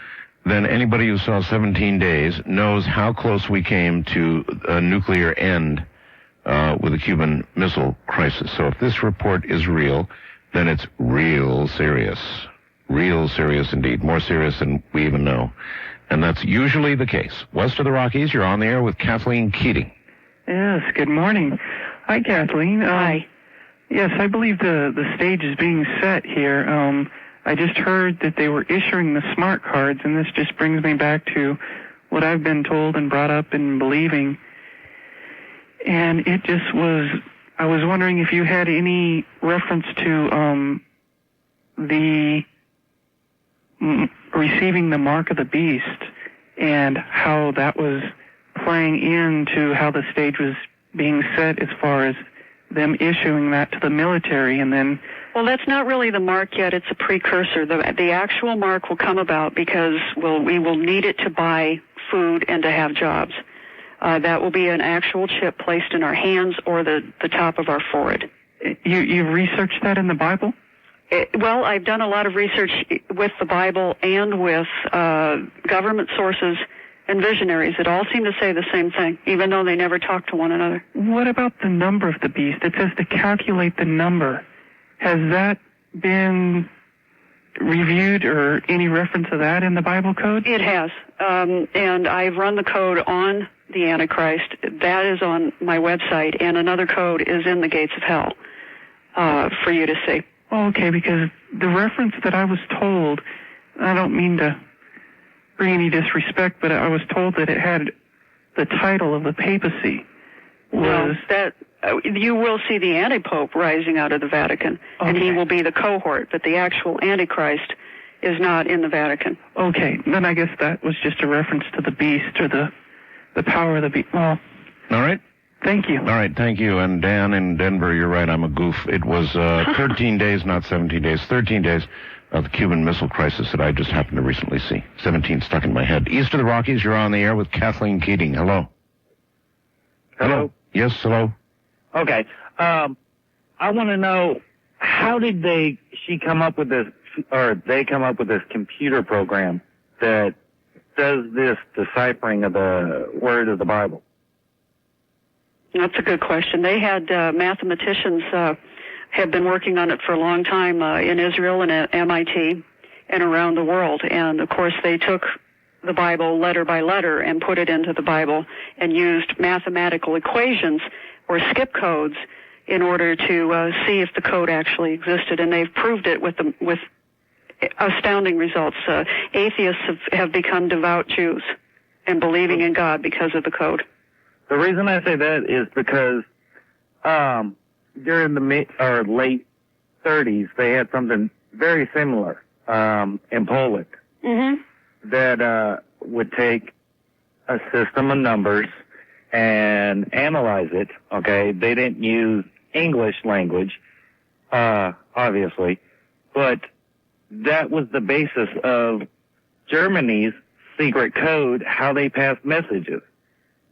then anybody who saw 17 Days knows how close we came to a nuclear end with the Cuban Missile Crisis. So if this report is real, then it's real serious. Real serious indeed. More serious than we even know. And that's usually the case. West of the Rockies, you're on the air with Kathleen Keating. Yes, good morning. Hi, Kathleen. Hi. Yes, I believe the stage is being set here. I just heard that they were issuing the smart cards, and this just brings me back to what I've been told and brought up and believing. And it just was, I was wondering if you had any reference to the receiving the mark of the beast and how that was playing into how the stage was being set as far as them issuing that to the military and then... Well, that's not really the mark yet. It's a precursor. The actual mark will come about because we will need it to buy food and to have jobs. That will be an actual chip placed in our hands or the top of our forehead. You've researched that in the Bible? Well, I've done a lot of research with the Bible and with government sources and visionaries that all seem to say the same thing, even though they never talk to one another. What about the number of the beast? It says to calculate the number. Has that been reviewed or any reference to that in the Bible code? It has. And I've run the code on the Antichrist. That is on my website, and another code is in the gates of hell for you to see. Okay, because the reference that I was told, I don't mean to bring any disrespect, but I was told that it had the title of the papacy. You will see the anti-pope rising out of the Vatican, and he will be the cohort, but the actual Antichrist is not in the Vatican. Okay, then I guess that was just a reference to the beast or the power of the beast. Well, all right. Thank you. All right, thank you. And Dan in Denver, you're right, I'm a goof. It was 13 days, not 17 days, 13 days of the Cuban Missile Crisis that I just happened to recently see. 17 stuck in my head. East of the Rockies, you're on the air with Kathleen Keating. Hello. Hello? Yes, hello. Okay. I want to know, how did she come up with this, or they come up with this computer program that does this deciphering of the word of the Bible? That's a good question. They had mathematicians have been working on it for a long time in Israel and at MIT and around the world. And, of course, they took the Bible letter by letter and put it into the Bible and used mathematical equations or skip codes in order to see if the code actually existed. And they've proved it with astounding results. Atheists have become devout Jews and believing in God because of the code. The reason I say that is because during the late 30s, they had something very similar in Poland that would take a system of numbers and analyze it. Okay, they didn't use English language, obviously, but that was the basis of Germany's secret code how they pass messages.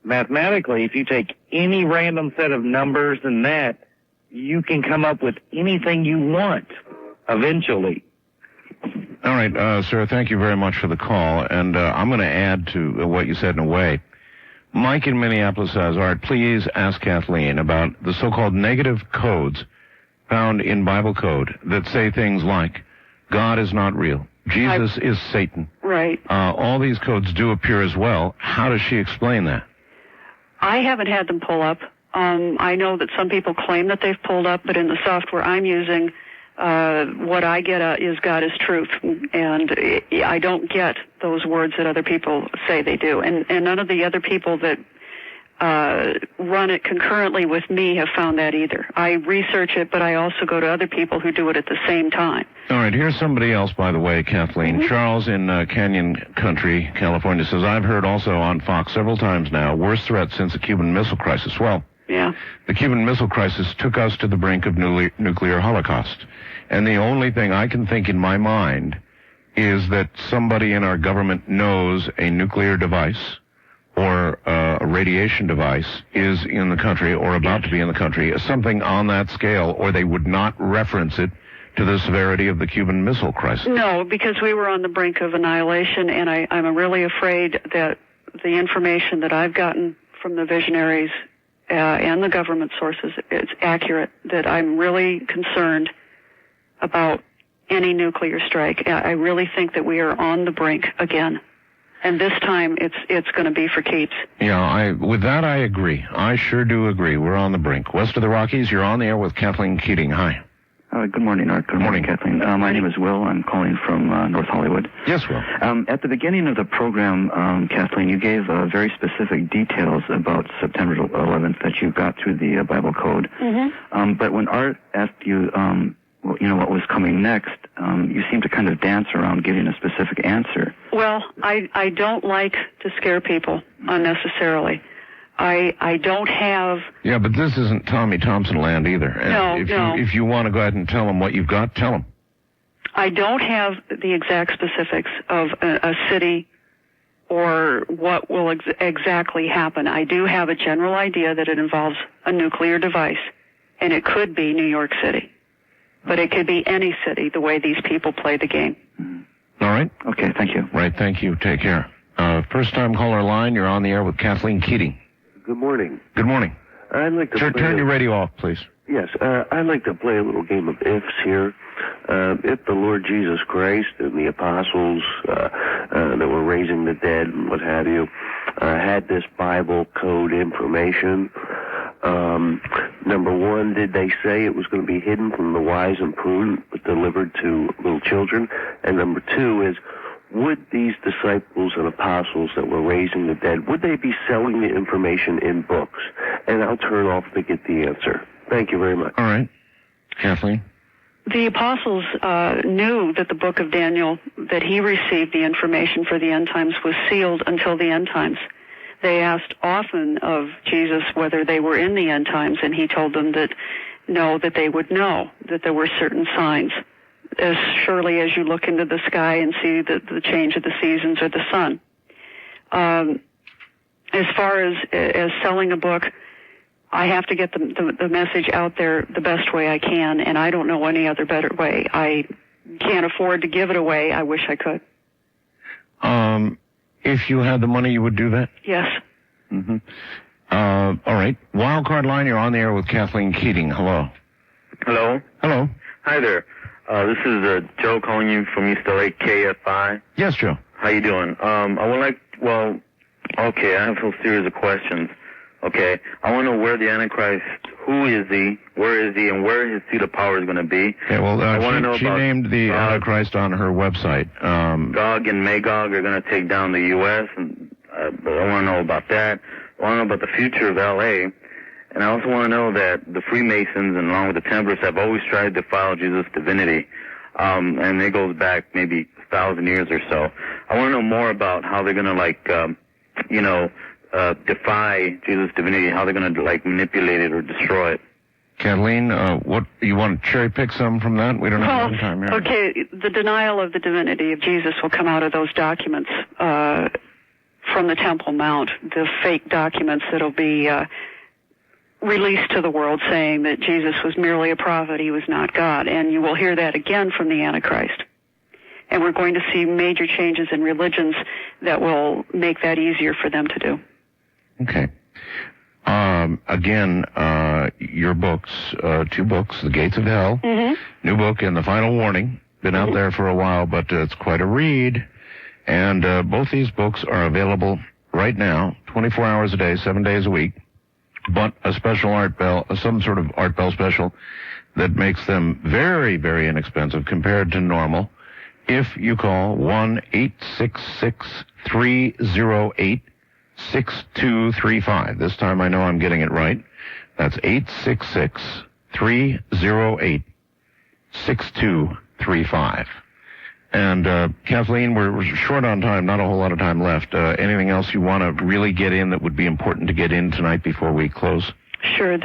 Mathematically, if you take any random set of numbers and that, you can come up with anything you want eventually. All right, sir, thank you very much for the call. And I'm going to add to what you said in a way. Mike in Minneapolis says, Art, please ask Kathleen about the so-called negative codes found in Bible code that say things like, God is not real, Jesus is Satan. Right. All these codes do appear as well. How does she explain that? I haven't had them pull up. I know that some people claim that they've pulled up, but in the software I'm using, what I get is God is truth, and I don't get those words that other people say they do. And none of the other people that run it concurrently with me have found that either. I research it, but I also go to other people who do it at the same time. All right, here's somebody else, by the way, Kathleen. Mm-hmm. Charles in Canyon Country, California, says, I've heard also on Fox several times now, worst threat since the Cuban Missile Crisis. Well, yeah. The Cuban Missile Crisis took us to the brink of nuclear holocaust. And the only thing I can think in my mind is that somebody in our government knows a nuclear device or a radiation device is in the country or about to be in the country, something on that scale, or they would not reference it to the severity of the Cuban Missile Crisis. No, because we were on the brink of annihilation, and I'm really afraid that the information that I've gotten from the visionaries and the government sources is accurate, that I'm really concerned about any nuclear strike. I really think that we are on the brink again. And this time, it's going to be for keeps. Yeah, with that I agree. I sure do agree. We're on the brink. West of the Rockies, you're on the air with Kathleen Keating. Hi. Good morning, Art. Good morning, Kathleen. My name is Will. I'm calling from North Hollywood. Yes, Will. At the beginning of the program, Kathleen, you gave very specific details about September 11th that you got through the Bible code. Mm-hmm. But when Art asked you, what was coming next, you seemed to kind of dance around giving a specific answer. Well, I don't like to scare people unnecessarily. I don't have... Yeah, but this isn't Tommy Thompson land either. And No. If you want to go ahead and tell them what you've got, tell them. I don't have the exact specifics of a city or what will exactly happen. I do have a general idea that it involves a nuclear device, and it could be New York City. But it could be any city, the way these people play the game. All right. Okay, thank you. Right, thank you. Take care. First-time caller line, you're on the air with Kathleen Keating. Good morning. Good morning. I'd like to turn your radio off, please. Yes, I'd like to play a little game of ifs here. If the Lord Jesus Christ and the apostles that were raising the dead and what have you had this Bible code information, number one, did they say it was going to be hidden from the wise and prudent but delivered to little children? And number two is, would these disciples and apostles that were raising the dead, would they be selling the information in books? And I'll turn off to get the answer. Thank you very much. All right. Kathleen? The apostles knew that the book of Daniel, that he received the information for the end times, was sealed until the end times. They asked often of Jesus whether they were in the end times, and he told them that no, that they would know, that there were certain signs. As surely as you look into the sky and see the change of the seasons or the sun. As far as selling a book, I have to get the message out there the best way I can, and I don't know any other better way. I can't afford to give it away. I wish I could. If you had the money, you would do that? Yes. Mm-hmm. All right. Wildcard line, you're on the air with Kathleen Keating. Hello. Hello. Hello. Hi there. This is Joe calling you from East LA, KFI. Yes, Joe. How you doing? I have a series of questions. Okay, I want to know where the Antichrist, who is he, where is he, and where his seat of power is going to be. Okay, well, she named the Antichrist on her website. Gog and Magog are going to take down the U.S., and I want to know about that. I want to know about the future of L.A., and I also want to know that the Freemasons and along with the Templars have always tried to defile Jesus' divinity, and it goes back maybe 1,000 years or so. I want to know more about how they're going to, defy Jesus' divinity, how they're going to, manipulate it or destroy it. Kathleen, what you want to cherry pick some from that? We don't have enough time here. Okay, the denial of the divinity of Jesus will come out of those documents from the Temple Mount, the fake documents that'll be released to the world saying that Jesus was merely a prophet, he was not God. And you will hear that again from the Antichrist. And we're going to see major changes in religions that will make that easier for them to do. Okay. Again, your books, 2 books, The Gates of Hell, new book, and The Final Warning. Been out there for a while, but it's quite a read. And both these books are available right now, 24 hours a day, 7 days a week. But a special art bell, some sort of art bell special that makes them very, very inexpensive compared to normal. If you call 1-866-308-6235. This time I know I'm getting it right. That's 866-308-6235. And Kathleen, we're short on time, not a whole lot of time left. Anything else you want to really get in that would be important to get in tonight before we close? Sure.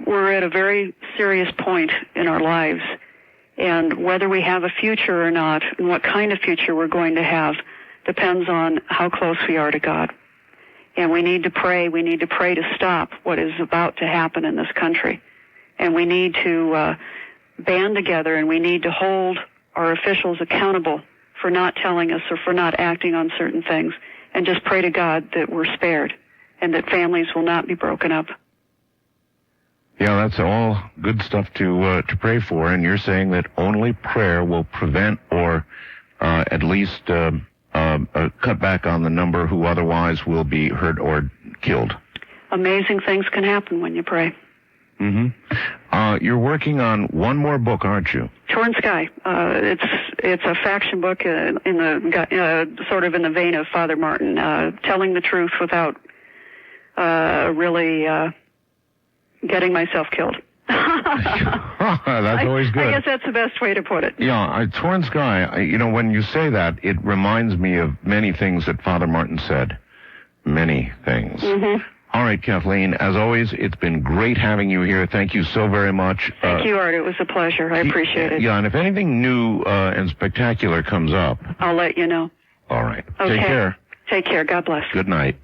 We're at a very serious point in our lives. And whether we have a future or not, and what kind of future we're going to have, depends on how close we are to God. And we need to pray. We need to pray to stop what is about to happen in this country. And we need to band together, and we need to hold our officials accountable for not telling us or for not acting on certain things, and just pray to God that we're spared and that families will not be broken up. Yeah, that's all good stuff to pray for, and you're saying that only prayer will prevent or at least cut back on the number who otherwise will be hurt or killed. Amazing things can happen when you pray. You're working on one more book, aren't you? Torn Sky. It's a faction book in the sort of in the vein of Father Martin, telling the truth without really getting myself killed. That's always good. I guess that's the best way to put it. Yeah, Torn Sky, when you say that, it reminds me of many things that Father Martin said. Many things. All right, Kathleen, as always, it's been great having you here. Thank you so very much. Thank you, Art. It was a pleasure. I appreciate it. Yeah, and if anything new and spectacular comes up, I'll let you know. All right. Okay. Take care. Take care. God bless. Good night.